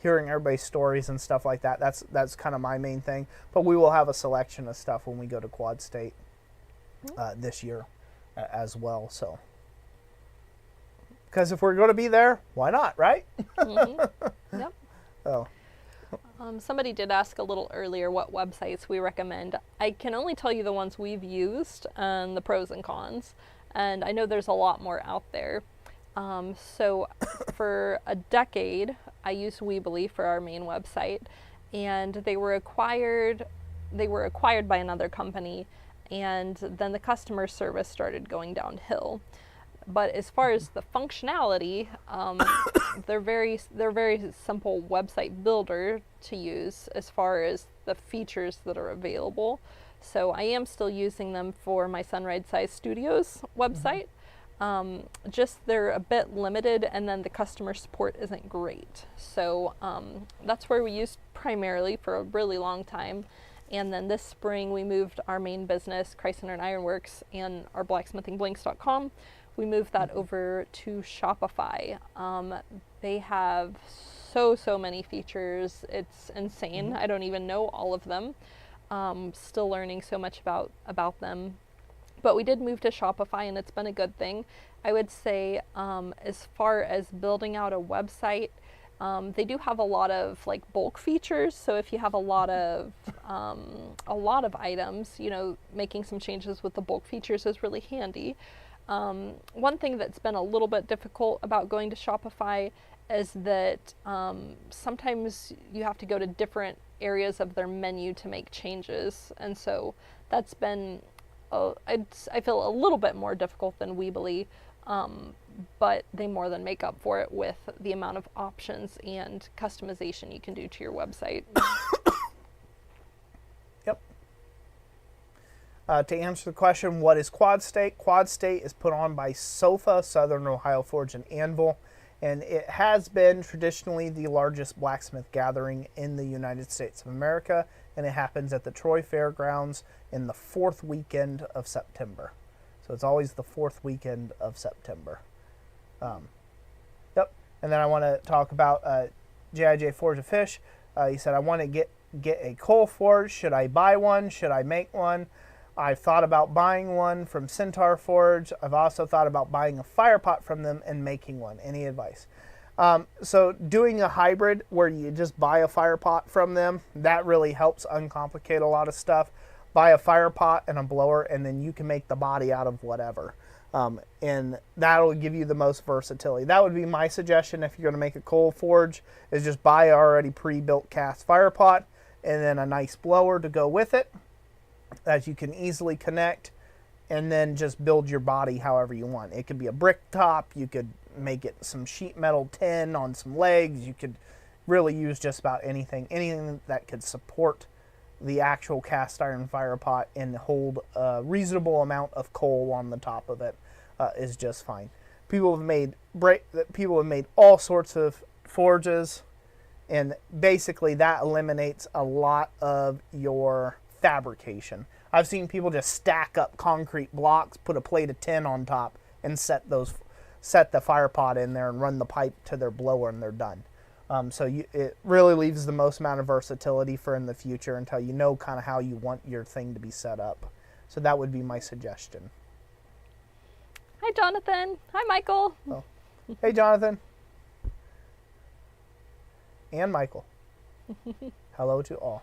hearing everybody's stories and stuff like that. That's kind of my main thing. But we will have a selection of stuff when we go to Quad State this year as well. So Because if we're going to be there, why not, right? Yep. Oh. Somebody did ask a little earlier what websites we recommend. I can only tell you the ones we've used and the pros and cons. And I know there's a lot more out there. So for a decade, I used Weebly for our main website, and they were acquired by another company, and then the customer service started going downhill. But as far as the functionality, they're very simple website builder to use as far as the features that are available. So I am still using them for my Sunrise Size Studios website. Just they're a bit limited, and then the customer support isn't great. So that's where we used primarily for a really long time. And then this spring we moved our main business, Christ Center and Ironworks, and our blacksmithingblinks.com. We moved that over to Shopify. They have so many features. It's insane. I don't even know all of them. Still learning so much about them. But we did move to Shopify, and it's been a good thing. I would say as far as building out a website, they do have a lot of like bulk features. So if you have a lot of items, you know, making some changes with the bulk features is really handy. One thing that's been a little bit difficult about going to Shopify is that sometimes you have to go to different areas of their menu to make changes, and so that's been I feel a little bit more difficult than Weebly, but they more than make up for it with the amount of options and customization you can do to your website. Yep. To answer the question, what is Quad State? Quad State is put on by SOFA, Southern Ohio Forge and Anvil, and it has been traditionally the largest blacksmith gathering in the United States of America, and it happens at the Troy Fairgrounds in the 4th weekend of September. So it's always the 4th weekend of September. Yep. And then I want to talk about Jigj Forge a Fish. He said, I want to get a coal forge. Should I buy one? Should I make one? I've thought about buying one from Centaur Forge. I've also thought about buying a fire pot from them and making one. Any advice? So doing a hybrid where you just buy a fire pot from them, that really helps uncomplicate a lot of stuff. Buy a fire pot and a blower, and then you can make the body out of whatever. And that'll give you the most versatility. That would be my suggestion if you're going to make a coal forge, is just buy an already pre-built cast fire pot and then a nice blower to go with it that you can easily connect, and then just build your body however you want. It could be a brick top, you could make it some sheet metal tin on some legs, you could really use just about anything that could support the actual cast iron fire pot and hold a reasonable amount of coal on the top of it is just fine. People have made all sorts of forges, and basically that eliminates a lot of your fabrication. I've seen people just stack up concrete blocks, put a plate of tin on top, and set the fire pot in there and run the pipe to their blower, and they're done. It really leaves the most amount of versatility for in the future until you know kind of how you want your thing to be set up. So that would be my suggestion. Hi, Jonathan. Hi, Michael. Oh. Hey, Jonathan. And Michael. Hello to all.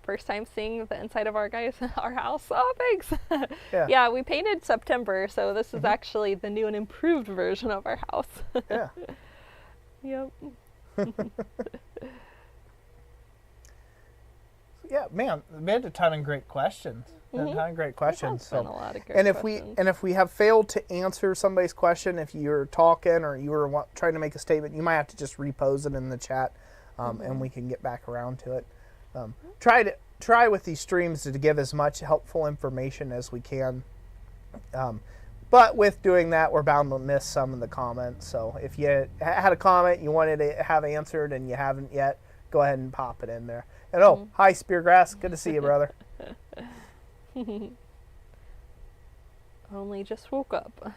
First time seeing the inside of our house. Oh, thanks. Yeah. Yeah, we painted September, so this is actually the new and improved version of our house. Yeah. Yep. Yeah, man, we had a ton of great questions. A ton of great questions. Been a lot of great questions. If we have failed to answer somebody's question, if you're talking or you were trying to make a statement, you might have to just repose it in the chat, and we can get back around to it. Try with these streams to give as much helpful information as we can. But with doing that, we're bound to miss some of the comments. So if you had a comment you wanted to have answered and you haven't yet, go ahead and pop it in there. And hi Speargrass, good to see you, brother. Only just woke up.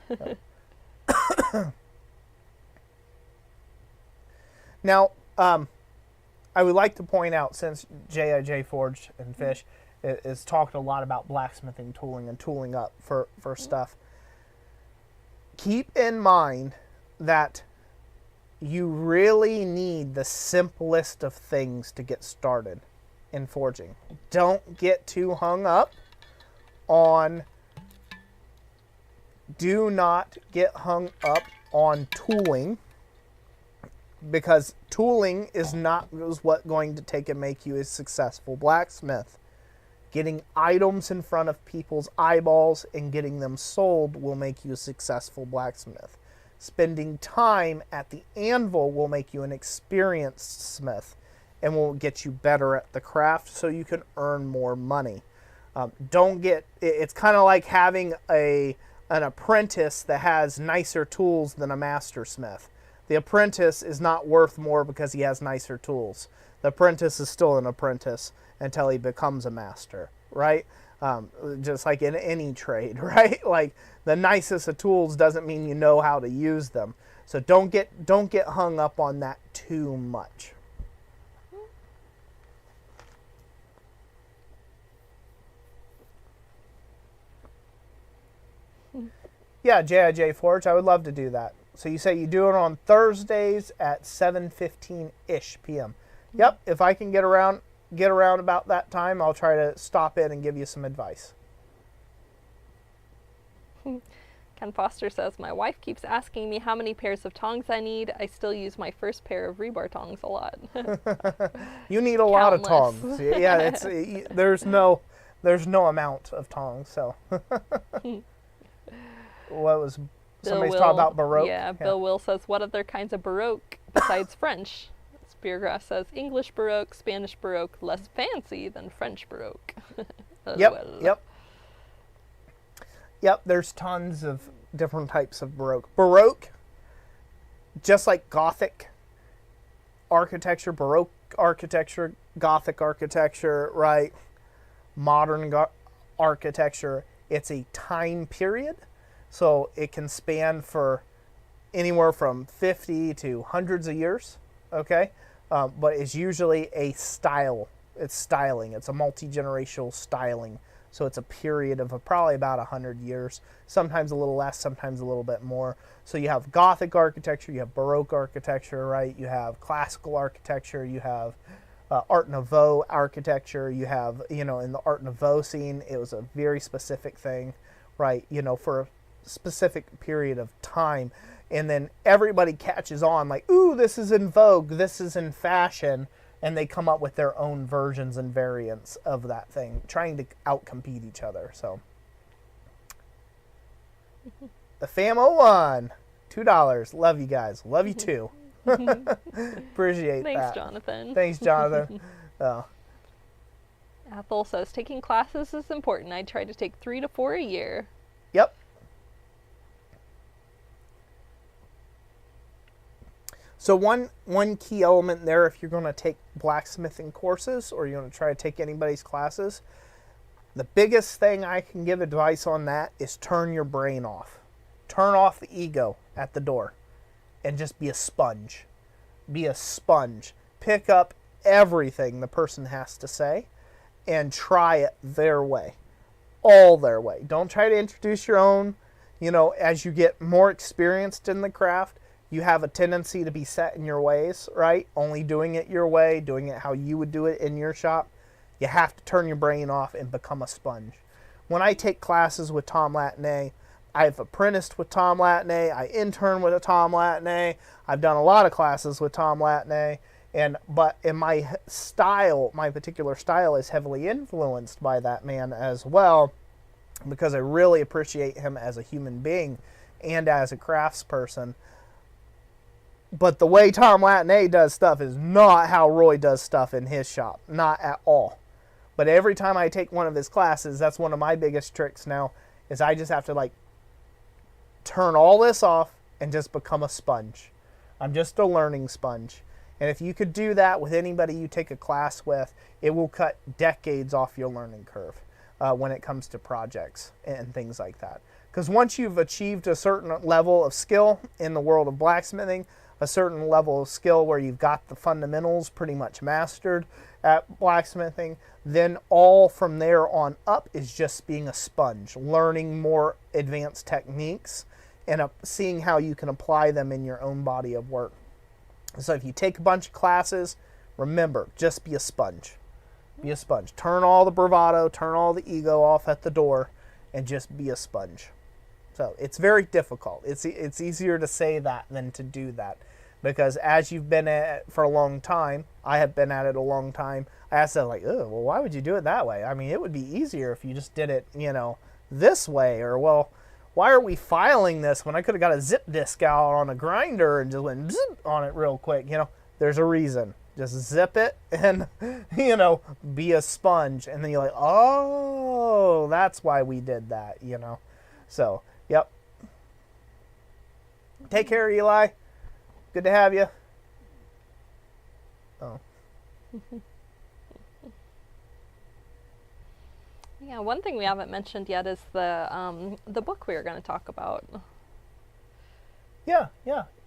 Now, I would like to point out, since Jigj Forge and Fish is talked a lot about blacksmithing tooling and tooling up for stuff, keep in mind that you really need the simplest of things to get started in forging. Don't get too hung up on, do not get hung up on tooling, because tooling is what's going to take and make you a successful blacksmith. Getting items in front of people's eyeballs and getting them sold will make you a successful blacksmith. Spending time at the anvil will make you an experienced smith and will get you better at the craft so you can earn more money. It's kind of like having an apprentice that has nicer tools than a master smith. The apprentice is not worth more because he has nicer tools. The apprentice is still an apprentice until he becomes a master, right? Just like in any trade, right? Like, the nicest of tools doesn't mean you know how to use them. So don't get hung up on that too much. Yeah, Jigj Forge, I would love to do that. So you say you do it on Thursdays at 7:15-ish p.m. Yep, if I can get around about that time, I'll try to stop in and give you some advice. Ken Foster says, my wife keeps asking me how many pairs of tongs I need. I still use my first pair of rebar tongs a lot. You need a lot of tongs. Yeah, there's no amount of tongs. So, what was somebody's talking about Baroque? Yeah, Bill Will says, what other kinds of Baroque besides French? Speargrass says, English Baroque, Spanish Baroque, less fancy than French Baroque. Yep, there's tons of different types of Baroque. Baroque, just like Gothic architecture, Baroque architecture, Gothic architecture, right? Modern architecture, it's a time period. So it can span for anywhere from 50 to hundreds of years, okay? But it's usually a style. It's styling. It's a multi-generational styling. So it's a period of probably about 100 years, sometimes a little less, sometimes a little bit more. So you have Gothic architecture, you have Baroque architecture, right? You have classical architecture, you have Art Nouveau architecture, you have, in the Art Nouveau scene, it was a very specific thing, right? For a specific period of time. And then everybody catches on like, ooh, this is in vogue, this is in fashion. And they come up with their own versions and variants of that thing, trying to outcompete each other. So, the Fam01, $2. Love you guys. Love you too. Appreciate that. Thanks, Jonathan. Thanks, Jonathan. Ethel says, taking classes is important. I try to take 3 to 4 a year. Yep. So one key element there, if you're going to take blacksmithing courses or you're going to try to take anybody's classes, the biggest thing I can give advice on that is turn your brain off. Turn off the ego at the door and just be a sponge. Be a sponge. Pick up everything the person has to say and try it their way. All their way. Don't try to introduce your own. As you get more experienced in the craft, you have a tendency to be set in your ways, right? Only doing it your way, doing it how you would do it in your shop. You have to turn your brain off and become a sponge. When I take classes with Tom Latney, I've apprenticed with Tom Latney, I intern with Tom Latney, I've done a lot of classes with Tom Latney, but in my style, my particular style is heavily influenced by that man as well, because I really appreciate him as a human being and as a craftsperson. But the way Tom Latney does stuff is not how Roy does stuff in his shop. Not at all. But every time I take one of his classes, that's one of my biggest tricks now, is I just have to turn all this off and just become a sponge. I'm just a learning sponge. And if you could do that with anybody you take a class with, it will cut decades off your learning curve when it comes to projects and things like that. Because once you've achieved a certain level of skill in the world of blacksmithing, a certain level of skill where you've got the fundamentals pretty much mastered at blacksmithing, then all from there on up is just being a sponge, learning more advanced techniques and seeing how you can apply them in your own body of work. So if you take a bunch of classes, remember, just be a sponge. Be a sponge. Turn all the bravado, turn all the ego off at the door, and just be a sponge. So it's very difficult. It's easier to say that than to do that. Because as you've been at it for a long time, I have been at it a long time, I asked them, like, oh, well, why would you do it that way? I mean, it would be easier if you just did it, this way. Or, well, why are we filing this when I could have got a zip disk out on a grinder and just went zip on it real quick? There's a reason. Just zip it and, be a sponge. And then you're like, oh, that's why we did that, So, yep. Take care, Eli. Good to have you. Oh. Yeah, one thing we haven't mentioned yet is the book we were going to talk about. Yeah.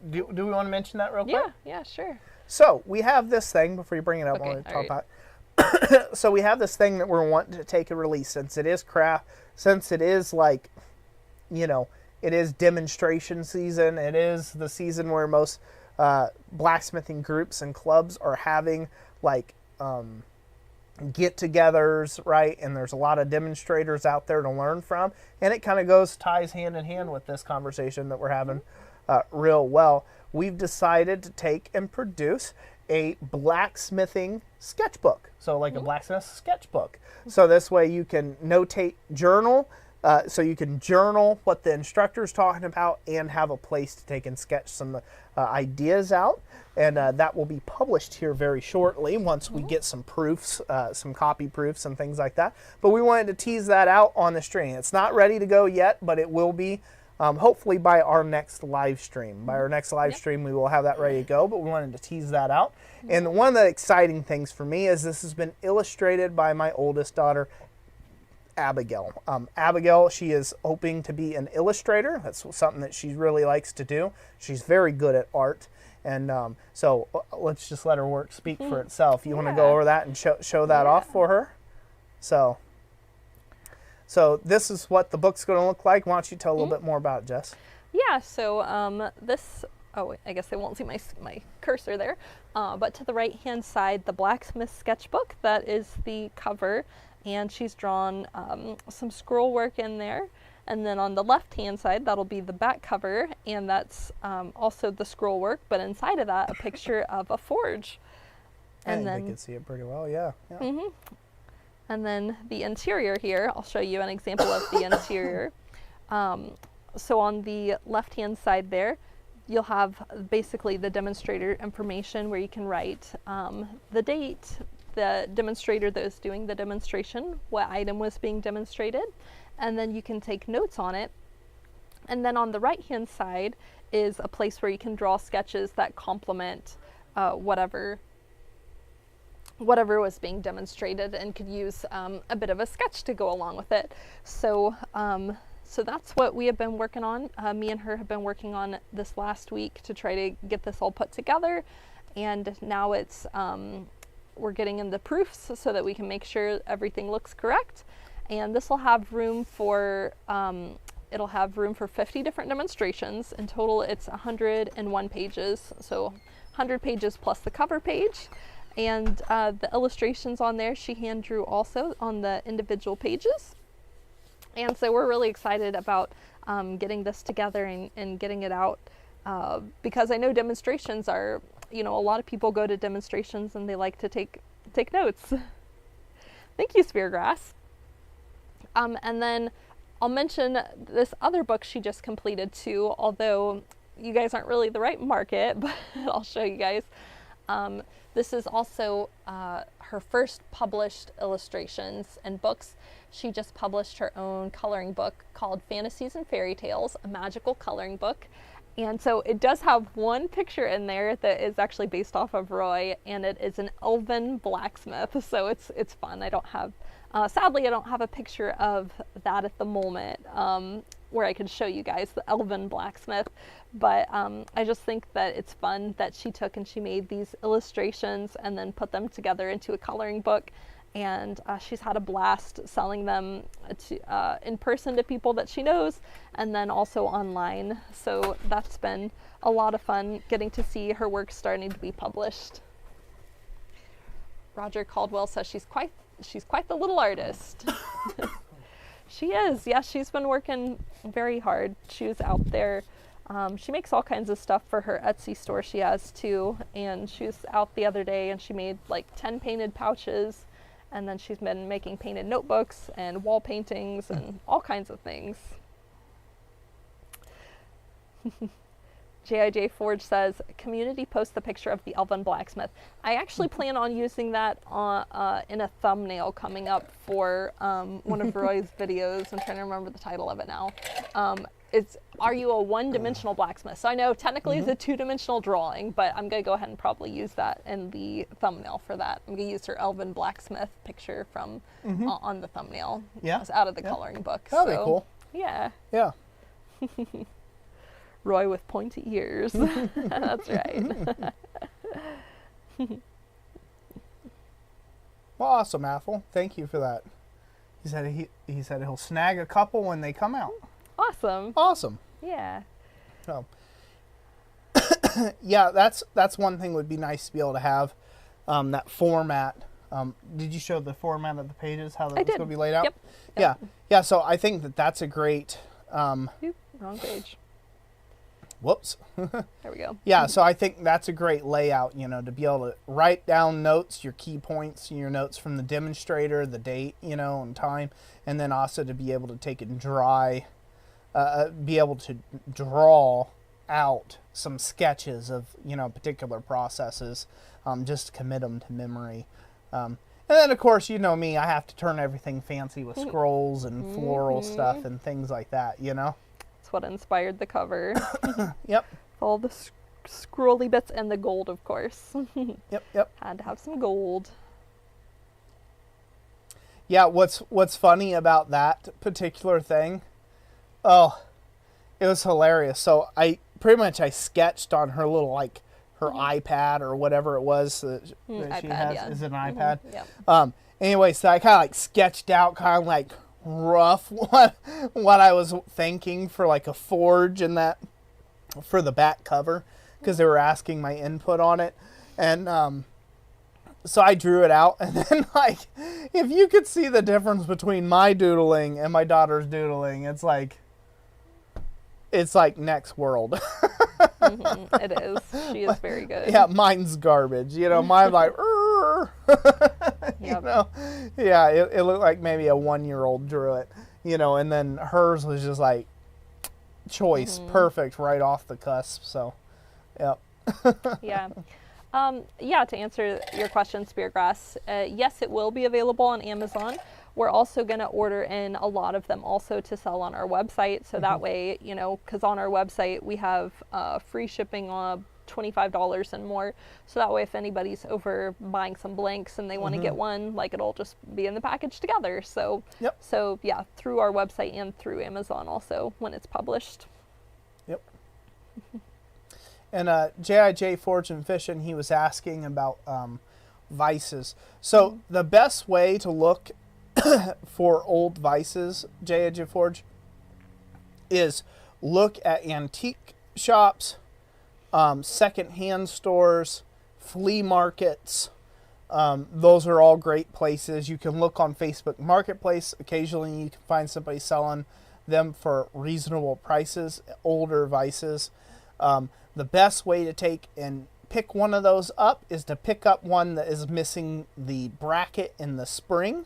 Do we want to mention that real quick? Yeah, sure. So we have this thing, before you bring it up, I want to talk about. So we have this thing that we're wanting to take a release, since it is craft, since it is like, it is demonstration season. It is the season where most blacksmithing groups and clubs are having like get-togethers, right? And there's a lot of demonstrators out there to learn from, and it kind of ties hand in hand with this conversation that we're having real well. We've decided to take and produce a blacksmithing sketchbook, so like a blacksmith sketchbook. So this way you can notate, journal. So you can journal what the instructor's talking about and have a place to take and sketch some ideas out. And that will be published here very shortly once we get some proofs, some copy proofs and things like that. But we wanted to tease that out on the stream. It's not ready to go yet, but it will be hopefully by our next live stream. By our next live stream, we will have that ready to go, but we wanted to tease that out. And one of the exciting things for me is this has been illustrated by my oldest daughter, Abigail. Abigail, she is hoping to be an illustrator. That's something that she really likes to do. She's very good at art. And so let's just let her work speak for itself. You want to go over that and show that off for her? So this is what the book's going to look like. Why don't you tell a little bit more about it, Jess? Yeah, so this, I guess they won't see my cursor there. But to the right-hand side, the Blacksmith sketchbook, that is the cover. And she's drawn some scroll work in there. And then on the left-hand side, that'll be the back cover, and that's also the scroll work, but inside of that, a picture of a forge. And then they can see it pretty well, yeah. And then the interior here, I'll show you an example of the interior. So on the left-hand side there, you'll have basically the demonstrator information where you can write the date, the demonstrator that was doing the demonstration, what item was being demonstrated, and then you can take notes on it. And then on the right-hand side is a place where you can draw sketches that complement whatever was being demonstrated, and could use a bit of a sketch to go along with it. So so that's what we have been working on. Me and her have been working on this last week to try to get this all put together, and now it's we're getting in the proofs so that we can make sure everything looks correct. And this will have room for it'll have room for 50 different demonstrations. In total, it's 101 pages, so 100 pages plus the cover page. And the illustrations on there, she hand drew also on the individual pages. And so we're really excited about getting this together and getting it out, because I know demonstrations are, a lot of people go to demonstrations and they like to take notes. Thank you, Speargrass. And then I'll mention this other book she just completed too, although you guys aren't really the right market, but I'll show you guys. This is also her first published illustrations and books. She just published her own coloring book called Fantasies and Fairy Tales, a magical coloring book. And so it does have one picture in there that is actually based off of Roy, and it is an elven blacksmith. So it's fun. I don't have, sadly, I don't have a picture of that at the moment where I could show you guys the elven blacksmith. But I just think that it's fun that she took and she made these illustrations and then put them together into a coloring book. and she's had a blast selling them in person to people that she knows, and then also online. So that's been a lot of fun getting to see her work starting to be published. Roger Caldwell says she's quite the little artist. She is. Yeah, she's been working very hard. She was out there. She makes all kinds of stuff for her Etsy store she has too, and she was out the other day and she made like 10 painted pouches, and then she's been making painted notebooks and wall paintings and all kinds of things. Jigj Forge says, community post the picture of the elven blacksmith. I actually plan on using that in a thumbnail coming up for one of Roy's videos. I'm trying to remember the title of it now. It's, are you a one-dimensional blacksmith? So I know technically it's a two-dimensional drawing, but I'm going to go ahead and probably use that in the thumbnail for that. I'm going to use her elven blacksmith picture from on the thumbnail. Yeah. It's out of the coloring book. That'd be cool. Yeah. Yeah. Roy with pointy ears. That's right. Well, awesome, Athel. Thank you for that. He said he'll snag a couple when they come out. Awesome. Awesome. Yeah. So, yeah, that's one thing would be nice to be able to have, that format. Did you show the format of the pages, how that's going to be laid out? Yep. Yeah. Yeah, so I think that's a great... Oop, wrong page. Whoops. There we go. Yeah, so I think that's a great layout, to be able to write down notes, your key points, your notes from the demonstrator, the date, and time, and then also to be able to take and be able to draw out some sketches of, particular processes, just to commit them to memory. And then, of course, you know me, I have to turn everything fancy with scrolls and floral stuff and things like that, That's what inspired the cover. Yep. All the scrolly bits and the gold, of course. Yep. Had to have some gold. Yeah, what's funny about that particular thing, oh, it was hilarious. So I sketched on her little, her iPad or whatever it was that she iPad, has. yeah. Is it an iPad? Yeah. Anyway, so I kind of sketched out rough what I was thinking for a forge and that for the back cover, because they were asking my input on it, and so I drew it out, and then if you could see the difference between my doodling and my daughter's doodling, it's like next world. It is. She is very good. Yeah, mine's garbage. Mine's like, Yep. Yeah, it looked like maybe a 1-year-old drew it, and then hers was just choice, perfect, right off the cusp. So, yep. Yeah. Yeah, to answer your question, Speargrass, yes, it will be available on Amazon. We're also going to order in a lot of them also to sell on our website. So that way, because on our website we have free shipping on $25 and more. So that way, if anybody's over buying some blanks and they want to get one, it'll just be in the package together. So, So yeah, through our website and through Amazon also when it's published. Yep. And Jigj Forge and Fishing, he was asking about vices. So the best way to look for old vices, Jigj Forge, is look at antique shops, second-hand stores, flea markets. Those are all great places. You can look on Facebook Marketplace. Occasionally you can find somebody selling them for reasonable prices, older vices. The best way to take and pick one of those up is to pick up one that is missing the bracket in the spring,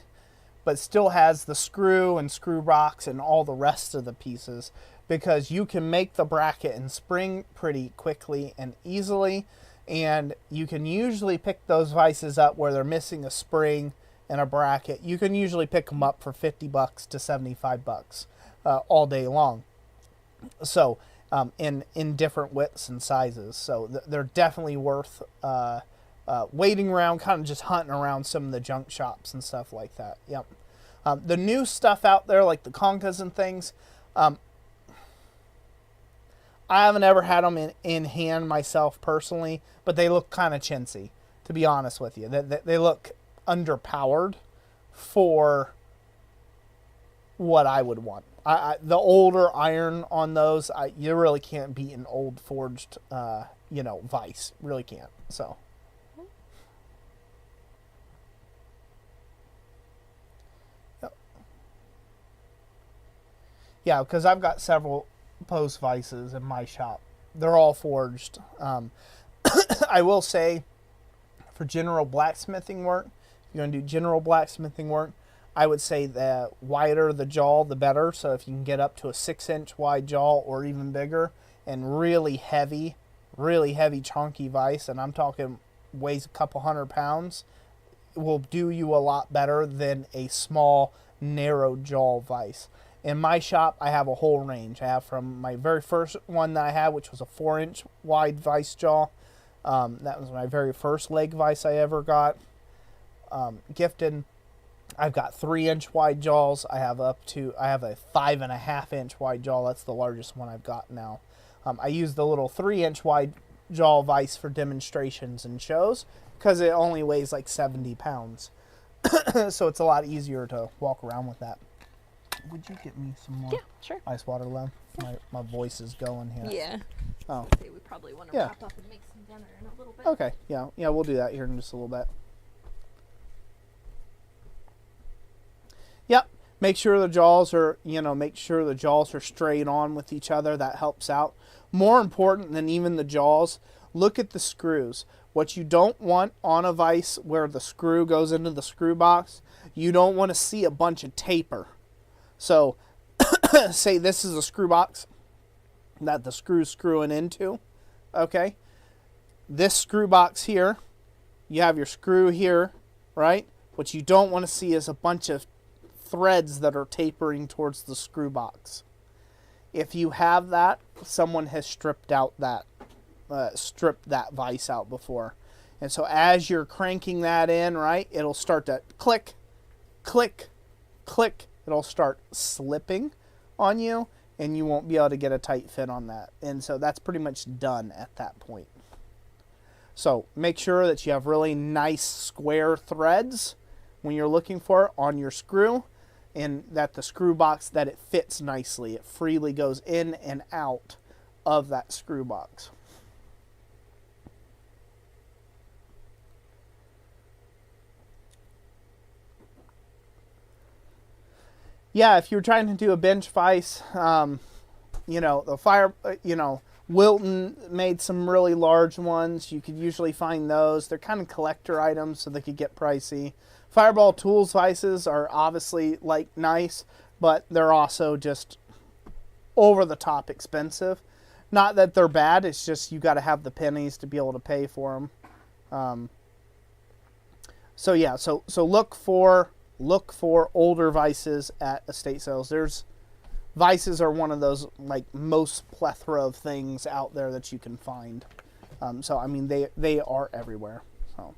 but still has the screw and screw box and all the rest of the pieces, because you can make the bracket and spring pretty quickly and easily, and you can usually pick those vices up where they're missing a spring and a bracket. You can usually pick them up for $50 to $75 all day long. So in different widths and sizes. So they're definitely worth waiting around, kind of just hunting around some of the junk shops and stuff like that. Yep. The new stuff out there, like the Conkas and things, I haven't ever had them in hand myself personally, but they look kind of chintzy, to be honest with you. They look underpowered. for what I would want. The older iron on those, you really can't beat an old forged, vise. Really can't. So. Yep. Yeah, because I've got several post vices in my shop. They're all forged. I will say, for general blacksmithing work, if you're going to do general blacksmithing work, I would say the wider the jaw, the better. So if you can get up to a 6-inch wide jaw or even bigger, and really heavy chunky vise, and I'm talking weighs a couple 100 pounds, will do you a lot better than a small, narrow jaw vise. In my shop, I have a whole range. I have from my very first one that I had, which was a 4-inch wide vise jaw. That was my very first leg vise I ever got gifted. I've got 3-inch wide jaws. I have a 5.5-inch wide jaw. That's the largest one I've got now. I use the little 3-inch wide jaw vise for demonstrations and shows because it only weighs like 70 pounds. So it's a lot easier to walk around with that. Would you get me some more ice water, Lem? My voice is going here. Yeah. Oh. We probably want to wrap up and make some dinner in a little bit. Okay. Yeah, we'll do that here in just a little bit. Yep. Make sure the jaws are, straight on with each other. That helps out. More important than even the jaws, look at the screws. What you don't want on a vise where the screw goes into the screw box, you don't want to see a bunch of taper. So, say this is a screw box that the screw's screwing into, okay? This screw box here, you have your screw here, right? What you don't want to see is a bunch of threads that are tapering towards the screw box. If you have that, someone has stripped that vise out before. And so as you're cranking that in, right, it'll start to click, click, click. It'll start slipping on you, and you won't be able to get a tight fit on that. And so that's pretty much done at that point. So make sure that you have really nice square threads when you're looking for it on your screw, and that the screw box, that it fits nicely. It freely goes in and out of that screw box. Yeah, if you're trying to do a bench vise, Wilton made some really large ones. You could usually find those. They're kind of collector items, so they could get pricey. Fireball Tools vices are obviously nice, but they're also just over the top expensive. Not that they're bad, it's just you got to have the pennies to be able to pay for them. So look for older vices at estate sales. Vices are one of those most plethora of things out there that you can find. So I mean they are everywhere. So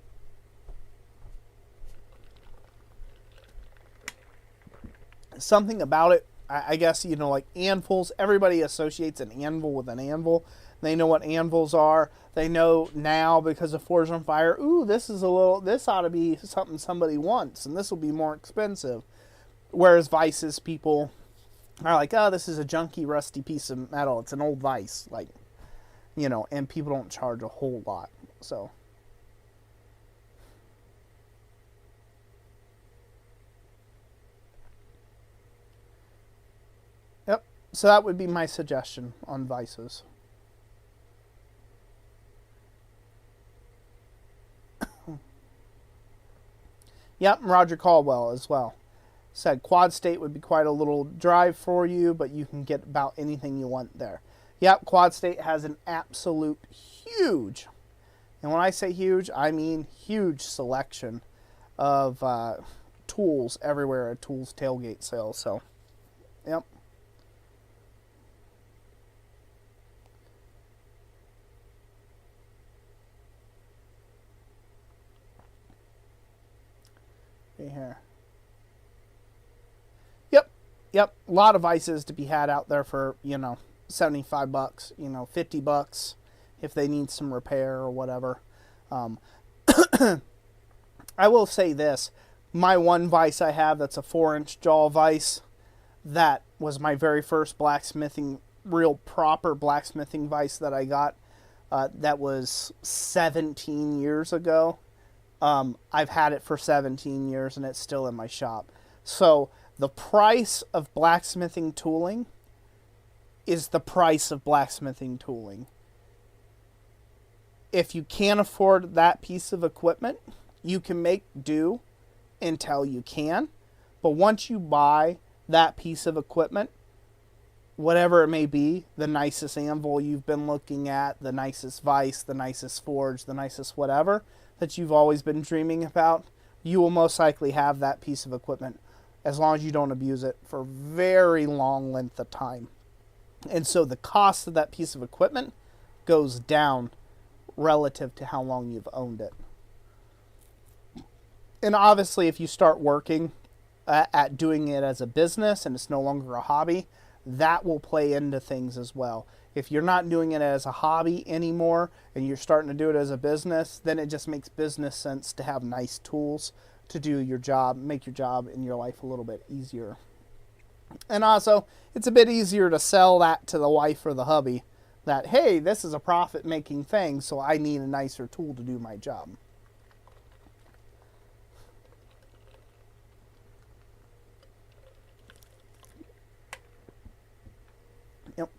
something about it, I guess, anvils. Everybody associates an anvil with an anvil. They know what anvils are. They know now because of Forged on Fire, ooh, this ought to be something somebody wants, and this will be more expensive. Whereas vices, people are like, oh, this is a junky, rusty piece of metal. It's an old vise, and people don't charge a whole lot. So. Yep. So that would be my suggestion on vices. Yep, Roger Caldwell as well said Quad State would be quite a little drive for you, but you can get about anything you want there. Yep, Quad State has an absolute huge, and when I say huge, I mean huge selection of tools everywhere at Tools Tailgate Sales. So, yep. Here. Yep. A lot of vices to be had out there for, $75, $50 if they need some repair or whatever. I will say this. My one vise I have that's a 4-inch jaw vise, that was my very first blacksmithing, real proper blacksmithing vise that I got. That was 17 years ago. I've had it for 17 years and it's still in my shop. So the price of blacksmithing tooling is the price of blacksmithing tooling. If you can't afford that piece of equipment, you can make do until you can. But once you buy that piece of equipment, whatever it may be, the nicest anvil you've been looking at, the nicest vise, the nicest forge, the nicest whatever that you've always been dreaming about, you will most likely have that piece of equipment as long as you don't abuse it for a very long length of time. And so the cost of that piece of equipment goes down relative to how long you've owned it. And obviously, if you start working at doing it as a business and it's no longer a hobby, that will play into things as well. If you're not doing it as a hobby anymore and you're starting to do it as a business, then it just makes business sense to have nice tools to do your job, make your job in your life a little bit easier. And also, it's a bit easier to sell that to the wife or the hubby that, hey, this is a profit-making thing, so I need a nicer tool to do my job. Yep.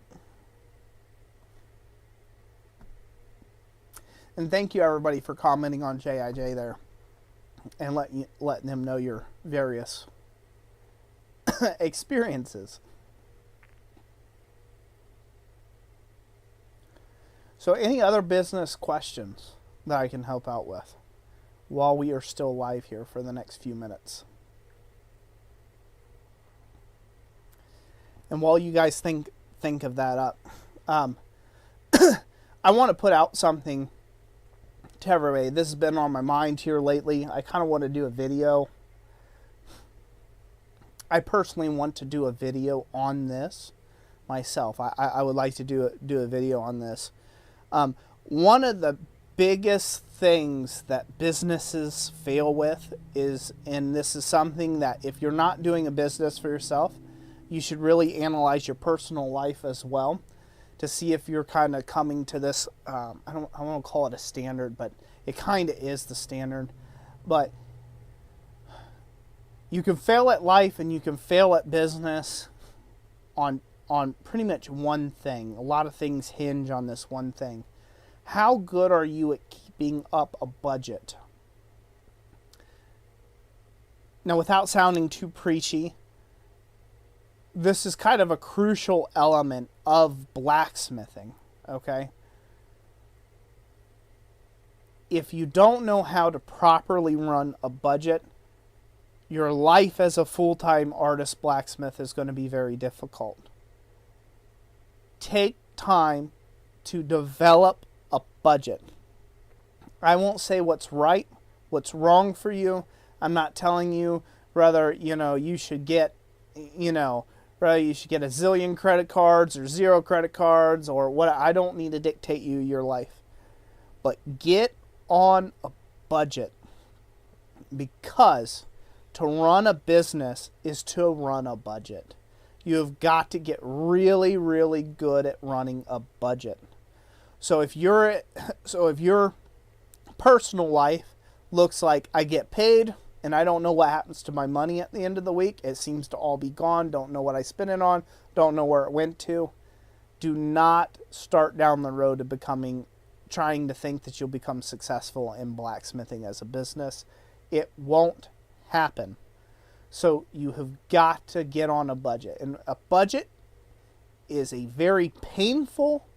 And thank you, everybody, for commenting on Jij there and letting them know your various experiences. So any other business questions that I can help out with while we are still live here for the next few minutes? And while you guys think of that up, I want to put out something to everybody. This has been on my mind here lately. I kind of want to do a video. I personally want to do a video on this myself. I would like to do a video on this. One of the biggest things that businesses fail with is, and this is something that if you're not doing a business for yourself, you should really analyze your personal life as well to see if you're kind of coming to this, I don't want to call it a standard, but it kind of is the standard. But you can fail at life and you can fail at business on pretty much one thing. A lot of things hinge on this one thing. How good are you at keeping up a budget? Now, without sounding too preachy, this is kind of a crucial element of blacksmithing, okay? If you don't know how to properly run a budget, your life as a full-time artist blacksmith is going to be very difficult. Take time to develop a budget. I won't say what's right, what's wrong for you. I'm not telling you whether, you should get, whether you should get a zillion credit cards or 0 credit cards or what. I don't need to dictate you your life. But get on a budget, because to run a business is to run a budget. You have got to get really, really good at running a budget. So if your personal life looks like I get paid and I don't know what happens to my money at the end of the week, it seems to all be gone, don't know what I spent it on, don't know where it went to, do not start down the road to trying to think that you'll become successful in blacksmithing as a business. It won't happen. So you have got to get on a budget. And a budget is a very painful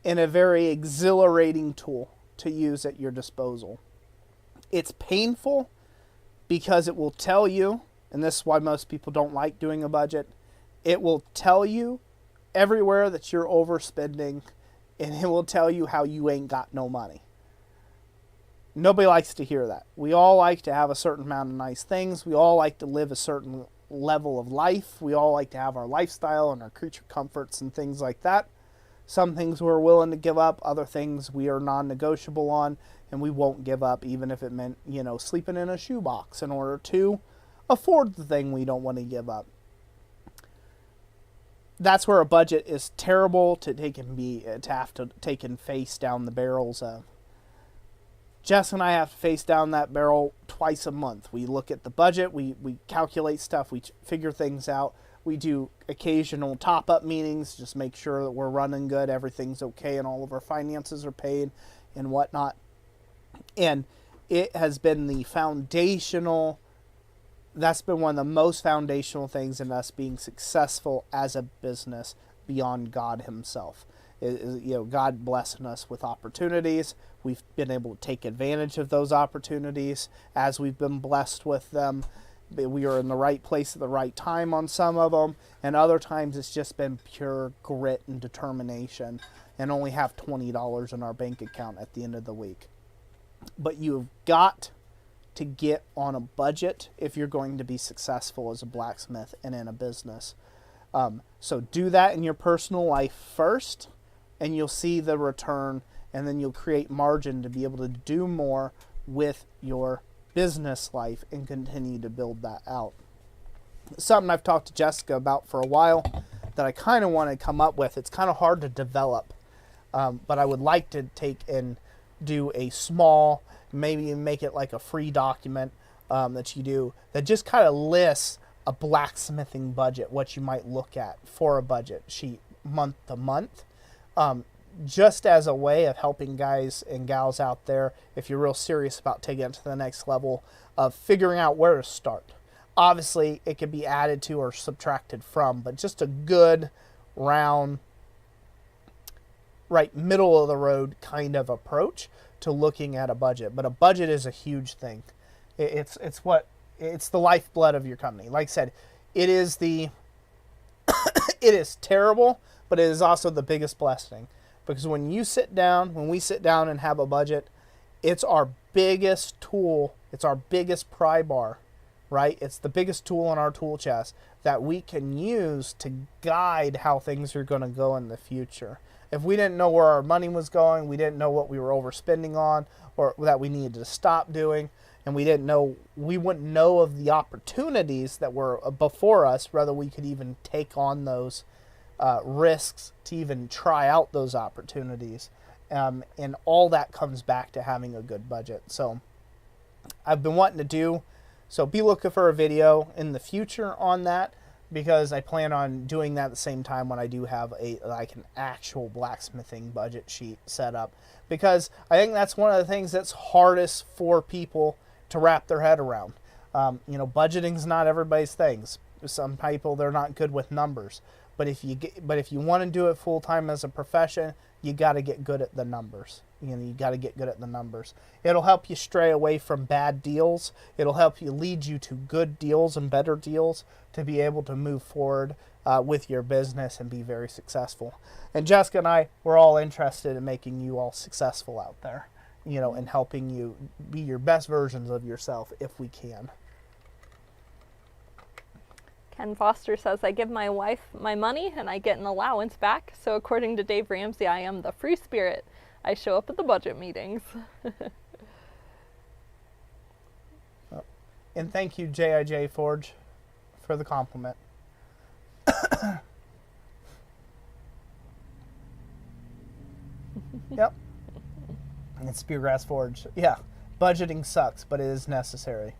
and a very exhilarating tool to use at your disposal. It's painful because it will tell you, and this is why most people don't like doing a budget, it will tell you everywhere that you're overspending, and it will tell you how you ain't got no money. Nobody likes to hear that. We all like to have a certain amount of nice things. We all like to live a certain level of life. We all like to have our lifestyle and our creature comforts and things like that. Some things we're willing to give up, other things we are non-negotiable on, and we won't give up even if it meant, sleeping in a shoebox in order to afford the thing we don't want to give up. That's where a budget is terrible to have to take and face down the barrels of. Jess and I have to face down that barrel twice a month. We look at the budget, we calculate stuff, we figure things out. We do occasional top-up meetings, just make sure that we're running good, everything's okay, and all of our finances are paid and whatnot. And it has been that's been one of the most foundational things in us being successful as a business beyond God himself. God blessing us with opportunities. We've been able to take advantage of those opportunities as we've been blessed with them. We are in the right place at the right time on some of them, and other times it's just been pure grit and determination and only have $20 in our bank account at the end of the week. But you've got to get on a budget if you're going to be successful as a blacksmith and in a business. So do that in your personal life first, and you'll see the return, and then you'll create margin to be able to do more with your business life and continue to build that out. Something I've talked to Jessica about for a while that I kind of want to come up with. It's kind of hard to develop, but I would like to take and do a small, maybe make it like a free document that you do that just kind of lists a blacksmithing budget, what you might look at for a budget sheet month to month. Just as a way of helping guys and gals out there, if you're real serious about taking it to the next level of figuring out where to start. Obviously, it can be added to or subtracted from, but just a good, round, right middle of the road kind of approach to looking at a budget. But a budget is a huge thing. It's the lifeblood of your company. Like I said, it is it is terrible, but it is also the biggest blessing. Because when we sit down and have a budget, it's our biggest tool. It's our biggest pry bar, right? It's the biggest tool in our tool chest that we can use to guide how things are going to go in the future. If we didn't know where our money was going, we didn't know what we were overspending on, or that we needed to stop doing, and we wouldn't know of the opportunities that were before us, whether we could even take on those risks to even try out those opportunities. And all that comes back to having a good budget. So I've been wanting to be looking for a video in the future on that, because I plan on doing that at the same time when I do have an actual blacksmithing budget sheet set up, because I think that's one of the things that's hardest for people to wrap their head around. Budgeting's not everybody's things. Some people, they're not good with numbers. But if you want to do it full time as a profession, you got to get good at the numbers. You got to get good at the numbers. It'll help you stray away from bad deals. It'll help you lead you to good deals and better deals to be able to move forward with your business and be very successful. And Jessica and I, we're all interested in making you all successful out there, and helping you be your best versions of yourself if we can. Ken Foster says, I give my wife my money and I get an allowance back. So according to Dave Ramsey, I am the free spirit. I show up at the budget meetings. And thank you, Jij Forge, for the compliment. Yep. And Speargrass Forge. Yeah, budgeting sucks, but it is necessary.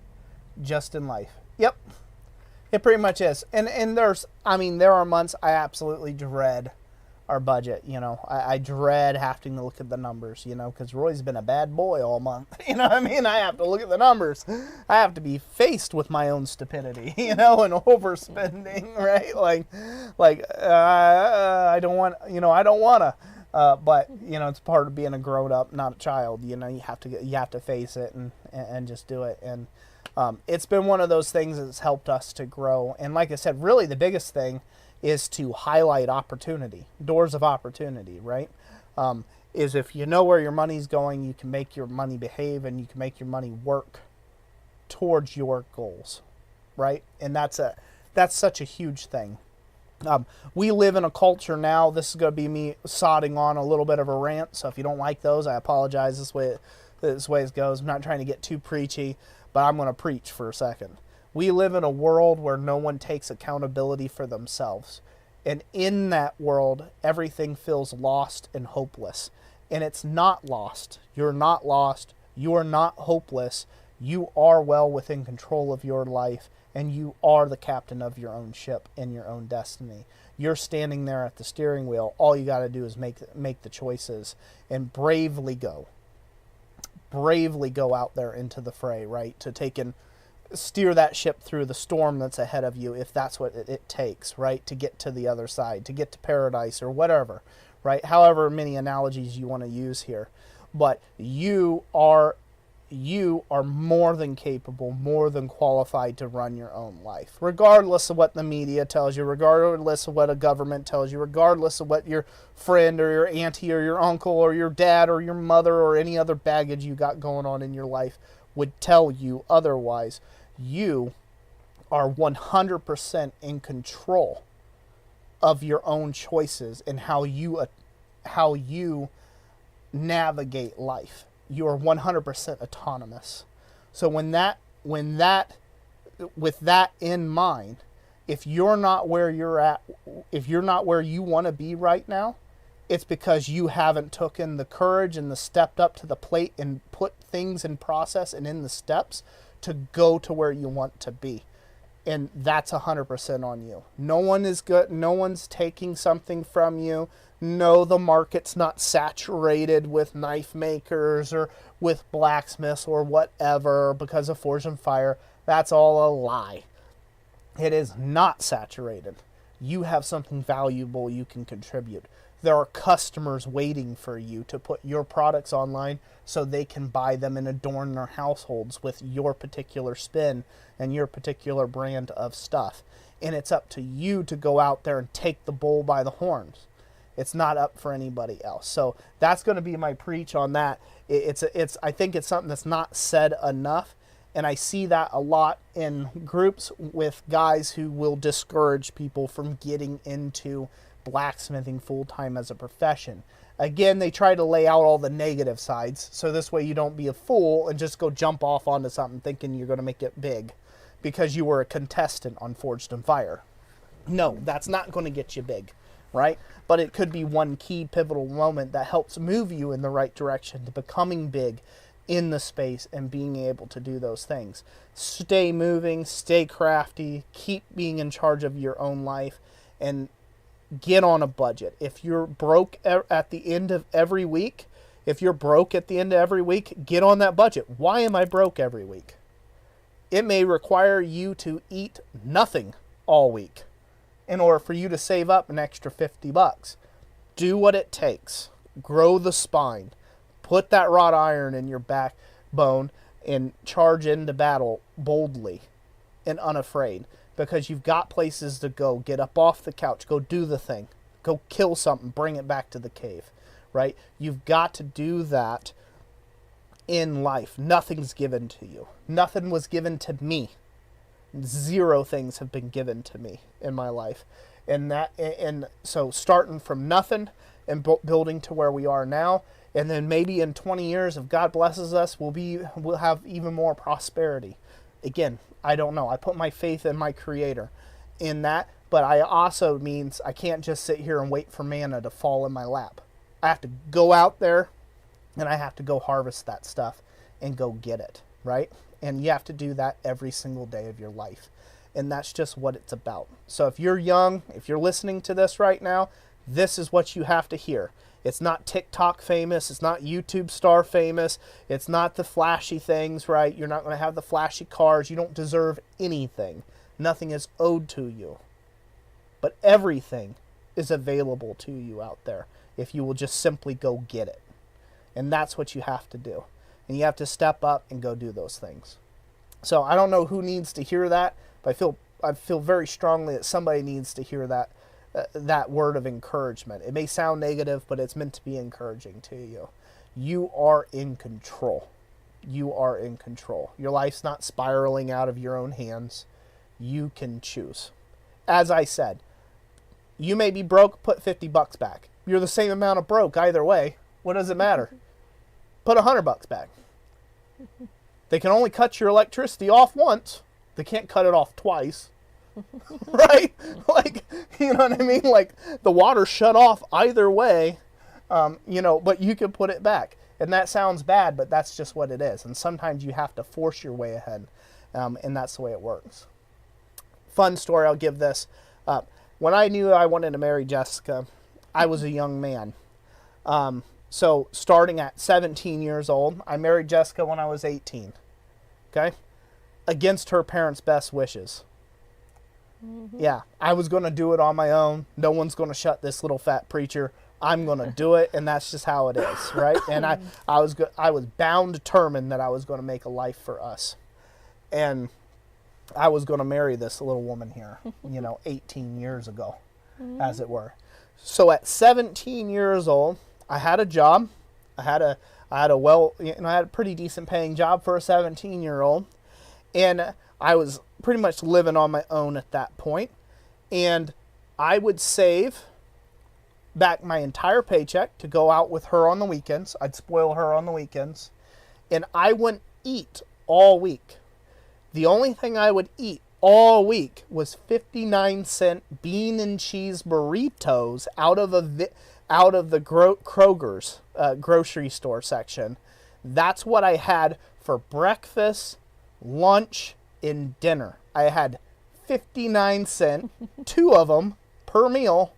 Just in life. Yep. It pretty much is. And there are months I absolutely dread our budget. I dread having to look at the numbers, because Roy's been a bad boy all month. I have to look at the numbers. I have to be faced with my own stupidity, and overspending, right? I don't want, I don't want to. But it's part of being a grown up, not a child. You have to face it and just do it. And it's been one of those things that's helped us to grow. And like I said, really the biggest thing is to highlight opportunity, doors of opportunity, right? Is if you know where your money's going, you can make your money behave and you can make your money work towards your goals, right? And that's such a huge thing. We live in a culture now, this is going to be me sodding on a little bit of a rant, so if you don't like those, I apologize. This way it goes. I'm not trying to get too preachy, but I'm going to preach for a second. We live in a world where no one takes accountability for themselves. And in that world, everything feels lost and hopeless. And it's not lost. You're not lost. You are not hopeless. You are well within control of your life, and you are the captain of your own ship and your own destiny. You're standing there at the steering wheel. All you got to do is make the choices and bravely go. Bravely go out there into the fray, right? To take and steer that ship through the storm that's ahead of you, if that's what it takes, right? To get to the other side, to get to paradise or whatever, right? However many analogies you want to use here. But you are more than capable, more than qualified to run your own life, regardless of what the media tells you, regardless of what a government tells you, regardless of what your friend or your auntie or your uncle or your dad or your mother or any other baggage you got going on in your life would tell you otherwise. You are 100% in control of your own choices and how you navigate life. You are 100% autonomous. So with that in mind, if you're not where you're at, if you're not where you want to be right now, it's because you haven't taken the courage and the stepped up to the plate and put things in process and in the steps to go to where you want to be. And that's 100% on you. No one is good. No one's taking something from you. No, the market's not saturated with knife makers or with blacksmiths or whatever because of Forge and Fire. That's all a lie. It is not saturated. You have something valuable you can contribute. There are customers waiting for you to put your products online so they can buy them and adorn their households with your particular spin and your particular brand of stuff. And it's up to you to go out there and take the bull by the horns. It's not up for anybody else. So that's going to be my preach on that. I think it's something that's not said enough. And I see that a lot in groups with guys who will discourage people from getting into blacksmithing full-time as a profession. Again, they try to lay out all the negative sides, so this way you don't be a fool and just go jump off onto something thinking you're going to make it big because you were a contestant on Forged in Fire. No, that's not going to get you big, right? But it could be one key pivotal moment that helps move you in the right direction to becoming big in the space and being able to do those things. Stay moving, stay crafty, keep being in charge of your own life, and get on a budget. If you're broke at the end of every week, get on that budget. Why am I broke every week? It may require you to eat nothing all week in order for you to save up an extra $50. Do what it takes. Grow the spine. Put that wrought iron in your backbone and charge into battle boldly and unafraid. Because you've got places to go. Get up off the couch. Go do the thing. Go kill something. Bring it back to the cave. Right? You've got to do that in life. Nothing's given to you. Nothing was given to me. 0 things have been given to me in my life. And so starting from nothing and building to where we are now. And then maybe in 20 years, if God blesses us, we'll have even more prosperity. Again, I don't know. I put my faith in my Creator in that, but I also means I can't just sit here and wait for manna to fall in my lap. I have to go out there and I have to go harvest that stuff and go get it, right? And you have to do that every single day of your life. And that's just what it's about. So if you're young, if you're listening to this right now, this is what you have to hear. It's not TikTok famous. It's not YouTube star famous. It's not the flashy things, right? You're not going to have the flashy cars. You don't deserve anything. Nothing is owed to you. But everything is available to you out there if you will just simply go get it. And that's what you have to do. And you have to step up and go do those things. So I don't know who needs to hear that, but I feel very strongly that somebody needs to hear that word of encouragement. It may sound negative, but it's meant to be encouraging to you. You are in control. You are in control. Your life's not spiraling out of your own hands. You can choose. As I said, You may be broke, put $50 back. You're the same amount of broke either way. What does it matter? Put $100 back. They can only cut your electricity off once. They can't cut it off twice. Right? Like, you know what I mean? Like, the water shut off either way, you know, but you can put it back. And that sounds bad, but that's just what it is. And sometimes you have to force your way ahead, and that's the way it works. Fun story, I'll give this. When I knew I wanted to marry Jessica, I was a young man. So starting at 17 years old, I married Jessica when I was 18. Okay? Against her parents' best wishes. Yeah, I was going to do it on my own. No one's going to shut this little fat preacher. I'm going to do it, and that's just how it is, right? And I was bound, determined that I was going to make a life for us. And I was going to marry this little woman here, you know, 18 years ago, as it were. So at 17 years old, I had a job. I had a pretty decent paying job for a 17-year-old. And I was pretty much living on my own at that point. And I would save back my entire paycheck to go out with her on the weekends. I'd spoil her on the weekends. And I wouldn't eat all week. The only thing I would eat all week was 59-cent bean and cheese burritos out of the Kroger's grocery store section. That's what I had for breakfast, lunch, and dinner. I had 59-cent, 2 of them per meal,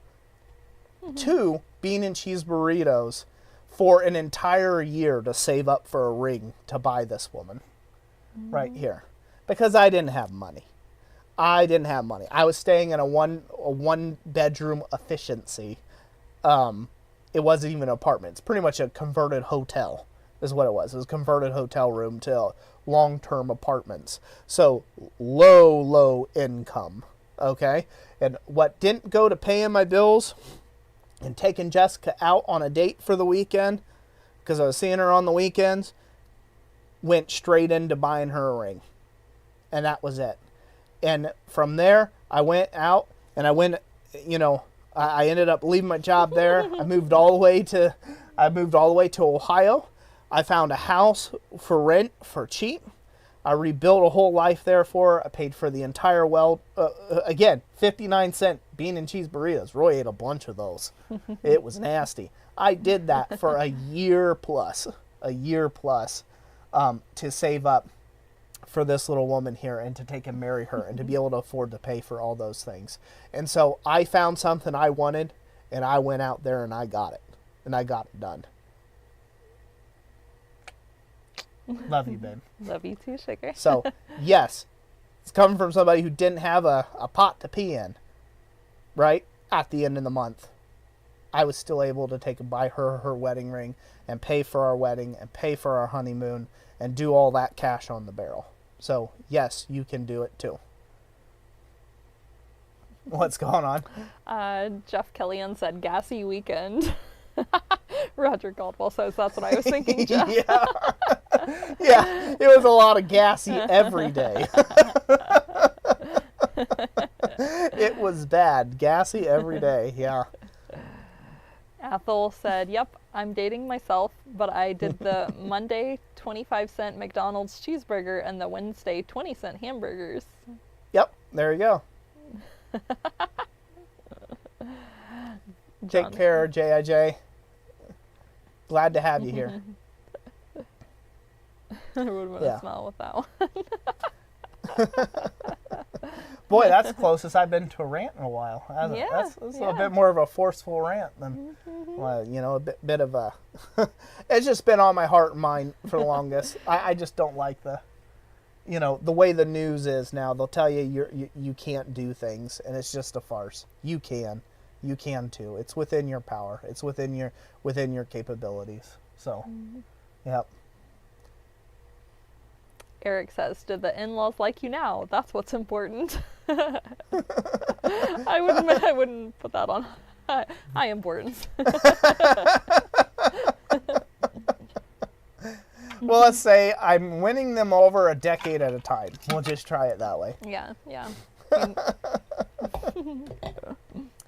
2 bean and cheese burritos for an entire year to save up for a ring to buy this woman right here. Because I didn't have money. I was staying in a one bedroom efficiency. It wasn't even an apartment. It's pretty much a converted hotel is what it was. It was a converted hotel room to long-term apartments. So low income, okay? And what didn't go to paying my bills and taking Jessica out on a date for the weekend, because I was seeing her on the weekends, went straight into buying her a ring. And that was it. And from there, I went out and I ended up leaving my job there. I moved all the way to Ohio. I found a house for rent for cheap. I rebuilt a whole life there for her. I paid for the entire again, 59-cent bean and cheese burritos. Roy ate a bunch of those. It was nasty. I did that for a year plus, to save up for this little woman here and to take and marry her and to be able to afford to pay for all those things. And so I found something I wanted, and I went out there and I got it. And I got it done. Love you, babe. Love you too, sugar. So, yes, it's coming from somebody who didn't have a pot to pee in, right? At the end of the month. I was still able to take and buy her wedding ring and pay for our wedding and pay for our honeymoon and do all that cash on the barrel. So, yes, you can do it too. What's going on? Jeff Kellyan said, gassy weekend. Roger Caldwell says that's what I was thinking, Jeff. Yeah. Yeah, it was a lot of gassy every day. It was bad. Gassy every day, yeah. Ethel said, yep, I'm dating myself, but I did the Monday 25-cent McDonald's cheeseburger and the Wednesday 20-cent hamburgers. Yep, there you go. Take care, J.I.J. Glad to have you here. I would want to smile with that one. Boy, that's the closest I've been to a rant in a while. Yeah, that's a bit more of a forceful rant than, a bit of a... It's just been on my heart and mind for the longest. I just don't like the way the news is now. They'll tell you you can't do things, and it's just a farce. You can too. It's within your power. It's within your capabilities. So, yep. Eric says, did the in-laws like you now? That's what's important. I wouldn't put that on high importance. Well, let's say I'm winning them over a decade at a time. We'll just try it that way. Yeah.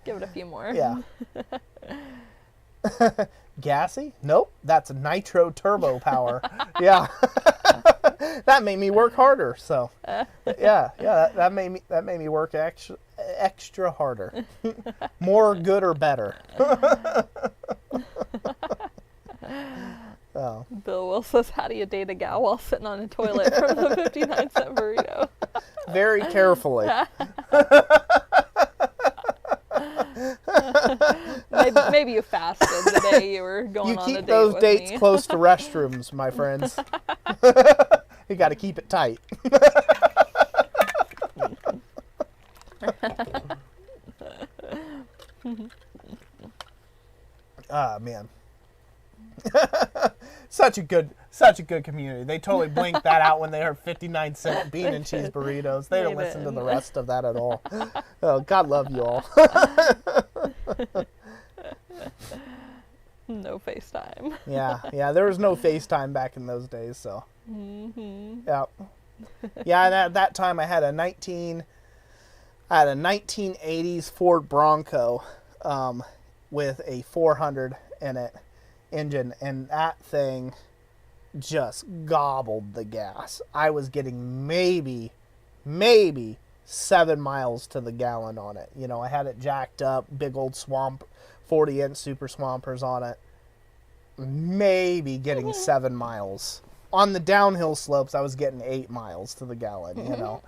Give it a few more. Yeah. Gassy? Nope. That's nitro turbo power. Yeah. That made me work harder. So, yeah. That made me work extra harder. More good or better. Oh. Bill Will says, how do you date a gal while sitting on a toilet from the 59-cent burrito? Very carefully. Maybe you fasted the day you were going on a date with me. You keep those dates close to restrooms, my friends. You got to keep it tight. Ah, man. Such a good community. They totally blinked that out when they heard 59-cent bean and cheese burritos. They don't listen to the rest of that at all. Oh, God love you all. No FaceTime. Yeah. There was no FaceTime back in those days, so. Yeah. Yeah, and at that time I had a 1980s Ford Bronco with a 400 in it engine, and that thing just gobbled the gas. I was getting maybe 7 miles to the gallon on it. You know, I had it jacked up, big old swamp, 40-inch super swampers on it. Maybe getting 7 miles. On the downhill slopes, I was getting 8 miles to the gallon, you know.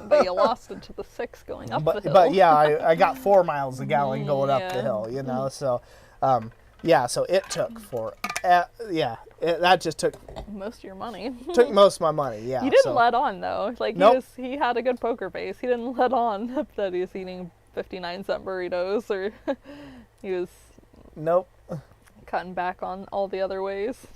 But you lost it to the 6 going up the hill. But yeah, I got 4 miles a gallon going up the hill, you know. So, yeah, so it took that just took most of your money. Took most of my money, yeah. You didn't let on, though. Like, nope. he had a good poker face. He didn't let on that he was eating 59-cent burritos, or he was nope cutting back on all the other ways.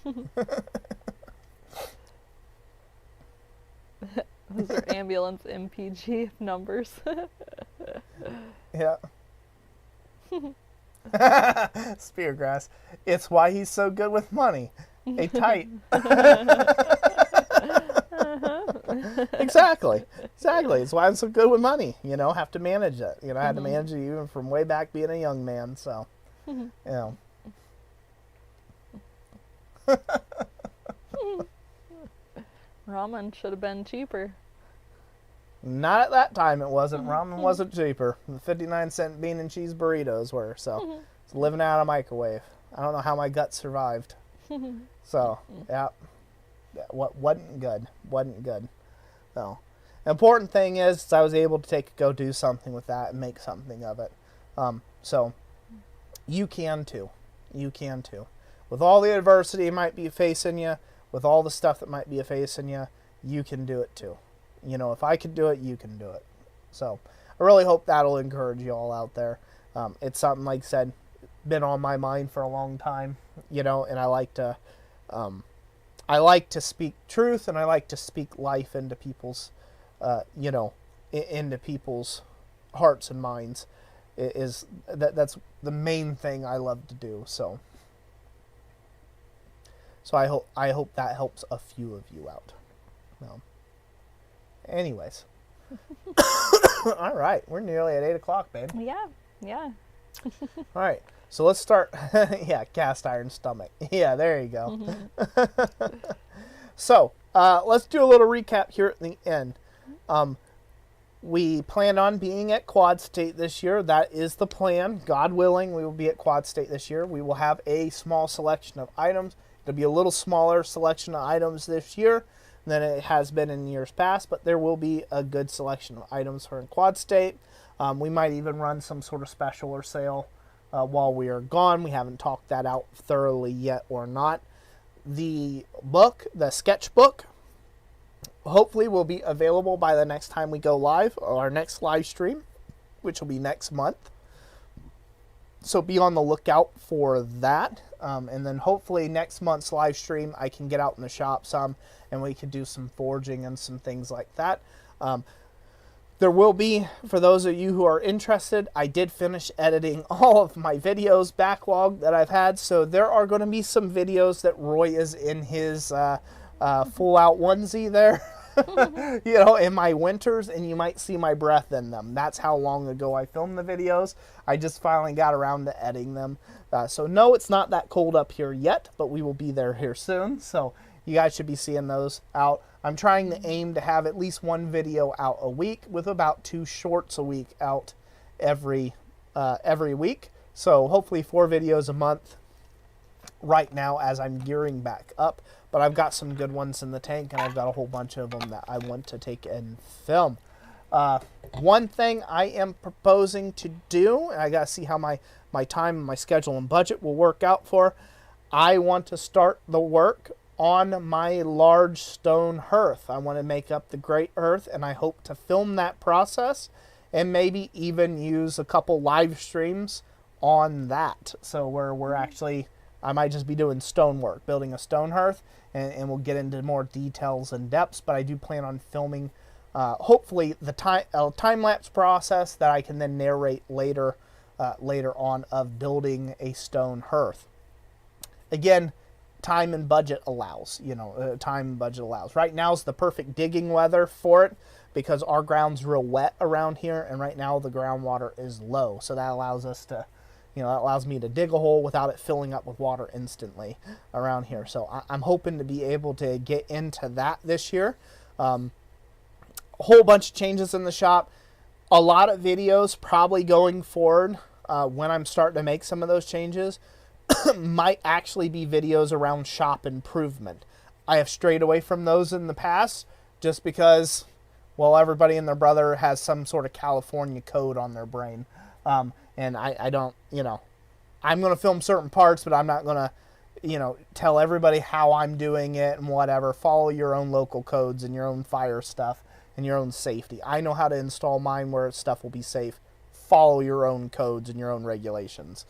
Those are ambulance MPG numbers. Yeah. Speargrass. It's why he's so good with money. A tight. Exactly. It's why I'm so good with money. You know, have to manage it. You know, I had to manage it even from way back being a young man. So, you know. Ramen should have been cheaper. Not at that time it wasn't. Ramen wasn't cheaper. The 59-cent bean and cheese burritos were. So, it's living out of a microwave. I don't know how my gut survived. So, yeah. Wasn't good. So, the important thing is I was able to go do something with that and make something of it. So, you can too. With all the adversity you might be facing you, with all the stuff that might be facing you, you can do it too. You know, if I could do it, you can do it. So, I really hope that'll encourage you all out there. It's something, like I said, been on my mind for a long time, you know, and I like to speak truth, and I like to speak life into people's, you know, into people's hearts and minds. That's the main thing I love to do. So I hope that helps a few of you out. Well, anyways, all right, we're nearly at 8 o'clock, babe. Yeah. All right. So let's start. Yeah, cast iron stomach. Yeah, there you go. So let's do a little recap here at the end. We plan on being at Quad State this year. That is the plan. God willing, we will be at Quad State this year. We will have a small selection of items. It'll be a little smaller selection of items this year than it has been in years past, but there will be a good selection of items for in Quad State. We might even run some sort of special or sale while we are gone. We haven't talked that out thoroughly yet or not. The sketchbook, hopefully will be available by the next time we go live, or our next live stream, which will be next month. So be on the lookout for that. And then hopefully next month's live stream, I can get out in the shop some, and we can do some forging and some things like that. There will be, for those of you who are interested, I did finish editing all of my videos backlog that I've had. So there are going to be some videos that Roy is in his full out onesie there. you know, in my winters, and you might see my breath in them. That's how long ago I filmed the videos. I just finally got around to editing them. So no, it's not that cold up here yet, but we will be there here soon. So you guys should be seeing those out. I'm trying to aim to have at least one video out a week, with about 2 shorts a week out every week. So hopefully 4 videos a month right now as I'm gearing back up. But I've got some good ones in the tank, and I've got a whole bunch of them that I want to take and film. One thing I am proposing to do, and I got to see how my time and my schedule and budget will work out for, I want to start the work on my large stone hearth. I want to make up the great hearth, and I hope to film that process and maybe even use a couple live streams on that. So where we're actually, I might just be doing stonework, building a stone hearth, and we'll get into more details and depths, but I do plan on filming hopefully the time-lapse process that I can then narrate later on of building a stone hearth. Again, time and budget allows, time and budget allows. Right now is the perfect digging weather for it because our ground's real wet around here, and right now the groundwater is low, so that allows us to, that allows me to dig a hole without it filling up with water instantly around here. So I'm hoping to be able to get into that this year. A whole bunch of changes in the shop. A lot of videos probably going forward when I'm starting to make some of those changes might actually be videos around shop improvement. I have strayed away from those in the past just because, well, everybody and their brother has some sort of California code on their brain. And I don't, I'm going to film certain parts, but I'm not going to, tell everybody how I'm doing it and whatever. Follow your own local codes and your own fire stuff and your own safety. I know how to install mine where stuff will be safe. Follow your own codes and your own regulations.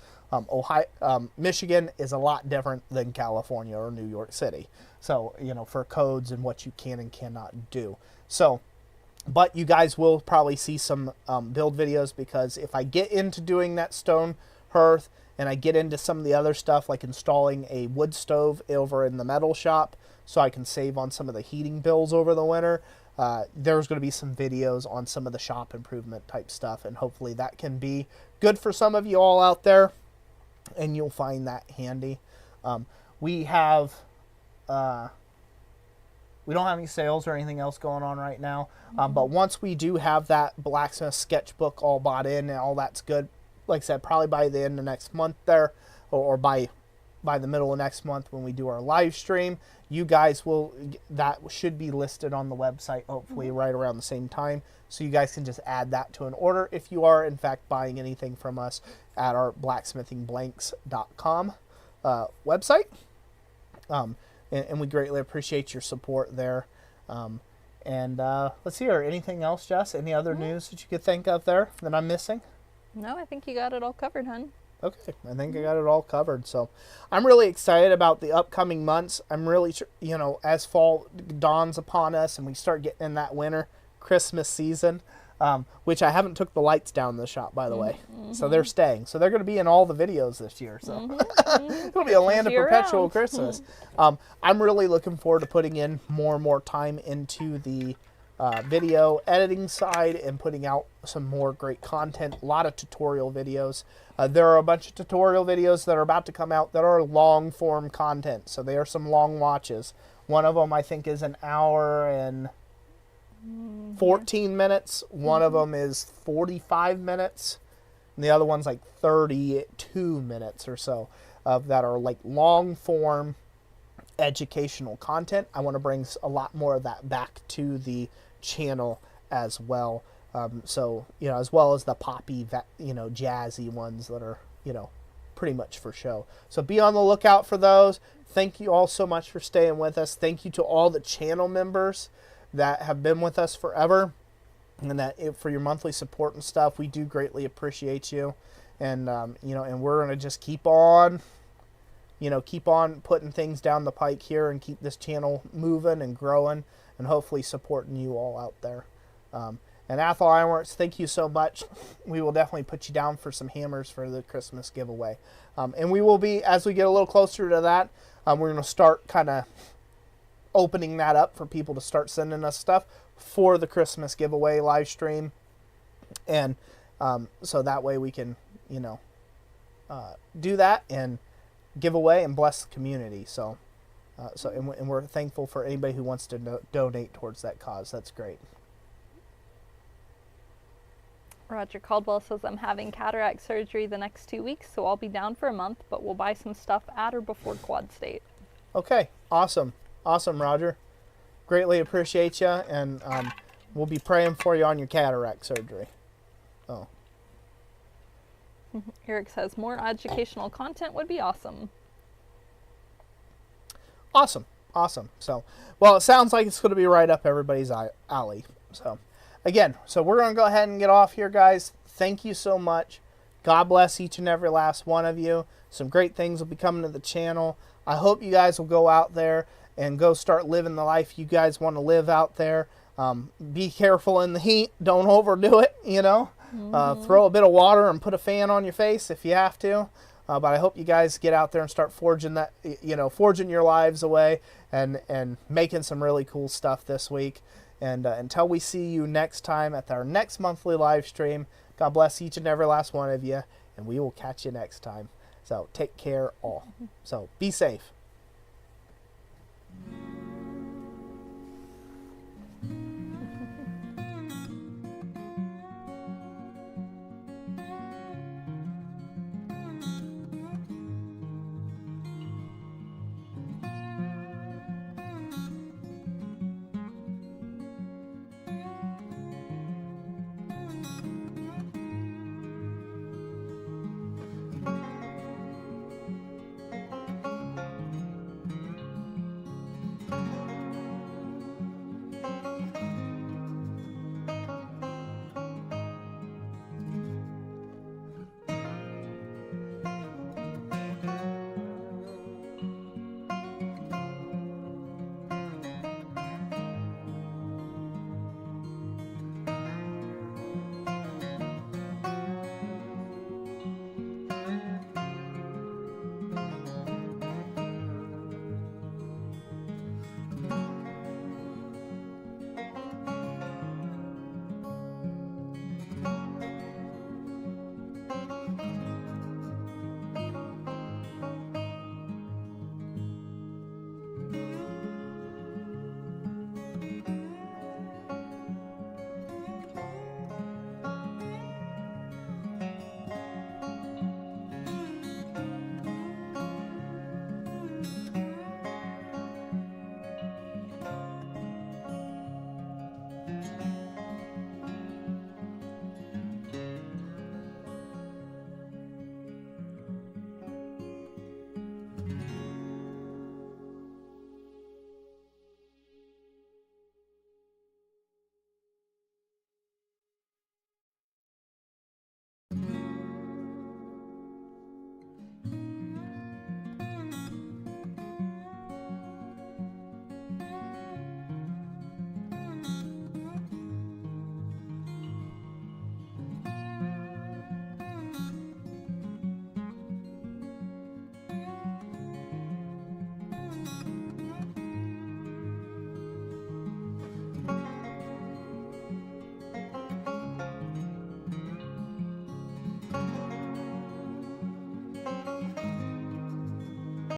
Michigan is a lot different than California or New York City. So, for codes and what you can and cannot do. So, but you guys will probably see some build videos, because if I get into doing that stone hearth and I get into some of the other stuff like installing a wood stove over in the metal shop so I can save on some of the heating bills over the winter, there's going to be some videos on some of the shop improvement type stuff, and hopefully that can be good for some of you all out there, and you'll find that handy. We don't have any sales or anything else going on right now. But once we do have that Blacksmith sketchbook all bought in and all that's good, like I said, probably by the end of next month there, or by the middle of next month when we do our live stream, you guys that should be listed on the website hopefully right around the same time. So you guys can just add that to an order if you are in fact buying anything from us at our blacksmithingblanks.com website. And we greatly appreciate your support there. Let's see, or anything else, Jess? Any other news that you could think of there that I'm missing? No, I think you got it all covered, hon. Okay, I think I got it all covered. So I'm really excited about the upcoming months. I'm really, as fall dawns upon us and we start getting in that winter, Christmas season, which I haven't took the lights down in the shop, by the way. So they're staying. So they're going to be in all the videos this year. So it'll be a land of perpetual Christmas. I'm really looking forward to putting in more and more time into the video editing side and putting out some more great content, a lot of tutorial videos. There are a bunch of tutorial videos that are about to come out that are long form content. So they are some long watches. One of them I think is an hour and 14 minutes. One of them is 45 minutes. And the other one's like 32 minutes or so that are like long form educational content. I want to bring a lot more of that back to the channel as well. So, as well as the poppy, jazzy ones that are, pretty much for show. So be on the lookout for those. Thank you all so much for staying with us. Thank you to all the channel members that have been with us forever, and that for your monthly support and stuff. We do greatly appreciate you. And, and we're going to just keep on putting things down the pike here and keep this channel moving and growing and hopefully supporting you all out there. And Athol Ironworks, thank you so much. We will definitely put you down for some hammers for the Christmas giveaway. And we will be, as we get a little closer to that, we're going to start kind of opening that up for people to start sending us stuff for the Christmas giveaway live stream. And so that way we can, you know, do that and give away and bless the community. So, and we're thankful for anybody who wants to donate towards that cause. That's great. Roger Caldwell says, I'm having cataract surgery the next 2 weeks, so I'll be down for a month, but we'll buy some stuff at or before Quad State. Okay, awesome. Awesome, Roger. Greatly appreciate you, and we'll be praying for you on your cataract surgery. Oh. Eric says, more educational content would be awesome. Awesome. Awesome. So, well, it sounds like it's going to be right up everybody's alley. So, again, we're going to go ahead and get off here, guys. Thank you so much. God bless each and every last one of you. Some great things will be coming to the channel. I hope you guys will go out there and go start living the life you guys want to live out there. Be careful in the heat. Don't overdo it, you know. Throw a bit of water and put a fan on your face if you have to. But I hope you guys get out there and start forging that, you know, forging your lives away and making some really cool stuff this week. And until we see you next time at our next monthly live stream, God bless each and every last one of you, and we will catch you next time. So take care all. So be safe.